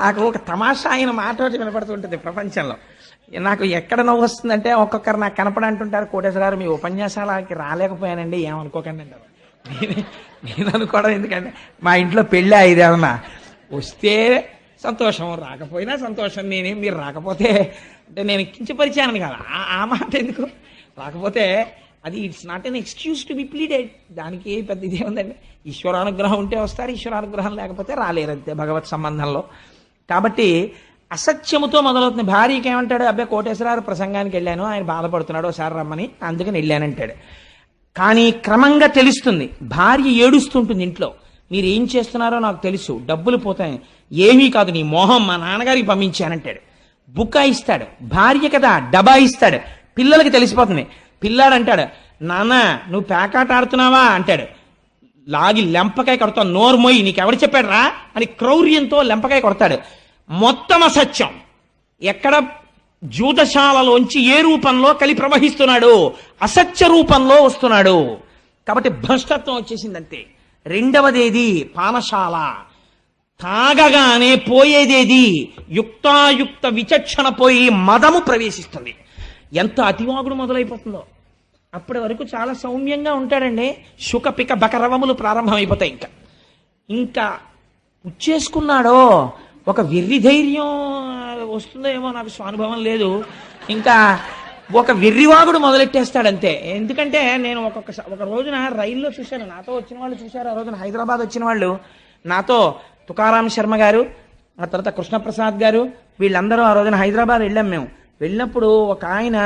నాకు ఒక తమాషా ఆయన మాట వినపడుతుంటుంది ప్రపంచంలో. నాకు ఎక్కడ నవ్వు వస్తుందంటే ఒక్కొక్కరు నాకు కనపడంటుంటారు, కోటేశ్వరరావు మీ ఉపన్యాసాలకి రాలేకపోయానండి ఏమనుకోకండి అంటారు. నేను అనుకోవడం ఎందుకంటే మా ఇంట్లో పెళ్ళి ఇదేమన్నా వస్తే సంతోషం, రాకపోయినా సంతోషం. మీరు రాకపోతే అంటే నేను కించపరిచాను కదా, ఆ మాట ఎందుకు? రాకపోతే అది it's not an excuse to be pleaded. దానికి పెద్ద ఇదే ఉందండి. ఈశ్వరానుగ్రహం ఉంటే వస్తారు, ఈశ్వరానుగ్రహం లేకపోతే రాలేరు, అంతే భగవత్ సంబంధంలో. కాబట్టి అసత్యముతో మొదలవుతుంది. భార్యకి ఏమంటాడు? అబ్బాయి కోటేశ్వరరావు ప్రసంగానికి వెళ్ళాను, ఆయన బాధపడుతున్నాడు, ఒకసారి రమ్మని, అందుకని వెళ్ళానంటాడు. కానీ క్రమంగా తెలుస్తుంది. భార్య ఏడుస్తుంటుంది ఇంట్లో. మీరు ఏం చేస్తున్నారో నాకు తెలుసు, డబ్బులు పోతాయి, ఏమీ కాదు నీ మోహం మా నాన్నగారికి పంపించానంటాడు. బుకాయిస్తాడు. భార్య కదా డబాయిస్తాడు. పిల్లలకి తెలిసిపోతుంది. పిల్లాడు అంటాడు, నాన్న నువ్వు పేకాట ఆడుతున్నావా అంటాడు. లాగి లెంపకాయ కొడతావు, నోర్మోయి నీకెవడు చెప్పాడు రా అని క్రౌర్యంతో లెంపకాయ కొడతాడు. మొత్తం అసత్యం. ఎక్కడ జూదశాలలోంచి ఏ రూపంలో కలి ప్రవహిస్తున్నాడు? అసత్య రూపంలో వస్తున్నాడు. కాబట్టి భ్రష్టత్వం వచ్చేసిందంతే. రెండవదేది పానశాల. తాగగానే పోయేదేది? యుక్తాయుక్త విచక్షణ పోయి మదము ప్రవేశిస్తుంది. ఎంత అతివాగుడు మొదలైపోతుందో. అప్పటి వరకు చాలా సౌమ్యంగా ఉంటాడండి. శుకపిక బకరవములు ప్రారంభమైపోతాయి. ఇంకా పుచ్చేసుకున్నాడో ఒక వెర్రి ధైర్యం వస్తుందో ఏమో, నాకు స్వానుభవం లేదు. ఇంకా ఒక వెర్రివాగుడు మొదలెట్టేస్తాడంతే. ఎందుకంటే నేను ఒక రోజున రైల్లో చూశాను, నాతో వచ్చిన వాళ్ళు చూశారు. ఆ రోజున హైదరాబాద్ వచ్చిన వాళ్ళు నాతో, తుకారాం శర్మ గారు, ఆ తర్వాత కృష్ణప్రసాద్ గారు, వీళ్ళందరూ ఆ రోజున హైదరాబాద్ వెళ్ళాం మేము. వెళ్ళినప్పుడు ఒక ఆయన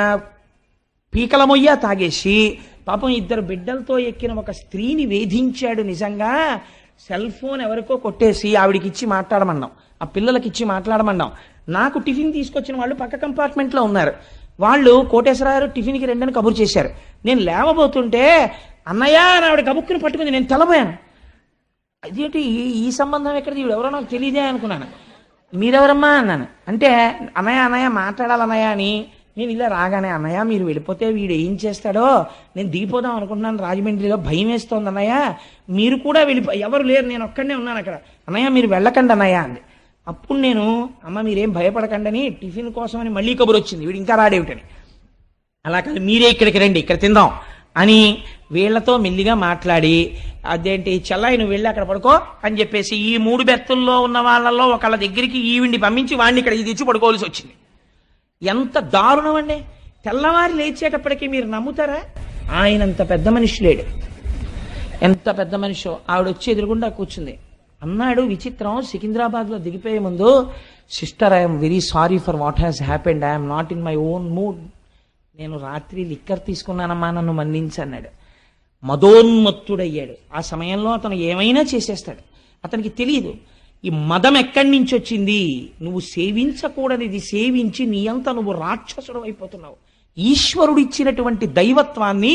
పీకల మొయ్య తాగేసి పాపం 2 బిడ్డలతో ఎక్కిన ఒక స్త్రీని వేధించాడు. నిజంగా సెల్ ఫోన్ ఎవరికో కొట్టేసి ఆవిడికి ఇచ్చి మాట్లాడమన్నాం, ఆ పిల్లలకి ఇచ్చి మాట్లాడమన్నాం. నాకు టిఫిన్ తీసుకొచ్చిన వాళ్ళు పక్క కంపార్ట్మెంట్లో ఉన్నారు. వాళ్ళు కోటేశ్వరరావు టిఫిన్కి రెండని కబురు చేశారు. నేను లేవబోతుంటే అన్నయ్య అని ఆవిడ గబుక్కుని పట్టుకుంది. నేను తెల్లబోయాను. అదేంటి ఈ సంబంధం ఎక్కడిది, ఈవిడ ఎవరో నాకు తెలియదే అనుకున్నాను. మీరెవరమ్మా అన్నాను. అంటే అన్నయ్య అన్నయ్య మాట్లాడాలన్నయ్య అని. నేను ఇలా రాగానే, అన్నయ్య మీరు వెళ్ళిపోతే వీడు ఏం చేస్తాడో నేను దిగిపోదాం అనుకుంటున్నాను రాజమండ్రిలో, భయం వేస్తోంది అన్నయ్య, మీరు కూడా ఎవరు లేరు, నేను ఒక్కడనే ఉన్నాను అక్కడ, అన్నయ్య మీరు వెళ్ళకండి అన్నయ్య అంది. అప్పుడు నేను, అమ్మ మీరేం భయపడకండి అని టిఫిన్ కోసమని మళ్ళీ కబురు వచ్చింది, వీడు ఇంకా రాడేమిటని. అలా కాదు మీరే ఇక్కడికి రండి, ఇక్కడ తిందాం అని వీళ్లతో మెల్లిగా మాట్లాడి, అదేంటి చెల్లాయి నువ్వు వెళ్ళి అక్కడ పడుకో అని చెప్పేసి ఈ 3 బెర్తుల్లో ఉన్న వాళ్ళల్లో ఒకళ్ళ దగ్గరికి ఈవిడ్ని పంపించి వాడిని ఇక్కడ తెచ్చి పడుకోవాల్సి వచ్చింది. ఎంత దారుణం అండి. తెల్లవారి లేచేటప్పటికీ మీరు నమ్ముతారా? ఆయనంత పెద్ద మనిషి లేడు. ఎంత పెద్ద మనిషో. ఆవిడ వచ్చి ఎదురుగుండా కూర్చుంది. అన్నాడు విచిత్రం, సికింద్రాబాద్లో దిగిపోయే ముందు, sister I'm very sorry for what has happened, I'm not in my own mood. నేను రాత్రి లిక్కర్ తీసుకున్నానమ్మా, నన్ను మన్నించి అన్నాడు. మదోన్మత్తుడయ్యాడు. ఆ సమయంలో అతను ఏమైనా చేసేస్తాడు. అతనికి తెలియదు ఈ మదం ఎక్కడి నుంచి వచ్చింది. నువ్వు సేవించకూడనిది సేవించి నీ అంతా నువ్వు రాక్షసుడు అయిపోతున్నావు. ఈశ్వరుడు ఇచ్చినటువంటి దైవత్వాన్ని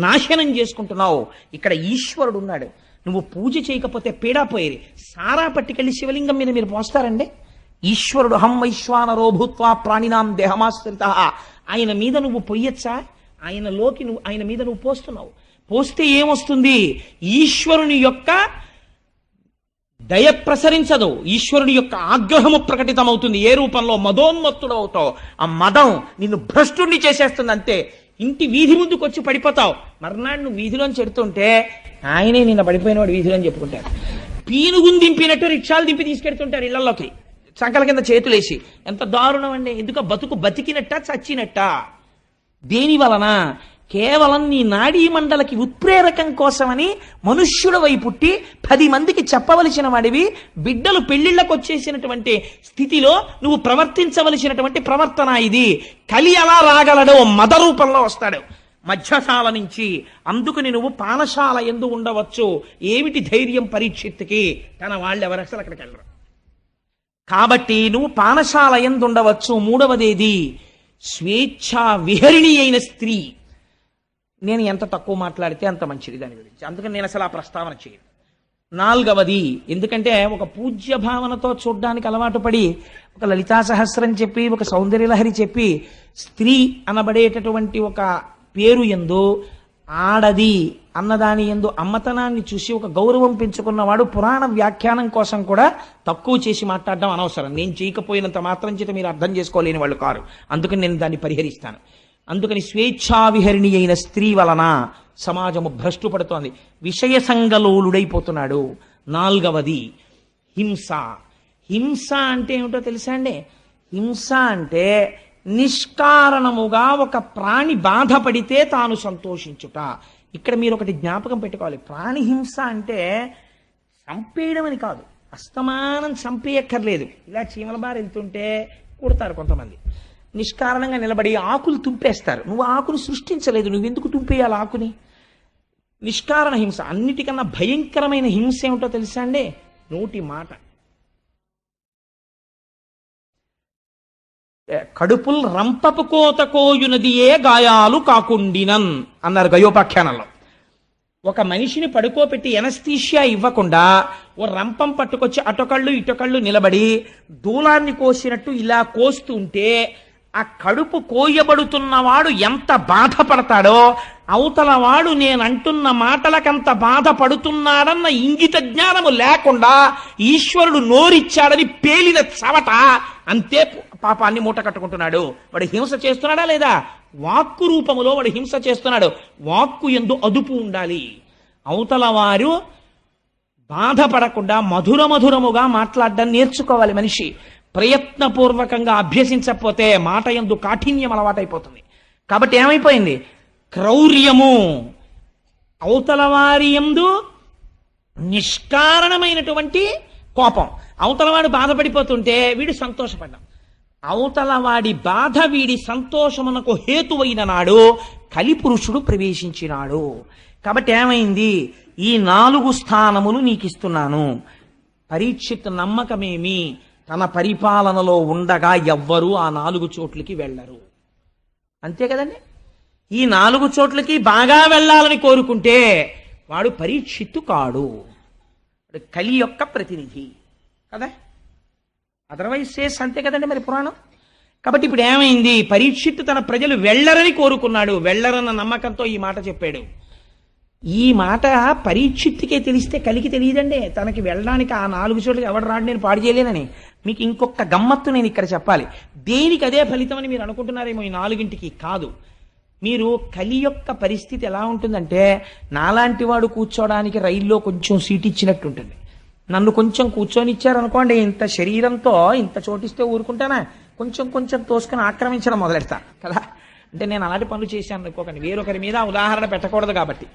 నాశనం చేసుకుంటున్నావు. ఇక్కడ ఈశ్వరుడు ఉన్నాడు. నువ్వు పూజ చేయకపోతే పీడా పోయేది. సారా పట్టుకెళ్ళి శివలింగం మీద మీరు పోస్తారండి? ఈశ్వరుడు హం వైశ్వానరో భూత్వా ప్రాణినాం దేహమాశ్రిత. ఆయన మీద నువ్వు పొయ్యొచ్చా? ఆయన మీద నువ్వు పోస్తున్నావు. పోస్తే ఏమొస్తుంది? ఈశ్వరుని యొక్క దయ ప్రసరించదు, ఈశ్వరుని యొక్క ఆగ్రహము ప్రకటితమవుతుంది. ఏ రూపంలో? మదోన్మత్తుడు అవుతావు. ఆ మదం నిన్ను భ్రష్టుణ్ణి చేసేస్తుంది. అంతే, ఇంటి వీధి ముందుకు వచ్చి పడిపోతావు. మర్నాడు నువ్వు వీధిలోని చెడుతుంటే ఆయనే నిన్న పడిపోయినవాడు వీధిలో అని చెప్పుకుంటారు. పీనుగుని దింపినట్టు రిక్షాలు దింపి తీసుకెడుతుంటారు ఇళ్లలోకి, సంకల కింద చేతులేసి. ఎంత దారుణం అండి! ఎందుకు? బతికినట్ట చచ్చినట్ట? దేని వలన? కేవలం నీ నాడీ మండలకి ఉత్ప్రేరకం కోసమని మనుష్యుడవై పుట్టి 10 మందికి చెప్పవలసిన వాడివి. బిడ్డలు పెళ్లిళ్లకు వచ్చేసినటువంటి స్థితిలో నువ్వు ప్రవర్తించవలసినటువంటి ప్రవర్తన ఇది. కలి అలా రాగలడు, మద రూపంలో వస్తాడు మధ్యశాల నుంచి. అందుకని నువ్వు పానశాల ఎందు ఉండవచ్చు. ఏమిటి ధైర్యం పరీక్షిత్తుకి? తన వాళ్ళెవరు అసలు అక్కడికి వెళ్ళరు. కాబట్టి నువ్వు పానశాల ఎందు ఉండవచ్చు. మూడవదేది, స్వేచ్ఛా విహరిణి అయిన స్త్రీ. నేను ఎంత తక్కువ మాట్లాడితే అంత మంచిది దాని గురించి, అందుకని నేను అసలు ఆ ప్రస్తావన చేయను. 4వది, ఎందుకంటే ఒక పూజ్య భావనతో చూడ్డానికి అలవాటు పడి ఒక లలితా సహస్రం చెప్పి, ఒక సౌందర్యలహరి చెప్పి, స్త్రీ అనబడేటటువంటి ఒక పేరు యందు ఆడది అన్నదాని యందు అమ్మతనాన్ని చూసి ఒక గౌరవం పెంచుకున్నవాడు పురాణ వ్యాఖ్యానం కోసం కూడా తక్కువ చేసి మాట్లాడడం అనవసరం. నేను చేయకపోయినంత మాత్రం చేత మీరు అర్థం చేసుకోలేని వాళ్ళు కారు. అందుకని నేను దాన్ని పరిహరిస్తాను. అందుకని స్వేచ్ఛావిహరిణి అయిన స్త్రీ వలన సమాజము భ్రష్టు పడుతోంది, విషయ సంగలోలుడైపోతున్నాడు. 4వది హింస. హింస అంటే ఏమిటో తెలుసా అండి? హింస అంటే నిష్కారణముగా ఒక ప్రాణి బాధపడితే తాను సంతోషించుట. ఇక్కడ మీరు ఒకటి జ్ఞాపకం పెట్టుకోవాలి. ప్రాణి హింస అంటే చంపేయడం అని కాదు, అస్తమానం చంపేయక్కర్లేదు. ఇలా చీమల బారి వెళ్తుంటే కుడతారు కొంతమంది, నిష్కారణంగా నిలబడి ఆకులు తుంపేస్తారు. నువ్వు ఆకుని సృష్టించలేదు, నువ్వెందుకు తుంపేయాలి ఆకుని? నిష్కారణ హింస. అన్నిటికన్నా భయంకరమైన హింస ఏమిటో తెలుసా అండి? నోటి మాట. కడుపుల్ రంపపు కోత కోయునదియే గాయాలు కాకుండినన్ అన్నారు గయోపాఖ్యానంలో. ఒక మనిషిని పడుకోబెట్టి ఎనస్థీషియా ఇవ్వకుండా ఓ రంపం పట్టుకొచ్చి అటొకళ్ళు ఇటొకళ్ళు నిలబడి దూలాన్ని కోసినట్టు ఇలా కోస్తుంటే ఆ కడుపు కోయబడుతున్నవాడు ఎంత బాధపడతాడో, అవతల వాడు నేనంటున్న మాటలకంత బాధపడుతున్నాడన్న ఇంగిత జ్ఞానము లేకుండా ఈశ్వరుడు నోరిచ్చాడని పేలిన చవట అంతే పాపాన్ని మూట కట్టుకుంటున్నాడు. వాడు హింస చేస్తున్నాడా లేదా? వాక్కు రూపములో వాడు హింస చేస్తున్నాడు. వాక్కు యందు అదుపు ఉండాలి. అవతల వారు బాధపడకుండా మధురముగా మాట్లాడడం నేర్చుకోవాలి మనిషి. ప్రయత్నపూర్వకంగా అభ్యసించకపోతే మాట యందు కాఠిన్యం అలవాటైపోతుంది. కాబట్టి ఏమైపోయింది? క్రౌర్యము. అవతల వారి యందు నిష్కారణమైనటువంటి కోపం. అవతలవాడు బాధపడిపోతుంటే వీడు సంతోషపడ్డాం. అవతలవాడి బాధ వీడి సంతోషమునకు హేతువైన నాడు కలిపురుషుడు ప్రవేశించినాడు. కాబట్టి ఏమైంది? ఈ 4 స్థానములు నీకిస్తున్నాను. పరీక్షిత్ నమ్మకమేమి? తన పరిపాలనలో ఉండగా ఎవ్వరూ ఆ 4 చోట్లకి వెళ్ళరు. అంతే కదండి? ఈ 4 చోట్లకి బాగా వెళ్ళాలని కోరుకుంటే వాడు పరీక్షిత్తు కాడు, కలి యొక్క ప్రతినిధి కదా. అదర్వైజ్ సేస్ అంతే కదండి మరి పురాణం. కాబట్టి ఇప్పుడు ఏమైంది? పరీక్షిత్తు తన ప్రజలు వెళ్ళరని కోరుకున్నాడు. వెళ్ళరన్న నమ్మకంతో ఈ మాట చెప్పాడు. ఈ మాట పరీక్షిత్తుకే తెలిస్తే కలికి తెలియదండి. తనకి వెళ్ళడానికి ఆ 4 చోట్లకి ఎవడు రాడు, నేను పాడు చేయలేనని. మీకు ఇంకొక గమ్మత్తు నేను ఇక్కడ చెప్పాలి. దేనికి అదే ఫలితం అని మీరు అనుకుంటున్నారేమో, ఈ 4ంటికి కాదు. మీరు కలి యొక్క పరిస్థితి ఎలా ఉంటుందంటే, నాలాంటి వాడు కూర్చోడానికి రైల్లో కొంచెం సీట్ ఇచ్చినట్టు ఉంటుంది. నన్ను కొంచెం కూర్చొని ఇచ్చారనుకోండి, ఇంత శరీరంతో ఇంత చోటిస్తే ఊరుకుంటానా? కొంచెం తోసుకొని ఆక్రమించడం మొదలెడతా కదా. అంటే నేను అలాంటి పనులు చేశాను అనుకోకండి, వేరొకరి మీద ఉదాహరణ పెట్టకూడదు కాబట్టి.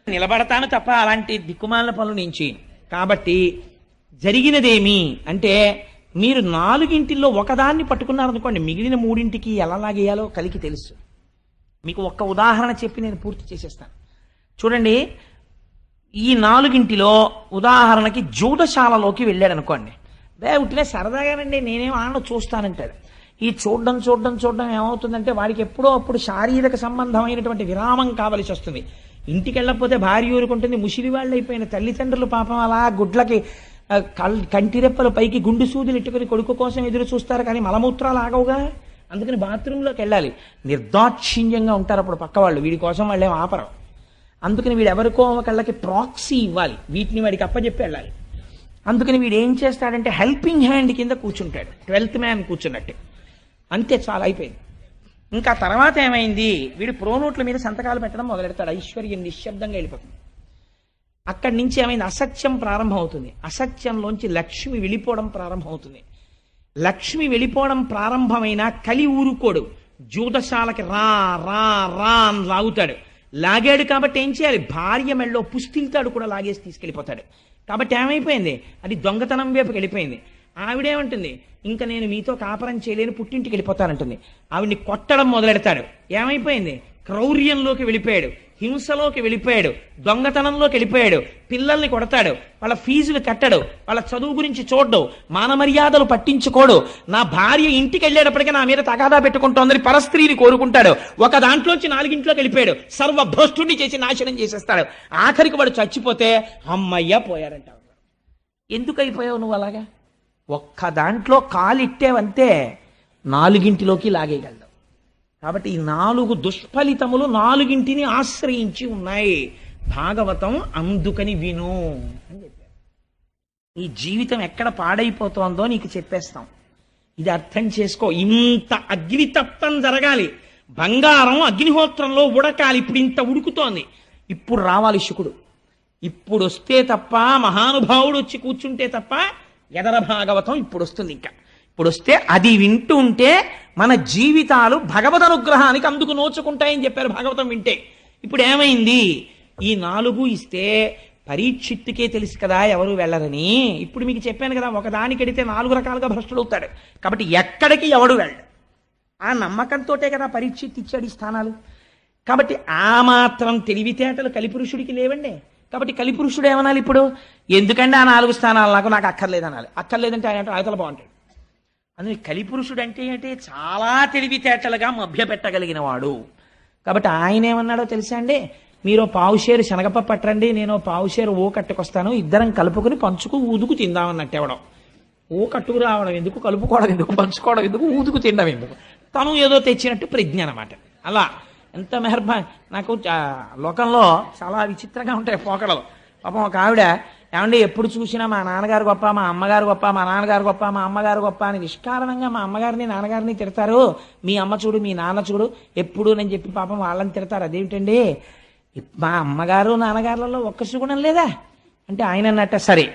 నిలబడతాను తప్ప అలాంటి దిక్కుమాలిన పనులు నేను చేయను. కాబట్టి జరిగినదేమి అంటే, మీరు 4ంటిల్లో ఒకదాన్ని పట్టుకున్నారనుకోండి, మిగిలిన 3ంటికి ఎలా లాగేయాలో కలికి తెలుసు. మీకు ఒక్క ఉదాహరణ చెప్పి నేను పూర్తి చేసేస్తాను. చూడండి, ఈ 4ంటిలో ఉదాహరణకి జూదశాలలోకి వెళ్ళాడు అనుకోండి. ఉట్టినే సరదాగానండి, నేనేం ఆడ చూస్తానంటాడు. ఈ చూడడం ఏమవుతుందంటే, వాడికి ఎప్పుడో అప్పుడు శారీరక సంబంధమైనటువంటి విరామం కావలసి వస్తుంది. ఇంటికి వెళ్ళకపోతే భార్య ఊరుకుంటుంది. ముసిలి వాళ్ళు అయిపోయిన తల్లిదండ్రులు పాపం అలా గుడ్లకి కంటిరెప్పలు పైకి గుండు సూదులు ఎట్టుకుని కొడుకు కోసం ఎదురు చూస్తారు, కానీ మలమూత్రాలు ఆగవుగా. అందుకని బాత్రూంలోకి వెళ్ళాలి. నిర్దాక్షిణ్యంగా ఉంటారు అప్పుడు పక్క వాళ్ళు, వీడి కోసం వాళ్ళేం ఆపరం. అందుకని వీడు ఎవరికో ఒకళ్ళకి ప్రాక్సీ ఇవ్వాలి, వీటిని వాడికి అప్పచెప్పి వెళ్ళాలి. అందుకని వీడు ఏం చేస్తాడంటే హెల్పింగ్ హ్యాండ్ కింద కూర్చుంటాడు, 12th మ్యాన్ కూర్చున్నట్టే. అంతే, చాలా అయిపోయింది. ఇంకా తర్వాత ఏమైంది, వీడు ప్రోనోట్ల మీద సంతకాలు పెట్టడం మొదలెడతాడు. ఐశ్వర్యం నిశ్శబ్దంగా వెళ్ళిపోతుంది. అక్కడి నుంచి ఏమైంది, అసత్యం ప్రారంభం అవుతుంది. అసత్యంలోంచి లక్ష్మి వెళ్ళిపోవడం ప్రారంభం అవుతుంది. లక్ష్మి వెళ్ళిపోవడం ప్రారంభమైన కలి ఊరుకోడు, జూదశాలకి రా రా రా అని లాగుతాడు. లాగాడు కాబట్టి ఏం చేయాలి, భార్య మెళ్ళో పుస్తిల్తాడు కూడా లాగేసి తీసుకెళ్ళిపోతాడు. కాబట్టి ఏమైపోయింది, అది దొంగతనం వైపుకి వెళ్ళిపోయింది. ఆవిడేమంటుంది, ఇంకా నేను మీతో కాపరం చేయలేని పుట్టింటికి వెళ్ళిపోతానంటుంది. ఆవిడ్ని కొట్టడం మొదలెడతాడు. ఏమైపోయింది, క్రౌర్యంలోకి వెళ్ళిపోయాడు, హింసలోకి వెళ్ళిపోయాడు, దొంగతనంలోకి వెళ్ళిపోయాడు. పిల్లల్ని కొడతాడు, వాళ్ళ ఫీజులు కట్టడు, వాళ్ళ చదువు గురించి చూడడు, మానమర్యాదలు పట్టించుకోడు. నా భార్య ఇంటికి వెళ్ళేటప్పటికీ నా మీద తగాదా పెట్టుకుంటోందని పరస్త్రీని కోరుకుంటాడు. ఒక దాంట్లోంచి 4 వెళ్ళిపోయాడు, సర్వభ్రష్టుని చేసి నాశనం చేసేస్తాడు. ఆఖరికి వాడు చచ్చిపోతే అమ్మయ్య పోయాడంట. ఎందుకు అయిపోయావు నువ్వు అలాగా? ఒక్క దాంట్లో కాలిట్టేవంతే 4 లాగేయగలవు. కాబట్టి ఈ 4 దుష్ఫలితములు 4 ఆశ్రయించి ఉన్నాయి. భాగవతం అందుకని విను అని చెప్పారు. ఈ జీవితం ఎక్కడ పాడైపోతోందో నీకు చెప్పేస్తాం, ఇది అర్థం చేసుకో. ఇంత అగ్నితప్తం జరగాలి, బంగారం అగ్నిహోత్రంలో ఉడకాలి. ఇప్పుడు ఇంత ఉడుకుతోంది, ఇప్పుడు రావాలి శుకుడు. ఇప్పుడు వస్తే తప్ప, మహానుభావుడు వచ్చి కూర్చుంటే తప్ప ఎదర భాగవతం ఇప్పుడు వస్తుంది. ఇంకా ఇప్పుడు వస్తే అది వింటూ ఉంటే మన జీవితాలు భగవద్ అనుగ్రహానికి అందుకు నోచుకుంటాయని చెప్పారు భాగవతం వింటే. ఇప్పుడు ఏమైంది, ఈ 4 ఇస్తే పరీక్షిత్తుకే తెలుసు కదా ఎవరు వెళ్ళరని. ఇప్పుడు మీకు చెప్పాను కదా, ఒకదానికి ఎడితే 4 రకాలుగా భ్రష్టుడవుతాడు. కాబట్టి ఎక్కడికి ఎవడు వెళ్ళడు, ఆ నమ్మకంతోటే కదా పరీక్షిత్ ఇచ్చాడు ఈ స్థానాలు. కాబట్టి ఆ మాత్రం తెలివితేటలు కలిపురుషుడికి లేవండి. కాబట్టి కలిపురుషుడు ఏమనాలి ఇప్పుడు, ఎందుకంటే ఆ 4 స్థానాలు నాకు అక్కర్లేదనాలి. అక్కర్లేదంటే ఆయన ఆయతల బాగుంటాడు. అందుకే కలిపురుషుడు అంటే ఏంటి, చాలా తెలివితేటలుగా మభ్యపెట్టగలిగిన వాడు. కాబట్టి ఆయన ఏమన్నాడో తెలుసా అండి, మీరు పావుషేరు శనగపప్పు పట్టరండి, నేను పావుషేరు ఓ కట్టుకొస్తాను, ఇద్దరం కలుపుకుని పంచుకు ఊదుకు తిందామన్నట్టు. ఎవడం ఓ కట్టుకు రావడం ఎందుకు, కలుపుకోవడం ఎందుకు, పంచుకోవడం ఎందుకు, ఊదుకు తినడం ఎందుకు, తను ఏదో తెచ్చినట్టు ప్రజ్ఞ అనమాట. అలా ఎంత మెహర్బాన్. నాకు లోకంలో చాలా విచిత్రంగా ఉంటాయి పోకడలు. పాపం ఒక ఆవిడ, ఏమంటే ఎప్పుడు చూసినా మా నాన్నగారు గొప్ప, మా అమ్మగారు గొప్ప, మా నాన్నగారు గొప్ప, మా అమ్మగారు గొప్ప అని నిష్కారణంగా మా అమ్మగారిని నాన్నగారిని తిడతారు. మీ అమ్మ చూడు, మీ నాన్న చూడు ఎప్పుడు నేను చెప్పి పాపం వాళ్ళని తిడతారు. అదేమిటండి, మా అమ్మగారు నాన్నగారులలో ఒక్క సుగుణం లేదా అంటే ఆయన అన్నట్ట, సరే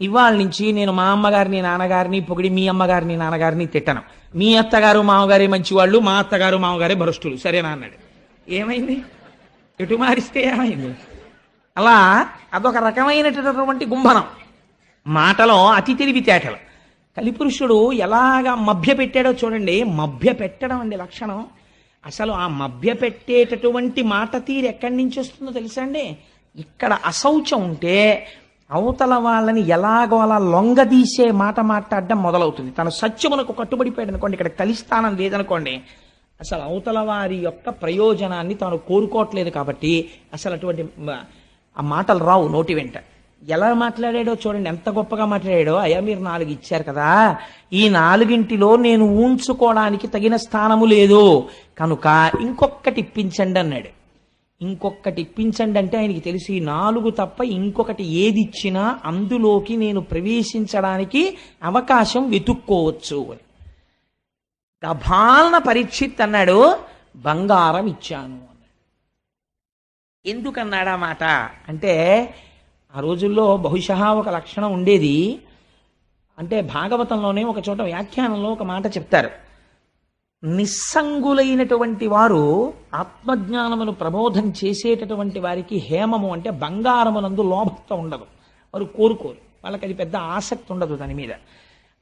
ఇవాళ నుంచి నేను మా అమ్మగారిని నాన్నగారిని పొగిడి మీ అమ్మగారిని నాన్నగారిని తిట్టను. మీ అత్తగారు మామగారే మంచివాళ్ళు, మా అత్తగారు మామగారే భ్రష్టులు, సరేనా అన్నాడు. ఏమైంది, ఎటు మారిస్తే ఏమైంది? అలా అదొక రకమైనటువంటి గుంభనం, మాటలో అతి తెలివితేటలు. కలిపురుషుడు ఎలాగా మభ్య పెట్టాడో చూడండి. మభ్య పెట్టడం అండి లక్షణం. అసలు ఆ మభ్య పెట్టేటటువంటి మాట తీరు ఎక్కడి నుంచి వస్తుందో తెలుసా అండి, ఇక్కడ అశౌచం ఉంటే అవతల వాళ్ళని ఎలాగో అలా లొంగదీసే మాట మాట్లాడడం మొదలవుతుంది. తన సత్యమునకు కట్టుబడిపోయాడు అనుకోండి, ఇక్కడ కలిస్థానం లేదనుకోండి, అసలు అవతల వారి యొక్క ప్రయోజనాన్ని తాను కోరుకోవట్లేదు. కాబట్టి అసలు అటువంటి ఆ మాటలు రావు నోటి వెంట. ఎలా మాట్లాడాడో చూడండి, ఎంత గొప్పగా మాట్లాడాడో. అయ్యా మీరు 4 ఇచ్చారు కదా, ఈ 4 నేను ఊంచుకోవడానికి తగిన స్థానము లేదు కనుక ఇంకొకటి ఇప్పించండి అన్నాడు. ఇంకొకటి ఇప్పించండి అంటే ఆయనకి తెలిసి 4 తప్ప ఇంకొకటి ఏది ఇచ్చినా అందులోకి నేను ప్రవేశించడానికి అవకాశం వెతుక్కోవచ్చు అని. గభాలన పరీక్షిత్ అన్నాడు, బంగారం ఇచ్చాను అన్నాడు. ఎందుకన్నాడా మాట అంటే, ఆ రోజుల్లో బహుశా ఒక లక్షణం ఉండేది. అంటే భాగవతంలోనే ఒక చోట వ్యాఖ్యానంలో ఒక మాట చెప్తారు, నిస్సంగులైనటువంటి వారు ఆత్మజ్ఞానమును ప్రబోధం చేసేటటువంటి వారికి హేమము అంటే బంగారమునందు లోభత్వం ఉండదు, వారు కోరుకోరు, వాళ్ళకి అది పెద్ద ఆసక్తి ఉండదు దాని మీద.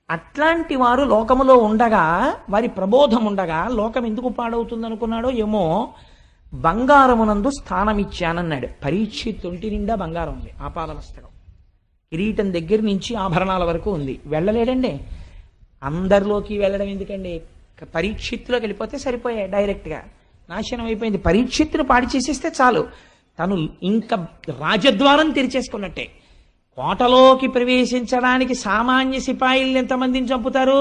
అట్లాంటి వారు లోకములో ఉండగా, వారి ప్రబోధం ఉండగా లోకం ఎందుకు పాడవుతుంది అనుకున్నాడో ఏమో, బంగారమునందు స్థానం ఇచ్చానన్నాడు. పరీక్షిత్ ఒంటి నిండా బంగారం ఉంది, ఆపాదమస్తకం, కిరీటం దగ్గర నుంచి ఆభరణాల వరకు ఉంది. వెళ్ళలేడండి, అందరిలోకి వెళ్ళడం ఎందుకండి, పరీక్షిత్తులోకి వెళ్ళిపోతే సరిపోయాయి, డైరెక్ట్గా నాశనం అయిపోయింది. పరీక్షిత్తును పాడి చేసేస్తే చాలు, తను ఇంకా రాజద్వారం తెరిచేసుకున్నట్టే. కోటలోకి ప్రవేశించడానికి సామాన్య సిపాయిల్ని ఎంతమందిని చంపుతారు?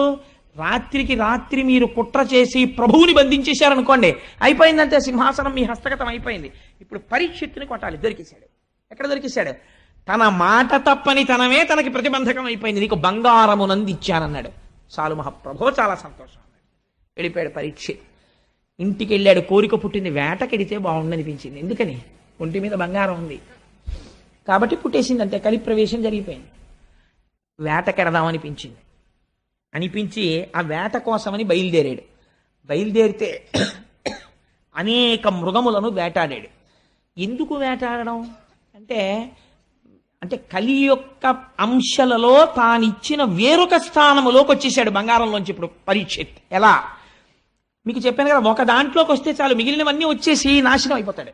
రాత్రికి రాత్రి మీరు కుట్ర చేసి ప్రభువుని బంధించేశారనుకోండి, అయిపోయిందంటే సింహాసనం మీ హస్తగతం అయిపోయింది. ఇప్పుడు పరీక్షిత్తుని కొట్టాలి. దొరికేశాడు. ఎక్కడ దొరికేశాడు? తన మాట తప్పని తనమే తనకి ప్రతిబంధకం అయిపోయింది. నీకు బంగారమునంది ఇచ్చానన్నాడు. చాలు మహాప్రభో, చాలా సంతోషం అన్నాడు. వెళ్ళిపోయాడు పరీక్షిత్. ఇంటికి వెళ్ళాడు. కోరిక పుట్టింది, వేటకెడితే బాగుండనిపించింది. ఎందుకని? ఒంటి మీద బంగారం ఉంది కాబట్టి పుట్టేసింది, అంతే. కలి ప్రవేశం జరిగిపోయింది. వేటకెడదామనిపించింది. అనిపించి ఆ వేట కోసమని బయలుదేరాడు. బయలుదేరితే అనేక మృగములను వేటాడాడు. ఎందుకు వేటాడడం అంటే, కలి యొక్క అంశలలో తానిచ్చిన వేరొక స్థానములోకి వచ్చేసాడు బంగారంలోంచి. ఇప్పుడు పరీక్షిత్ ఎలా? మీకు చెప్పాను కదా, ఒక దాంట్లోకి వస్తే చాలు, మిగిలినవన్నీ వచ్చేసి నాశనం అయిపోతాడు.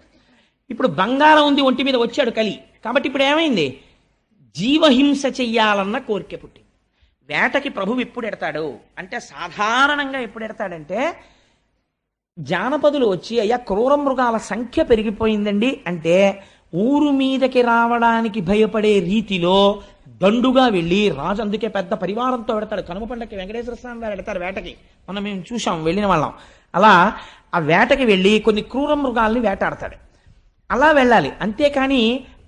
ఇప్పుడు బంగారం ఉంది ఒంటి మీద, వచ్చాడు కలి. కాబట్టి ఇప్పుడు ఏమైంది? జీవహింస చెయ్యాలన్న కోరిక పుట్టింది. వేటకి ప్రభువు ఎప్పుడు ఎడతాడు అంటే, సాధారణంగా ఎప్పుడు ఎడతాడంటే, జానపదులు వచ్చి అయ్యా క్రూర మృగాల సంఖ్య పెరిగిపోయిందండి అంటే, ఊరు మీదకి రావడానికి భయపడే రీతిలో దండుగా వెళ్ళి, రాజు అందుకే పెద్ద పరివారంతో పెడతాడు. కనుమ పండగకి వెంకటేశ్వర స్వామి వారు పెడతారు వేటకి. మనం మేము చూసాం, వెళ్ళిన వాళ్ళం. అలా ఆ వేటకి వెళ్ళి కొన్ని క్రూర మృగాల్ని వేటాడతాడు. అలా వెళ్ళాలి, అంతేకాని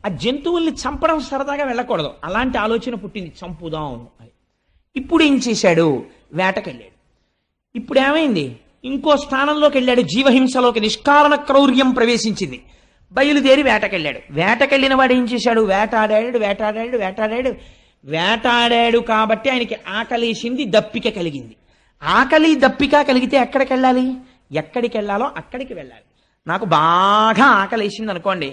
ఆ జంతువుల్ని చంపడం సరదాగా వెళ్ళకూడదు. అలాంటి ఆలోచన పుట్టింది, చంపుదాం అని. ఇప్పుడు ఏం చేశాడు? వేటకెళ్ళాడు. ఇప్పుడు ఏమైంది? ఇంకో స్థానంలోకి వెళ్ళాడు. జీవహింసలోకి నిష్కారణ క్రౌర్యం ప్రవేశించింది. బయలుదేరి వేటకెళ్ళాడు. వేటకెళ్ళిన వాడు ఏం చేశాడు? వేటాడాడు కాబట్టి ఆయనకి ఆకలేసింది, దప్పిక కలిగింది. ఆకలి దప్పిక కలిగితే ఎక్కడికి వెళ్ళాలి? ఎక్కడికి వెళ్ళాలో అక్కడికి వెళ్ళాలి. నాకు బాగా ఆకలేసింది అనుకోండి,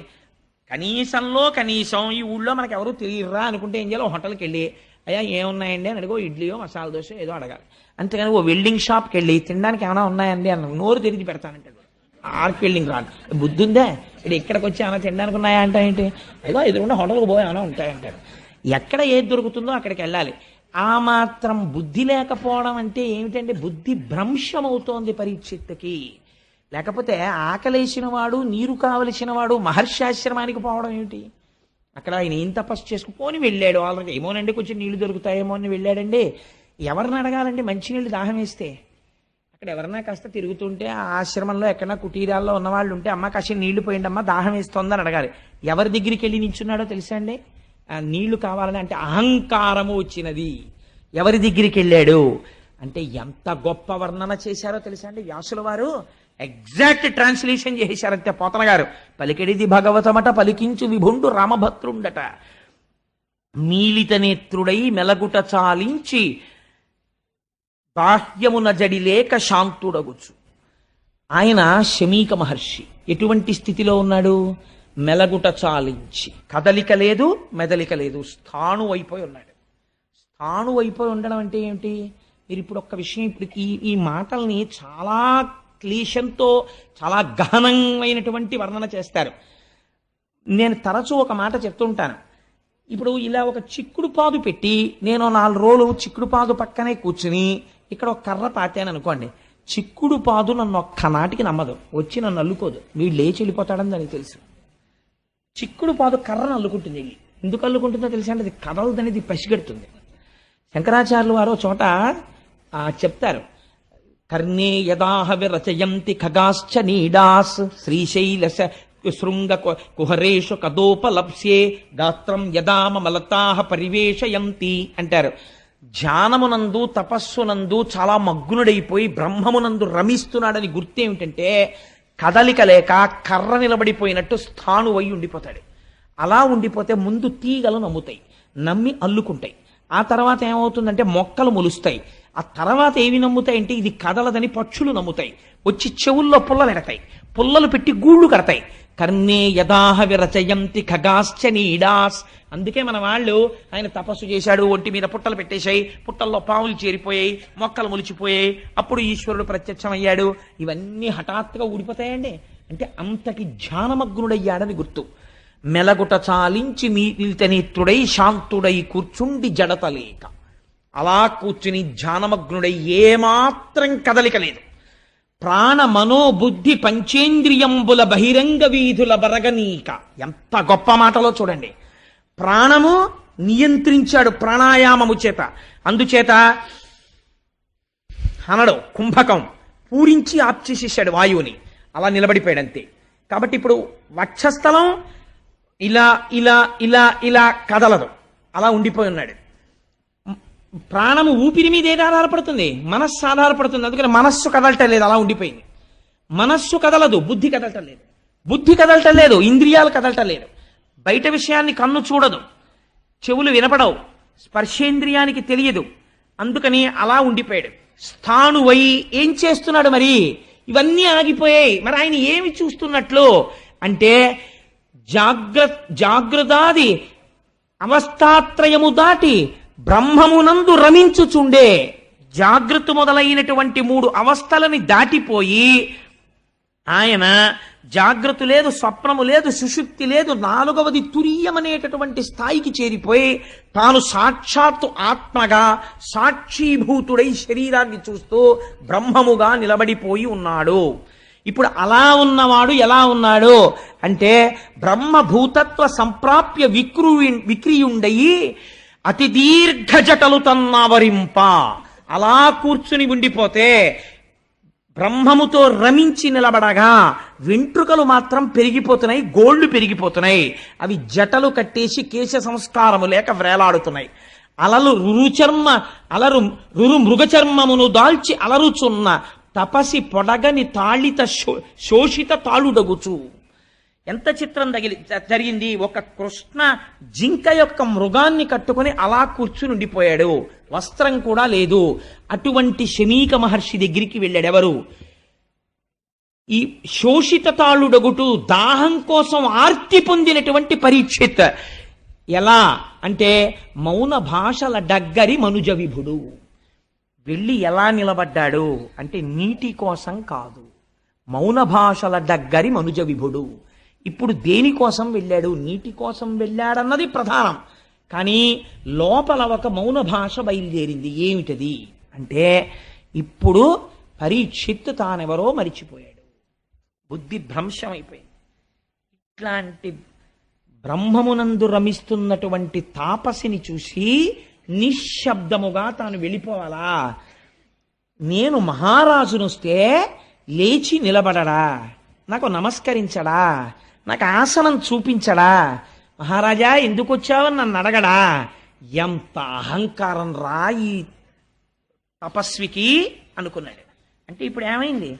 కనీసం ఈ ఊళ్ళో మనకు ఎవరు తెలియరా అనుకుంటే ఏం చేయాలి? హోటల్కి వెళ్ళి, అయ్యా ఏమున్నాయండి అని అడిగో, ఇడ్లీయో మసాలా దోశ ఏదో అడగాలి. అంతేగాని ఓ వెల్డింగ్ షాప్కి వెళ్ళి తినడానికి ఏమైనా ఉన్నాయండి అన్న నోరు తెరిచి పెడతానంటే ఆర్కి వెల్డింగ్ రాదు. బుద్ధి ఉందే? ఇది ఇక్కడికి వచ్చి ఏమైనా తినడానికి ఉన్నాయా అంటే ఏంటి? ఏదో ఎదురుకుండా హోటల్కి పోయి ఏమైనా ఉంటాయంటారు. ఎక్కడ ఏది దొరుకుతుందో అక్కడికి వెళ్ళాలి. ఆ మాత్రం బుద్ధి లేకపోవడం అంటే ఏమిటంటే, బుద్ధి భ్రంశం అవుతోంది పరీక్షిత్తుకి. లేకపోతే ఆకలేసిన వాడు, నీరు కావలసిన వాడు మహర్షాశ్రమానికి పోవడం ఏమిటి? అక్కడ ఆయన ఏం తపస్సు చేసుకుని వెళ్ళాడు. వాళ్ళకి ఏమోనండి కొంచెం నీళ్లు దొరుకుతాయేమో అని వెళ్ళాడండి. ఎవరిని అడగాలండి మంచినీళ్ళు దాహం వేస్తే? అక్కడ ఎవరన్నా కాస్త తిరుగుతుంటే ఆ ఆశ్రమంలో ఎక్కడన్నా కుటీరాల్లో ఉన్నవాళ్ళు ఉంటే, అమ్మ కాసిన నీళ్లు పోయిండి అమ్మ దాహం వేస్తోందని అడగాలి. ఎవరి దగ్గరికి వెళ్ళి నించున్నాడో తెలుసా అండి? ఆ నీళ్లు కావాలని అంటే అహంకారము వచ్చినది. ఎవరి దగ్గరికి వెళ్ళాడు అంటే, ఎంత గొప్ప వర్ణన చేశారో తెలుసా అండి వ్యాసుల వారు? ఎగ్జాక్ట్ ట్రాన్స్లేషన్ చేశారంతే పోతన గారు. పలికెడిది భగవతమట పలికించు విభుండు రామభద్రుండట. మీలిత నేత్రుడై మెలగుట చాలించి బాహ్యమున జడిలేక శాంతుడగుచు. ఆయన శమీక మహర్షి. ఎటువంటి స్థితిలో ఉన్నాడు? మెలగుట చాలించి, కదలిక లేదు, మెదలిక లేదు, స్థాణు అయిపోయి ఉన్నాడు. స్థాణు అయిపోయి ఉండడం అంటే ఏమిటి? మీరు ఇప్పుడు ఒక్క విషయం, ఇప్పుడు ఈ మాటల్ని చాలా క్లీశంతో, చాలా గహనమైనటువంటి వర్ణన చేస్తారు. నేను తరచూ ఒక మాట చెప్తుంటాను. ఇప్పుడు ఇలా ఒక చిక్కుడు పాదు పెట్టి, నేను 4 రోజులు చిక్కుడు పాదు పక్కనే కూర్చుని ఇక్కడ ఒక కర్ర పాతాను అనుకోండి, చిక్కుడు పాదు నన్ను ఒక్కనాటికి నమ్మదు, వచ్చి నన్ను అల్లుకోదు, వీడు లేచి వెళ్ళిపోతాడని దానికి తెలుసు. చిక్కుడు పాదు కర్రను అల్లుకుంటుంది. వెళ్ళి ఎందుకు అల్లుకుంటుందో తెలుసా అంటే, అది కదలదనేది పసిగడుతుంది. శంకరాచార్యులు వారు చోట చెప్తారు, కర్ణే యదాహ విరచయంతి ఖగాశ్చ నీడాస్ శ్రీశైల శృంగ కుహరేషు కదోపలప్స్యే గాత్రం యదామలతాహ పరివేశయంతి అంటారు. ధ్యానమునందు తపస్సునందు చాలా మగ్నుడైపోయి బ్రహ్మమునందు రమిస్తున్నాడని గుర్తేమిటంటే, కదలిక లేక కర్ర నిలబడిపోయినట్టు స్థాణువై ఉండిపోతాడు. అలా ఉండిపోతే ముందు తీగలు నమ్ముతాయి, నమ్మి అల్లుకుంటాయి. ఆ తర్వాత ఏమవుతుందంటే మొక్కలు మొలుస్తాయి. ఆ తర్వాత ఏవి నమ్ముతాయంటే, ఇది కదలదని పక్షులు నమ్ముతాయి, వచ్చి చెవుల్లో పుల్లలు ఎడతాయి, పుల్లలు పెట్టి గూళ్ళు కడతాయి. కర్ణే యదాహ విరచయంతి ఖగాశ్చ నీడాస్. అందుకే మన వాళ్ళు, ఆయన తపస్సు చేశాడు, ఒంటి మీద పుట్టలు పెట్టేశాయి, పుట్టల్లో పాములు చేరిపోయాయి, మొక్కలు మొలిచిపోయాయి, అప్పుడు ఈశ్వరుడు ప్రత్యక్షమయ్యాడు. ఇవన్నీ హఠాత్తుగా ఊడిపోతాయండి. అంటే అంతటి ధ్యానమగ్నుడయ్యాడని గుర్తు. మెలగుట చాలించి మీతనేత్రుడై శాంతుడై కూర్చుండి జడతలేక. అలా కూర్చుని ధ్యానమగ్నుడై ఏమాత్రం కదలిక లేదు. ప్రాణ మనోబుద్ధి పంచేంద్రియంబుల బహిరంగ వీధుల బరగనీక. ఎంత గొప్ప మాటలో చూడండి. ప్రాణము నియంత్రించాడు ప్రాణాయామము చేత. అందుచేత అనడం కుంభకం పూరించి ఆప్ చేసేసాడు వాయువుని, అలా నిలబడిపోయాడు అంతే. కాబట్టి ఇప్పుడు వక్షస్థలం ఇలా ఇలా ఇలా ఇలా కదలదు, అలా ఉండిపోయి ఉన్నాడు. ప్రాణము ఊపిరి మీద ఏది ఆధారపడుతుంది? మనస్సు ఆధారపడుతుంది. అందుకని మనస్సు కదలటం లేదు, అలా ఉండిపోయింది. మనస్సు కదలదు, బుద్ధి కదలటం లేదు. బుద్ధి కదలటం లేదు, ఇంద్రియాలు కదలటం లేదు. బయట విషయాన్ని కన్ను చూడదు, చెవులు వినపడవు, స్పర్శేంద్రియానికి తెలియదు. అందుకని అలా ఉండిపోయాడు. స్థాణువై ఏం చేస్తున్నాడు మరి? ఇవన్నీ ఆగిపోయాయి. మరి ఆయన ఏమి చూస్తున్నట్లు అంటే జాగ్రత్తాది అవస్థాత్రయము దాటి బ్రహ్మమునందు రమించుచుండే, జాగ్రత్త మొదలైనటువంటి 3 అవస్థలని దాటిపోయి ఆయన జాగ్రత్త లేదు, స్వప్నము లేదు, సుషుప్తి లేదు, 4వది తురీయమనేటటువంటి స్థాయికి చేరిపోయి తాను సాక్షాత్తు ఆత్మగా సాక్షీభూతుడై శరీరాన్ని చూస్తూ బ్రహ్మముగా నిలబడిపోయి ఉన్నాడు. ఇప్పుడు అలా ఉన్నవాడు ఎలా ఉన్నాడు అంటే బ్రహ్మభూతత్వ సంప్రాప్య విక్రియుండయి అతి దీర్ఘ జటలు తన్నావరింప, అలా కూర్చుని ఉండిపోతే బ్రహ్మముతో రమించి నిలబడగా వెంట్రుకలు మాత్రం పెరిగిపోతున్నాయి, గోళ్లు పెరిగిపోతున్నాయి. అవి జటలు కట్టేసి కేశ సంస్కారము లేక వ్రేలాడుతున్నాయి. రురు మృగచర్మమును దాల్చి అలరుచున్న తపసి పొడగని తాళిత శోషిత తాళుడగుచు. ఎంత చిత్రం జరిగింది! ఒక కృష్ణ జింక యొక్క మృగాన్ని కట్టుకుని అలా కూర్చుని ఉండిపోయాడు, వస్త్రం కూడా లేదు. అటువంటి శమీక మహర్షి దగ్గరికి వెళ్ళాడు. ఎవరు? ఈ శోషిత తాళుడగుటు, దాహం కోసం ఆర్తి పొందినటువంటి పరీక్షిత్. ఎలా అంటే మౌన భాషల డగ్గరి మనుజ విభుడు. వెళ్ళి ఎలా నిలబడ్డాడు అంటే నీటి కోసం కాదు, మౌన భాషల డగ్గరి మనుజ విభుడు. ఇప్పుడు దేనికోసం వెళ్ళాడు? నీటి కోసం వెళ్ళాడన్నది ప్రధానం. కానీ లోపల ఒక మౌన భాష బయలుదేరింది. ఏమిటది అంటే ఇప్పుడు పరీక్షిత్ తానెవరో మరిచిపోయాడు, బుద్ధి భ్రంశం అయిపోయింది. ఇట్లాంటి బ్రహ్మమునందు రమిస్తున్నటువంటి తాపసిని చూసి నిశ్శబ్దముగా తాను వెళ్ళిపోవాలా? నేను మహారాజునొస్తే లేచి నిలబడడా, నాకు నమస్కరించడా, నాకు ఆసనం చూపించడా, మహారాజా ఎందుకు వచ్చావని నన్ను అడగడా? ఎంత అహంకారం రా ఈ తపస్వికి అనుకున్నాడు. అంటే ఇప్పుడు ఏమైంది?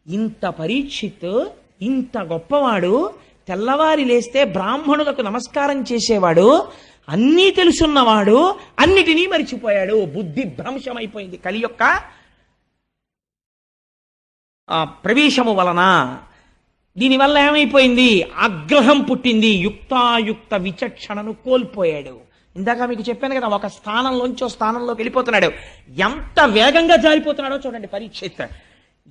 ఇంత పరీక్షిత్, ఇంత గొప్పవాడు, తెల్లవారి లేస్తే బ్రాహ్మణులకు నమస్కారం చేసేవాడు, అన్నీ తెలుసున్నవాడు, అన్నిటినీ మరిచిపోయాడు. బుద్ధి భ్రంశమైపోయింది కలి యొక్క ప్రవేశము వలన. దీనివల్ల ఏమైపోయింది? ఆగ్రహం పుట్టింది. యుక్తాయుక్త విచక్షణను కోల్పోయాడు. ఇందాక మీకు చెప్పాను కదా, ఒక స్థానంలోంచి స్థానంలోకి వెళ్ళిపోతున్నాడు. ఎంత వేగంగా జారిపోతున్నాడో చూడండి పరీక్షిత్.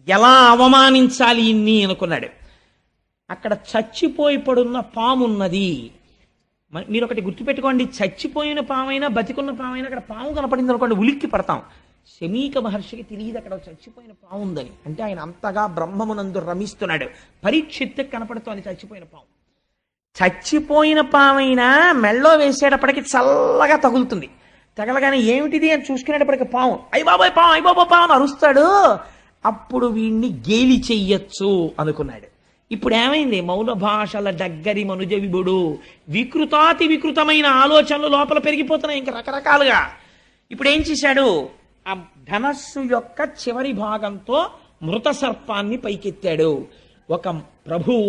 ఎలా అవమానించాలి ఇన్ని అనుకున్నాడు. అక్కడ చచ్చిపోయి పడున్న పామున్నది. మీరు ఒకటి గుర్తుపెట్టుకోండి, చచ్చిపోయిన పామైనా బతికున్న పామైనా అక్కడ పాము కనపడింది అనుకోండి ఉలిక్కి పడతాం. శమీక మహర్షికి తెలియదు అక్కడ చచ్చిపోయిన పాము ఉందని. అంటే ఆయన అంతగా బ్రహ్మమునందు రమిస్తున్నాడు. పరీక్షిత్తు కనపడుతోంది చచ్చిపోయిన పాము. చచ్చిపోయిన పామైనా మెళ్ళో వేసేటప్పటికి చల్లగా తగులుతుంది. తగలగానే ఏమిటిది అని చూసుకునేటప్పటికి పాము, అయ్యబాబోయ్ పాము, అయ్యబాబో పాము అని అరుస్తాడు. అప్పుడు వీణ్ణి గేలి చెయ్యొచ్చు అనుకున్నాడు. ఇప్పుడు ఏమైంది? మౌన భాషల దగ్గరి మనుజ విభుడు. వికృతాతి వికృతమైన ఆలోచనలు లోపల పెరిగిపోతున్నాయి ఇంకా రకరకాలుగా. ఇప్పుడు ఏం చేశాడు? ఆ ధనస్సు యొక్క చివరి భాగంతో మృత సర్పాన్ని పైకెత్తాడు. ఒక ప్రభువు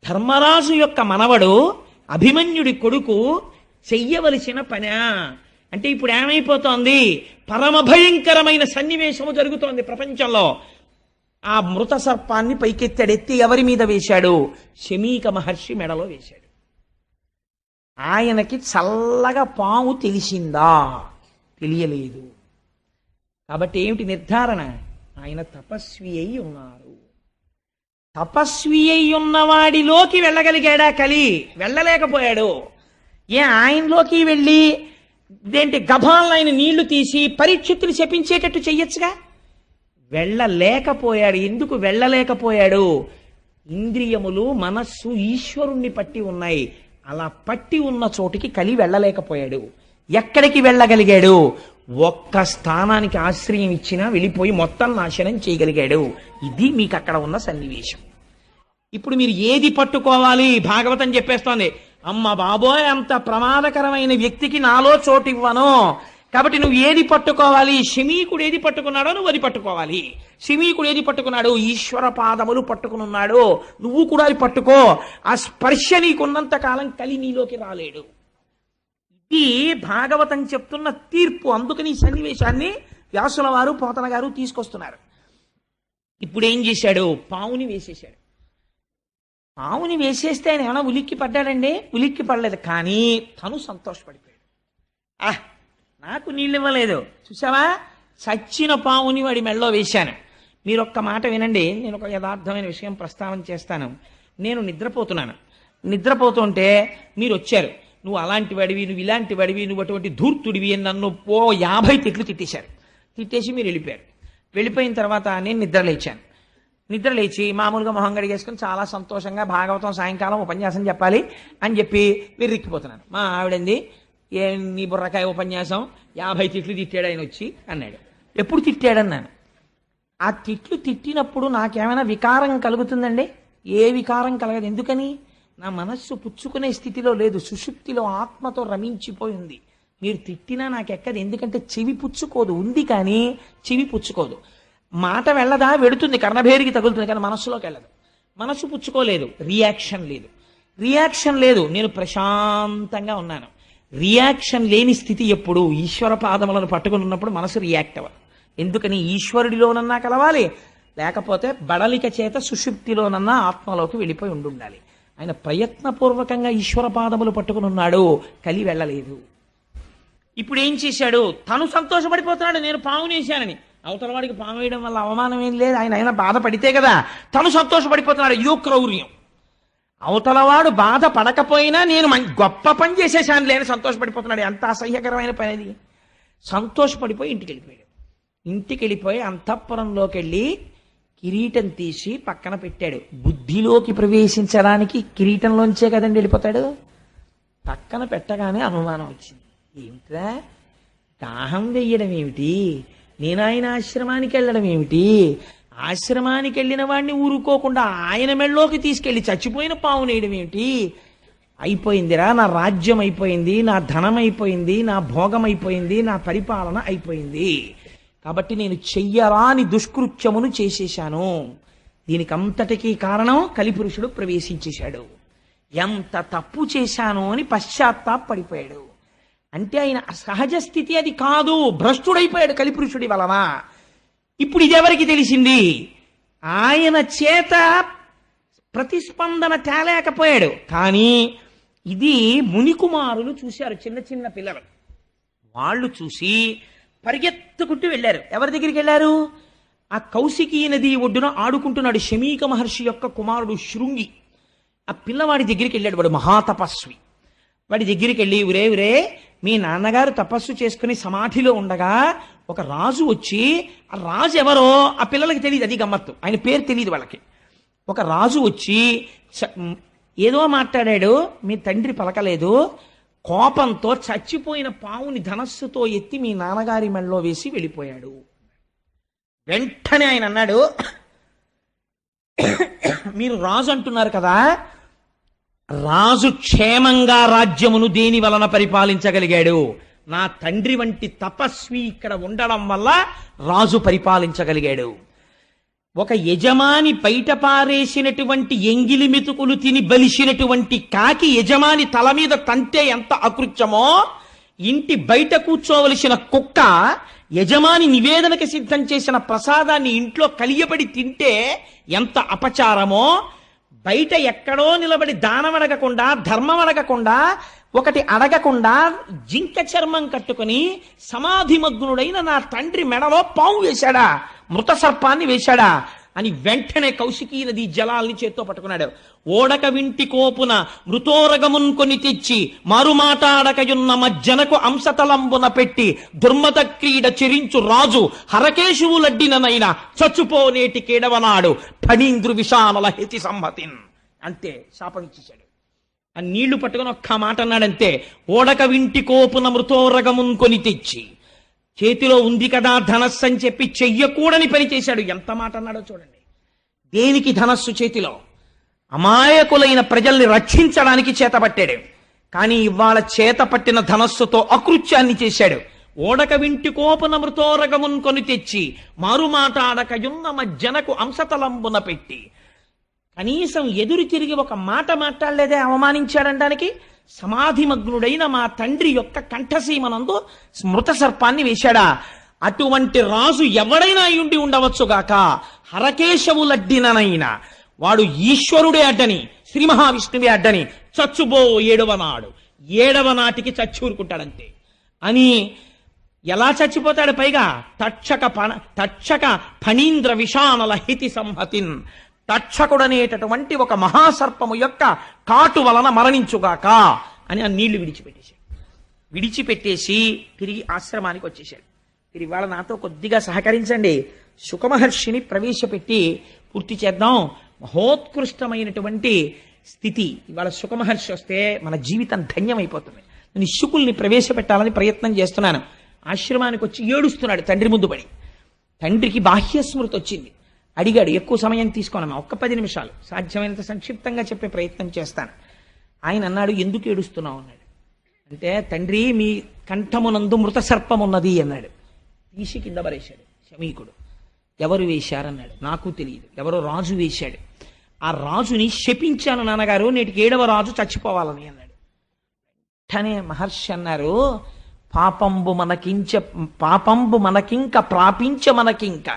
ధర్మరాజు యొక్క మనవడు అభిమన్యుడి కొడుకు చెయ్యవలసిన పనా అంటే ఇప్పుడు ఏమైపోతోంది? పరమ భయంకరమైన సన్నివేశము జరుగుతోంది ప్రపంచంలో. ఆ మృత సర్పాన్ని పైకెత్తాడు. ఎత్తి ఎవరి మీద వేశాడు? శమీక మహర్షి మెడలో వేశాడు. ఆయనకి చల్లగా పాము తెలిసిందా? తెలియలేదు. కాబట్టి ఏమిటి నిర్ధారణ? ఆయన తపస్వి అయి ఉన్నారు. తపస్వి అయి ఉన్నవాడిలోకి వెళ్ళగలిగాడా కలి? వెళ్ళలేకపోయాడు. ఆయనలోకి వెళ్ళి ఇదేంటి గభాలను ఆయన నీళ్లు తీసి పరీక్షిత్తులు శపించేటట్టు చెయ్యొచ్చుగా. వెళ్ళలేకపోయాడు. ఎందుకు వెళ్ళలేకపోయాడు? ఇంద్రియములు, మనస్సు ఈశ్వరుణ్ణి పట్టి ఉన్నాయి. అలా పట్టి ఉన్న చోటికి కలి వెళ్ళలేకపోయాడు. ఎక్కడికి వెళ్ళగలిగాడు? ఒక్క స్థానానికి ఆశ్రయం ఇచ్చినా వెళ్ళిపోయి మొత్తం నాశనం చేయగలిగాడు. ఇది మీకు అక్కడ ఉన్న సన్నివేశం. ఇప్పుడు మీరు ఏది పట్టుకోవాలి? భాగవతం చెప్పేస్తోంది, అమ్మ బాబోయ్ అంత ప్రమాదకరమైన వ్యక్తికి నాలో చోటు ఇవ్వను, కాబట్టి నువ్వు ఏది పట్టుకోవాలి? శమీకుడు ఏది పట్టుకున్నాడో నువ్వు అది పట్టుకోవాలి. శమీకుడు ఏది పట్టుకున్నాడు? ఈశ్వర పాదములు పట్టుకున్నాడు. నువ్వు కూడా అది పట్టుకో. ఆ స్పర్శ నీకున్నంత కాలం కలి నీలోకి రాలేడు. ఇది భాగవతం చెప్తున్న తీర్పు. అందుకని ఈ సన్నివేశాన్ని వ్యాసుల వారు పోతన గారు తీసుకొస్తున్నారు. ఇప్పుడు ఏం చేశాడు? పావుని వేసేశాడు. పావుని వేసేస్తే ఆయన ఏమైనా ఉలిక్కి పడ్డాడండి? ఉలిక్కి పడలేదు. కానీ తను సంతోషపడిపోయాడు. నాకు నీళ్ళు ఇవ్వలేదు చూసావా, చచ్చిన పావుని వాడి మెళ్ళో వేశాను. మీరు ఒక్క మాట వినండి, నేను ఒక యథార్థమైన విషయం ప్రస్తావన చేస్తాను. నేను నిద్రపోతున్నాను. నిద్రపోతుంటే మీరు వచ్చారు, నువ్వు అలాంటి వాడివి, నువ్వు ఇలాంటి వాడివి, నువ్వు అటువంటి ధూర్తుడివి అని నన్ను 50 తిట్లు తిట్టేశారు. తిట్టేసి మీరు వెళ్ళిపోయారు. వెళ్ళిపోయిన తర్వాత నేను నిద్రలేచాను. నిద్రలేచి మామూలుగా మొహం గడిగేసుకుని చాలా సంతోషంగా భాగవతం సాయంకాలం ఉపన్యాసం చెప్పాలి అని చెప్పి వెర్రిక్కిపోతున్నాను. మా ఆవిడంది, ఏ నీ బుర్రకాయ ఉపన్యాసం 50 తిట్లు తిట్టాడు ఆయన వచ్చి అన్నాడు. ఎప్పుడు తిట్టాడన్నాను. ఆ తిట్లు తిట్టినప్పుడు నాకేమైనా వికారం కలుగుతుందండి? ఏ వికారం కలగదు. ఎందుకని? నా మనస్సు పుచ్చుకునే స్థితిలో లేదు, సుషుప్తిలో ఆత్మతో రమించిపోయింది. మీరు తిట్టినా నాకెక్కదు, ఎందుకంటే చెవి పుచ్చుకోదు. ఉంది కానీ చెవి పుచ్చుకోదు. మాట వెళ్ళదా? వెడుతుంది, కర్ణభేరికి తగులుతుంది, కానీ మనస్సులోకి వెళ్ళదు. మనస్సు పుచ్చుకోలేదు, రియాక్షన్ లేదు. రియాక్షన్ లేదు, నేను ప్రశాంతంగా ఉన్నాను. రియాక్షన్ లేని స్థితి ఎప్పుడు? ఈశ్వర పాదములను పట్టుకుని ఉన్నప్పుడు మనసు రియాక్ట్ అవ్వదు. ఎందుకని? ఈశ్వరుడిలోనన్నా కలవాలి, లేకపోతే బడలిక చేత సుషుప్తిలోనన్నా ఆత్మలోకి వెళ్ళిపోయి ఉండాలి. ఆయన ప్రయత్నపూర్వకంగా ఈశ్వర పాదములు పట్టుకుని ఉన్నాడు, కలి వెళ్ళలేదు. ఇప్పుడు ఏం చేశాడు? తను సంతోషపడిపోతున్నాడు, నేను పావుని వేశానని. అవతల వాడికి పాము వేయడం వల్ల అవమానం ఏం లేదు, ఆయన బాధపడితే కదా. తను సంతోషపడిపోతున్నాడు, ఇదో క్రౌర్యం. అవతలవాడు బాధ పడకపోయినా నేను గొప్ప పని చేసేసాను లేని సంతోషపడిపోతున్నాడు. ఎంత అసహ్యకరమైన పని అది. సంతోషపడిపోయి ఇంటికి వెళ్ళిపోయాడు. ఇంటికి వెళ్ళిపోయి అంతఃపురంలోకి వెళ్ళి కిరీటం తీసి పక్కన పెట్టాడు. బుద్ధిలోకి ప్రవేశించడానికి కిరీటంలోంచే కదండి వెళ్ళిపోతాడు. పక్కన పెట్టగానే అనుమానం వచ్చింది. ఏమిట్రా, దాహం వెయ్యడం ఏమిటి, నేను ఆయన ఆశ్రమానికి వెళ్ళడం ఏమిటి, ఆశ్రమానికి వెళ్ళిన వాడిని ఊరుకోకుండా ఆయన మెళ్ళలోకి తీసుకెళ్లి చచ్చిపోయిన పావు నేయడం ఏమిటి? అయిపోయిందిరా, నా రాజ్యం అయిపోయింది, నా ధనం అయిపోయింది, నా భోగం అయిపోయింది, నా పరిపాలన అయిపోయింది. కాబట్టి నేను చెయ్యరాని దుష్కృత్యమును చేసేశాను. దీనికి అంతటికీ కారణం కలిపురుషుడు ప్రవేశించేశాడు. ఎంత తప్పు చేశాను అని పశ్చాత్తాపడిపోయాడు. అంటే ఆయన సహజ స్థితి అది కాదు, భ్రష్టుడైపోయాడు కలిపురుషుడి వలన. ఇప్పుడు ఇదెవరికి తెలిసింది? ఆయన చేత ప్రతిస్పందన తేలేకపోయాడు. కానీ ఇది మునికుమారులు చూశారు, చిన్న చిన్న పిల్లలు. వాళ్ళు చూసి పరిగెత్తుకుంటూ వెళ్ళారు. ఎవరి దగ్గరికి వెళ్ళారు? ఆ కౌశికీ నది ఒడ్డున ఆడుకుంటున్నాడు శమీక మహర్షి యొక్క కుమారుడు శృంగి. ఆ పిల్లవాడి దగ్గరికి వెళ్ళాడు. వాడు మహాతపస్వి. వాడి దగ్గరికి వెళ్ళి, ఉరే మీ నాన్నగారు తపస్సు చేసుకుని సమాధిలో ఉండగా ఒక రాజు వచ్చి, ఆ రాజు ఎవరో ఆ పిల్లలకి తెలియదు, అది గమ్మత్తు, ఆయన పేరు తెలియదు వాళ్ళకి. ఒక రాజు వచ్చి ఏదో మాట్లాడాడు, మీ తండ్రి పలకలేదు. కోపంతో చచ్చిపోయిన పావుని ధనస్సుతో ఎత్తి మీ నాన్నగారి మెళ్ళలో వేసి వెళ్ళిపోయాడు. వెంటనే ఆయన అన్నాడు, మీరు రాజు అంటున్నారు కదా, రాజు క్షేమంగా రాజ్యమును దేని వలన పరిపాలించగలిగాడు? నా తండ్రి వంటి తపస్వి ఇక్కడ ఉండడం వల్ల రాజు పరిపాలించగలిగాడు. ఒక యజమాని బయట పారేసినటువంటి ఎంగిలి మెతుకులు తిని బలిసినటువంటి కాకి యజమాని తల మీద తంతే ఎంత అకృత్యమో, ఇంటి బయట కూర్చోవలసిన కుక్క యజమాని నివేదనకి సిద్ధం చేసిన ప్రసాదాన్ని ఇంట్లో కలియబడి తింటే ఎంత అపచారమో, బయట ఎక్కడో నిలబడి దానం అడగకుండా, ధర్మం అడగకుండా, ఒకటి అడగకుండా జింక చర్మం కట్టుకుని సమాధిమగ్నుడైన నా తండ్రి మెడలో పాము వేశాడా, మృత సర్పాన్ని వేశాడా అని వెంటనే కౌశికీ నది జలాల్ని చేత్తో పట్టుకున్నాడు. ఓడక వింటి కోపున మృతోరగమున్ కొని తెచ్చి మారుమాటాడకయున్న మజ్జనకు అంశతలంబున పెట్టి దుర్మత క్రీడ చెరించు రాజు హరకేశువులడ్డిననైనా చచ్చుపోనేటి కేడవనాడు ఫణీంద్రు విషానల హేతి సమ్మతిన్. అంతే, శాపం ఇచ్చేశాడు. ఆ నీళ్లు పట్టుకొని ఒక్క మాట అన్నాడంతే. ఓడక వింటి కోపున మృతోరగమున్ కొని తెచ్చి, చేతిలో ఉంది కదా ధనస్సు అని చెప్పి చెయ్యకూడని పని చేశాడు. ఎంత మాట అన్నాడో చూడండి. దేనికి ధనస్సు చేతిలో? అమాయకులైన ప్రజల్ని రక్షించడానికి చేతపట్టాడు. కానీ ఇవాళ చేత పట్టిన ధనస్సుతో అకృత్యాన్ని చేశాడు. ఓడక వింటి కోపున మృతోరగమున్ కొని తెచ్చి, మారుమాటాడకయున్న మజ్జనకు అంశతలంబున పెట్టి. కనీసం ఎదురు తిరిగి ఒక మాట మాట్లాడలేదే అవమానించాడనడానికి. సమాధిమగ్నుడైన మా తండ్రి యొక్క కంఠసీమనందు స్మృత సర్పాన్ని వేశాడా? అటువంటి రాజు ఎవడైనా అయ్యుండి ఉండవచ్చుగాక. హరకేశవులడ్డిననైనా వాడు ఈశ్వరుడే అడ్డని, శ్రీ మహావిష్ణువే అడ్డని చచ్చుబో 7వ నాడు, 7వ నాటికి చచ్చూరుకుంటాడంతే అని. ఎలా చచ్చిపోతాడు? పైగా తక్షక ఫణీంద్ర విషానల హితి సంహతిన్, తక్షకుడనేటటువంటి ఒక మహాసర్పము యొక్క కాటు వలన మరణించుగాక అని ఆ నీళ్లు విడిచిపెట్టేసి తిరిగి ఆశ్రమానికి వచ్చేశాడు. మీరు ఇవాళ నాతో కొద్దిగా సహకరించండి. శుకమహర్షిని ప్రవేశపెట్టి పూర్తి చేద్దాం. మహోత్కృష్టమైనటువంటి స్థితి. ఇవాళ శుకమహర్షి వస్తే మన జీవితం ధన్యమైపోతుంది. నేను శుకుల్ని ప్రవేశపెట్టాలని ప్రయత్నం చేస్తున్నాను. ఆశ్రమానికి వచ్చి ఏడుస్తున్నాడు తండ్రి ముందు పడి. తండ్రికి బాహ్యస్మృతి వచ్చింది. అడిగాడు, ఎక్కువ సమయం తీసుకోనమ్మా, ఒక్క 10 నిమిషాలు, సాధ్యమైనంత సంక్షిప్తంగా చెప్పే ప్రయత్నం చేస్తాను. ఆయన అన్నాడు, ఎందుకు ఏడుస్తున్నావు అన్నాడు. అంటే తండ్రి మీ కంఠమునందు మృత సర్పం ఉన్నది అన్నాడు. తీసి కింద పరేశాడు శమీకుడు. ఎవరు వేశారన్నాడు. నాకు తెలియదు, ఎవరో రాజు వేశాడు. ఆ రాజుని శపించాను నాన్నగారు, నేటికి 7వ రాజు చచ్చిపోవాలని అన్నాడు. వెంటనే మహర్షి అన్నారు, పాపంబు మనకింక ప్రాపించ మనకింక.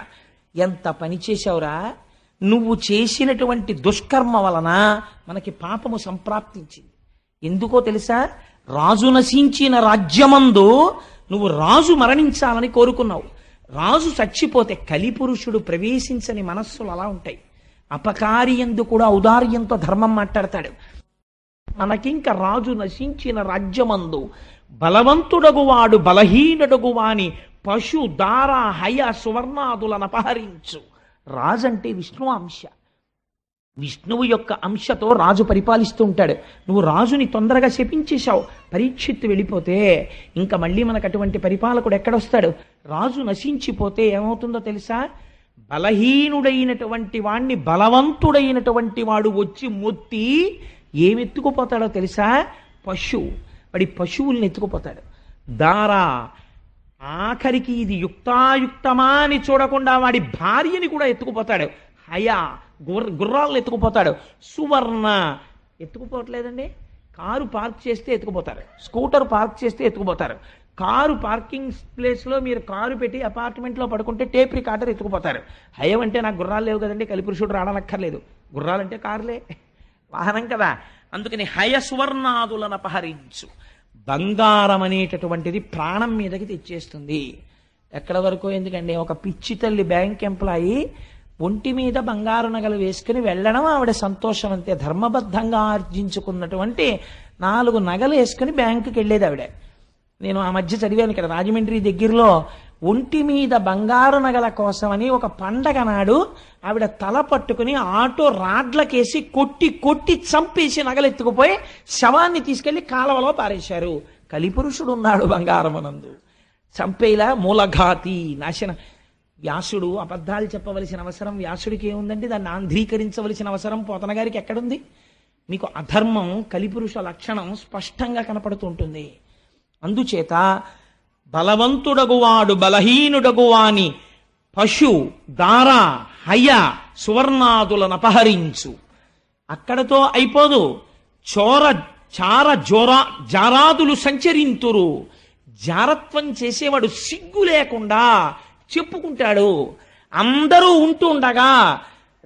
ఎంత పని చేశావురా నువ్వు. చేసినటువంటి దుష్కర్మ వలన మనకి పాపము సంప్రాప్తించింది. ఎందుకో తెలుసా? రాజు నశించిన రాజ్యమందు నువ్వు రాజు మరణించాలని కోరుకున్నావు. రాజు చచ్చిపోతే కలిపురుషుడు ప్రవేశించని మనస్సులు అలా ఉంటాయి. అపకారి యందు కూడా ఔదార్యంతో ధర్మం మాట్లాడతాడు. మనకింక రాజు నశించిన రాజ్యమందు బలవంతుడగువాడు బలహీనుడగువాని పశు దార హయ సువర్ణాదులను అపహరించు. రాజు అంటే విష్ణు అంశ. విష్ణువు యొక్క అంశతో రాజు పరిపాలిస్తూ ఉంటాడు. నువ్వు రాజుని తొందరగా శపించేశావు. పరీక్షిత్తు వెళ్ళిపోతే ఇంకా మళ్ళీ మనకు అటువంటి పరిపాలకుడు ఎక్కడొస్తాడు? రాజు నశించిపోతే ఏమవుతుందో తెలుసా? బలహీనుడైనటువంటి వాణ్ణి బలవంతుడైనటువంటి వాడు వచ్చి మొత్తి ఏమెత్తుకుపోతాడో తెలుసా? వాడి పశువుల్ని ఎత్తుకుపోతాడు. దారా ఆఖరికి ఇది యుక్తాయుక్తమా అని చూడకుండా వాడి భార్యని కూడా ఎత్తుకుపోతాడు. హయా గుర్రాలను ఎత్తుకుపోతాడు. సువర్ణ ఎత్తుకుపోవట్లేదండి. కారు పార్క్ చేస్తే ఎత్తుకుపోతారు, స్కూటర్ పార్క్ చేస్తే ఎత్తుకుపోతారు. కారు పార్కింగ్ ప్లేస్లో మీరు కారు పెట్టి అపార్ట్మెంట్లో పడుకుంటే టేప్ రికార్డర్ ఎత్తుకుపోతారు. హయం అంటే నాకు గుర్రాలు లేవు కదండి, కలిపురుషుడు రావనక్కర్లేదు. గుర్రాలంటే కారులే, వాహనం కదా. అందుకని హయ సువర్ణాదులను అపహరించు. బంగారం అనేటటువంటిది ప్రాణం మీదకి తెచ్చేస్తుంది. ఎక్కడ వరకు ఎందుకండి? ఒక పిచ్చి తల్లి బ్యాంక్ ఎంప్లాయీ ఒంటి మీద బంగారు నగలు వేసుకుని వెళ్ళడం ఆవిడ సంతోషం అంతే. ధర్మబద్ధంగా ఆర్జించుకున్నటువంటి 4 నగలు వేసుకుని బ్యాంకుకి వెళ్ళేది ఆవిడ. నేను ఆ మధ్య చదివాను ఇక్కడ రాజమండ్రి దగ్గరలో ఒంటి మీద బంగారు నగల కోసమని ఒక పండగ నాడు ఆవిడ తల పట్టుకుని ఆటో రాడ్లకేసి కొట్టి చంపేసి నగలెత్తుకుపోయి శవాన్ని తీసుకెళ్లి కాలవలో పారేశారు. కలిపురుషుడు ఉన్నాడు బంగారమునందు. చంపేలా మూలఘాతి నాశనం. వ్యాసుడు అబద్ధాలు చెప్పవలసిన అవసరం వ్యాసుడికి ఏముందండి? దాన్ని ఆంధ్రీకరించవలసిన అవసరం పోతన గారికి ఎక్కడుంది? మీకు అధర్మం కలిపురుష లక్షణం స్పష్టంగా కనపడుతుంటుంది. అందుచేత బలవంతుడగువాడు బలహీనుడగువాని పశు దార హయ సువర్ణాదులను అపహరించు. అక్కడతో అయిపోదు. జారాదులు సంచరింతురు. జారత్వం చేసేవాడు సిగ్గు లేకుండా చెప్పుకుంటాడు. అందరూ ఉంటూ ఉండగా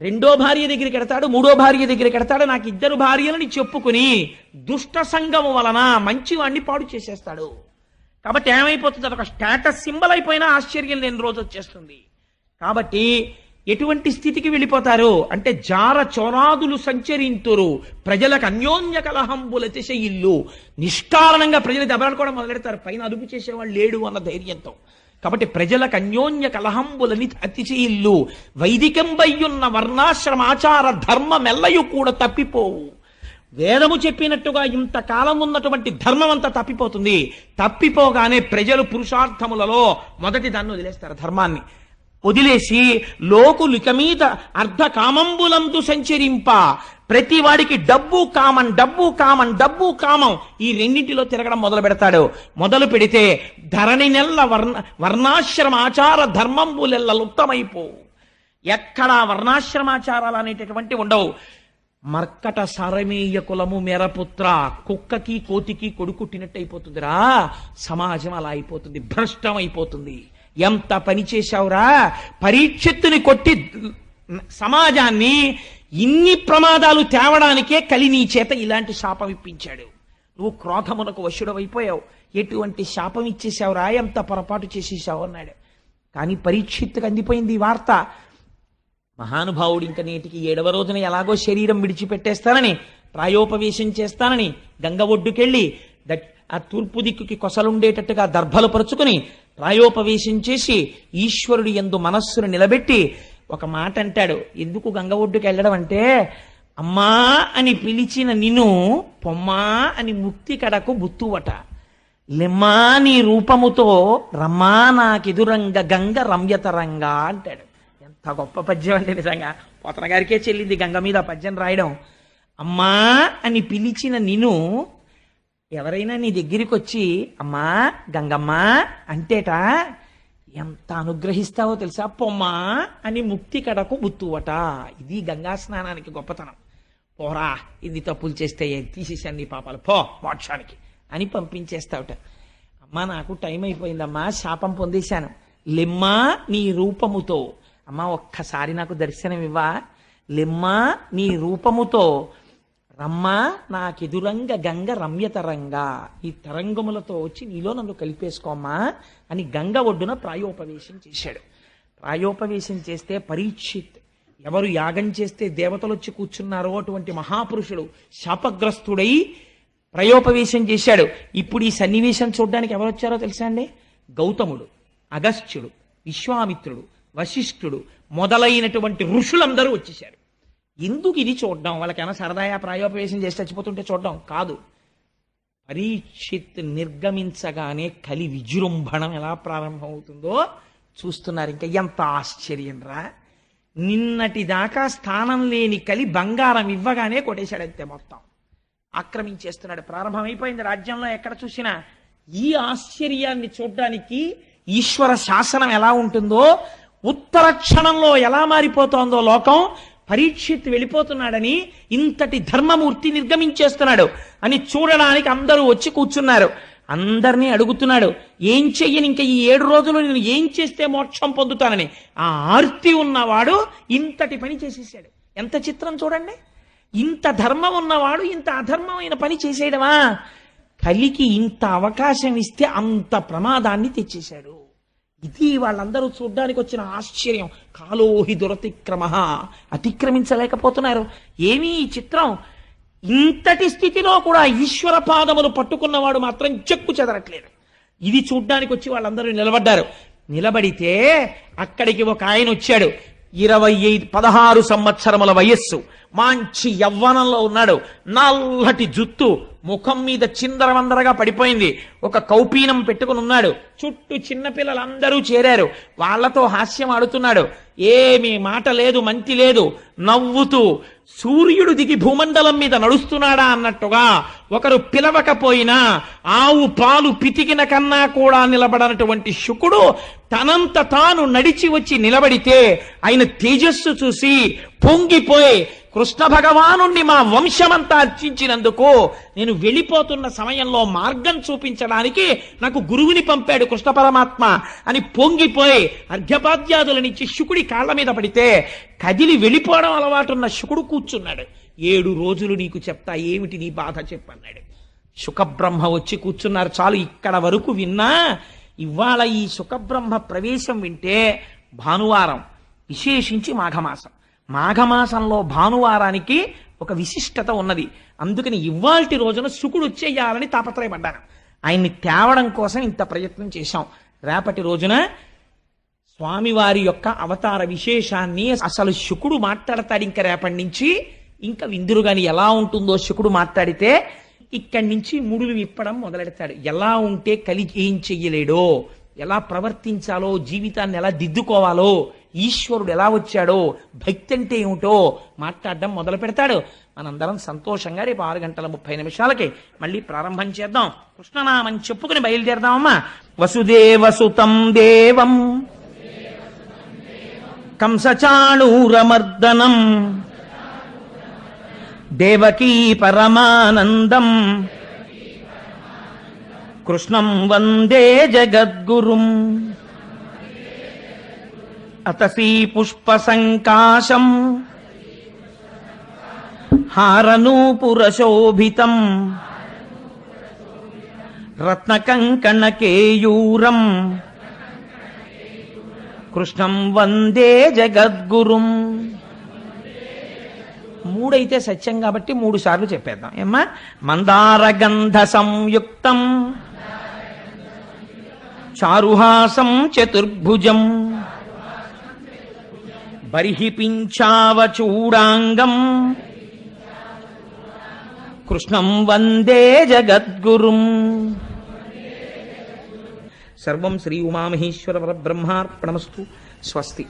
2వ భార్య దగ్గరికి ఎడతాడు, 3వ భార్య దగ్గరికి ఎడతాడు. నాకు 2 భార్యలని చెప్పుకుని దుష్ట సంగము వలన మంచివాణ్ణి పాడు చేసేస్తాడు. కాబట్టి ఏమైపోతుంది? అదొక స్టేటస్ సింబల్ అయిపోయినా ఆశ్చర్యం లేని రోజు వచ్చేస్తుంది. కాబట్టి ఎటువంటి స్థితికి వెళ్ళిపోతారు అంటే చోరాదులు సంచరింతురు, ప్రజలకు అన్యోన్య కలహంబుల ఇల్లు. నిష్కారణంగా ప్రజలు దెబ్బలాడుకోవడం మొదలెడతారు, పైన అదుపు చేసేవాళ్ళు లేడు అన్న ధైర్యంతో. కాబట్టి ప్రజలకు అన్యోన్య కలహంబులని అతిశయిల్లు. వైదికంబయ్యున్న వర్ణాశ్రమాచార ధర్మమెల్లయు కూడా తప్పిపోవు. వేదము చెప్పినట్టుగా ఇంతకాలం ఉన్నటువంటి ధర్మం అంతా తప్పిపోతుంది. తప్పిపోగానే ప్రజలు పురుషార్థములలో మొదటి దాన్ని వదిలేస్తారు. ధర్మాన్ని వదిలేసి లోకులిక మీద అర్ధ కామంబులందు సంచరింప, ప్రతి వాడికి డబ్బు కామం, డబ్బు కామం, డబ్బు కామం, ఈ రెండింటిలో తిరగడం మొదలు పెడతాడు. మొదలు పెడితే ధరణి నెల్ల వర్ణాశ్రమాచార ధర్మంబులెల్ల లుప్తమైపో. ఎక్కడా వర్ణాశ్రమాచారాలు అనేటటువంటి ఉండవు. మర్కట సారమేయ కులము మేరపుత్ర, కుక్కకి కోతికి కొడుకుట్టినట్టు అయిపోతుందిరా సమాజం. అలా అయిపోతుంది, భ్రష్టం అయిపోతుంది. ఎంత పని చేశావురా, పరీక్షిత్తుని కొట్టి సమాజాన్ని ఇన్ని ప్రమాదాలు తేవడానికే కలి నీ చేత ఇలాంటి శాపం ఇప్పించాడు. నువ్వు క్రోధమునకు వశుడవైపోయావు, ఎటువంటి శాపం ఇచ్చేసావురా, ఎంత పొరపాటు చేసేసావు అన్నాడు. కానీ పరీక్షిత్తుకు అందిపోయింది ఈ వార్త. మహానుభావుడు ఇంక నేటికి 7వ రోజున ఎలాగో శరీరం విడిచిపెట్టేస్తానని, ప్రాయోపవేశం చేస్తానని గంగ ఒడ్డుకెళ్ళి ఆ తూర్పు దిక్కుకి కొసలుండేటట్టుగా దర్భలు పరుచుకుని ప్రాయోపవేశం చేసి ఈశ్వరుడి యందు మనస్సును నిలబెట్టి ఒక మాట అంటాడు. ఎందుకు గంగ ఒడ్డుకి వెళ్ళడం అంటే, అమ్మా అని పిలిచిన నిన్ను పొమ్మా అని ముక్తి కడకు బుత్తువట, లెమ్మా నీ రూపముతో రమ్మా నాకెదురంగ గంగ రమ్యతరంగా అంటాడు. ఎంత గొప్ప పద్యం అంటే నిజంగా పోతన గారికే చెల్లింది గంగ మీద పద్యం రాయడం. అమ్మా అని పిలిచిన నిన్ను ఎవరైనా నీ దగ్గరికి వచ్చి అమ్మా గంగమ్మ అంటేట ఎంత అనుగ్రహిస్తావో తెలుసా, పొమ్మా అని ముక్తి కడకు బుత్తువట. ఇది గంగా స్నానానికి గొప్పతనం. పోరా, ఇన్ని తప్పులు చేస్తే తీసేసాను నీ పాపాలు, పో మోక్షానికి అని పంపించేస్తావుట. అమ్మా నాకు టైం అయిపోయిందమ్మా, శాపం పొందేశాను, లెమ్మా నీ రూపముతో, అమ్మా ఒక్కసారి నాకు దర్శనం ఇవ్వా, లెమ్మా నీ రూపముతో, రమ్మా నాకెదురంగ గంగ రమ్యతరంగా, ఈ తరంగములతో వచ్చి నీలో నన్ను కలిపేసుకోమ్మా అని గంగ ఒడ్డున ప్రాయోపవేశం చేశాడు. ప్రాయోపవేశం చేస్తే పరీక్షిత్, ఎవరు యాగం చేస్తే దేవతలు వచ్చి కూర్చున్నారో అటువంటి మహాపురుషుడు శాపగ్రస్తుడై ప్రయోపవేశం చేశాడు. ఇప్పుడు ఈ సన్నివేశం చూడడానికి ఎవరు వచ్చారో తెలుసా అండి? గౌతముడు, అగస్త్యుడు, విశ్వామిత్రుడు, వశిష్ఠుడు మొదలైనటువంటి ఋషులందరూ వచ్చేశారు. ఎందుకు ఇది చూడడం? వాళ్ళకైనా సరదాయా ప్రాయోపవేశం చేసి చచ్చిపోతుంటే చూడడం కాదు. పరీక్షిత్ నిర్గమించగానే కలి విజృంభణం ఎలా ప్రారంభమవుతుందో చూస్తున్నారు. ఇంకా ఎంత ఆశ్చర్యం రా! నిన్నటి దాకా స్థానం లేని కలి బంగారం ఇవ్వగానే కొట్టేశాడంతే, మొత్తం ఆక్రమించేస్తున్నాడు. ప్రారంభమైపోయింది రాజ్యంలో ఎక్కడ చూసినా. ఈ ఆశ్చర్యాన్ని చూడ్డానికి ఈశ్వర శాసనం ఎలా ఉంటుందో, ఉత్తర క్షణంలో ఎలా మారిపోతోందో లోకం, పరీక్షిత్ వెళ్ళిపోతున్నాడని, ఇంతటి ధర్మమూర్తి నిర్గమించేస్తున్నాడు అని చూడడానికి అందరూ వచ్చి కూర్చున్నారు. అందరినీ అడుగుతున్నాడు, ఏం చెయ్యని ఇంకా ఈ 7 రోజులు నేను ఏం చేస్తే మోక్షం పొందుతానని. ఆ ఆర్తి ఉన్నవాడు ఇంతటి పని చేసేసాడు. ఎంత చిత్రం చూడండి! ఇంత ధర్మం ఉన్నవాడు ఇంత అధర్మమైన పని చేసేయడమా? కలికి ఇంత అవకాశం ఇస్తే అంత ప్రమాదాన్ని తెచ్చేశాడు. ఇది వాళ్ళందరూ చూడ్డానికి వచ్చిన ఆశ్చర్యం. కాలోహి దురతిక్రమ, అతిక్రమించలేకపోతున్నారు. ఏమీ ఈ చిత్రం! ఇంతటి స్థితిలో కూడా ఈశ్వర పాదములు పట్టుకున్నవాడు మాత్రం చెక్కు చెదరట్లేదు. ఇది చూడ్డానికి వచ్చి వాళ్ళందరూ నిలబడ్డారు. నిలబడితే అక్కడికి ఒక ఆయన వచ్చాడు. 16 సంవత్సరముల వయస్సు, మంచి యవ్వనంలో ఉన్నాడు. నల్లటి జుత్తు, ముఖం మీద చిందరవందరగా పడిపోయింది. ఒక కౌపీనం పెట్టుకుని ఉన్నాడు. చుట్టూ చిన్నపిల్లలందరూ చేరారు. వాళ్లతో హాస్యం ఆడుతున్నాడు. ఏమీ మాట లేదు, మంతి లేదు. నవ్వుతూ సూర్యుడు దిగి భూమండలం మీద నడుస్తున్నాడా అన్నట్టుగా, ఒకరు పిలవకపోయినా ఆవు పాలు పితికిన కన్నా కూడా నిలబడనటువంటి శుకుడు తనంత తాను నడిచి వచ్చి నిలబడితే ఆయన తేజస్సు చూసి పొంగిపోయి, కృష్ణ భగవానుణ్ణి మా వంశమంతా అర్చించినందుకు నేను వెళ్ళిపోతున్న సమయంలో మార్గం చూపించడానికి నాకు గురువుని పంపాడు కృష్ణ పరమాత్మ అని పొంగిపోయి అర్ఘ్యపాద్యాదులనిచ్చి శుకుడి కాళ్ల మీద పడితే కదిలి వెళ్ళిపోవడం అలవాటున్న శుకుడు కూర్చున్నాడు. 7 రోజులు నీకు చెప్తా, ఏమిటి నీ బాధ చెప్పన్నాడు. శుకబ్రహ్మ వచ్చి కూర్చున్నారు. చాలు, ఇక్కడ వరకు విన్నా. ఇవాళ ఈ శుకబ్రహ్మ ప్రవేశం వింటే భానువారం, విశేషించి మాఘమాసం. మాఘమాసంలో భానువారానికి ఒక విశిష్టత ఉన్నది. అందుకని ఇవాల్టి రోజున శుకుడు వచ్చేయాలని తాపత్రయపడ్డాను. ఆయన్ని తేవడం కోసం ఇంత ప్రయత్నం చేశాం. రేపటి రోజున స్వామివారి యొక్క అవతార విశేషాన్ని అసలు శుకుడు మాట్లాడతాడు. ఇంకా రేపటి నుంచి ఇంకా విందురు గాని ఎలా ఉంటుందో శకుడు మాట్లాడితే ఇక్కడి నుంచి ముడులు విప్పడం మొదలెడతాడు. ఎలా ఉంటే కలిగి ఏం చెయ్యలేడో, ఎలా ప్రవర్తించాలో, జీవితాన్ని ఎలా దిద్దుకోవాలో, ఈశ్వరుడు ఎలా వచ్చాడో, భక్తి అంటే ఏమిటో మాట్లాడడం మొదలు పెడతాడు. మనందరం సంతోషంగా రేపు 6:30 మళ్ళీ ప్రారంభం చేద్దాం. కృష్ణనామం చెప్పుకుని బయలుదేరదామమ్మా. వసుదేవసుతం దేవం కంసచాణూరమర్దనం దేవకీ పరమానందం కృష్ణం వందే జగద్గురుం అతసీ పుష్పసంకాశం హారనూపురశోభితం రత్నకంకణకేయూరం కృష్ణం వందే జగద్గురుం. 3 అయితే సత్యం కాబట్టి 3 సార్లు చెప్పేద్దాం ఏమ్మా. మందారగంధ సంయుక్తం చారుహాసం చతుర్భుజం బర్హి పింఛావచూడాంగం కృష్ణం వందే జగద్గురుం. సర్వం శ్రీ ఉమామహేశ్వర పరబ్రహ్మార్పణమస్తు. స్వస్తి.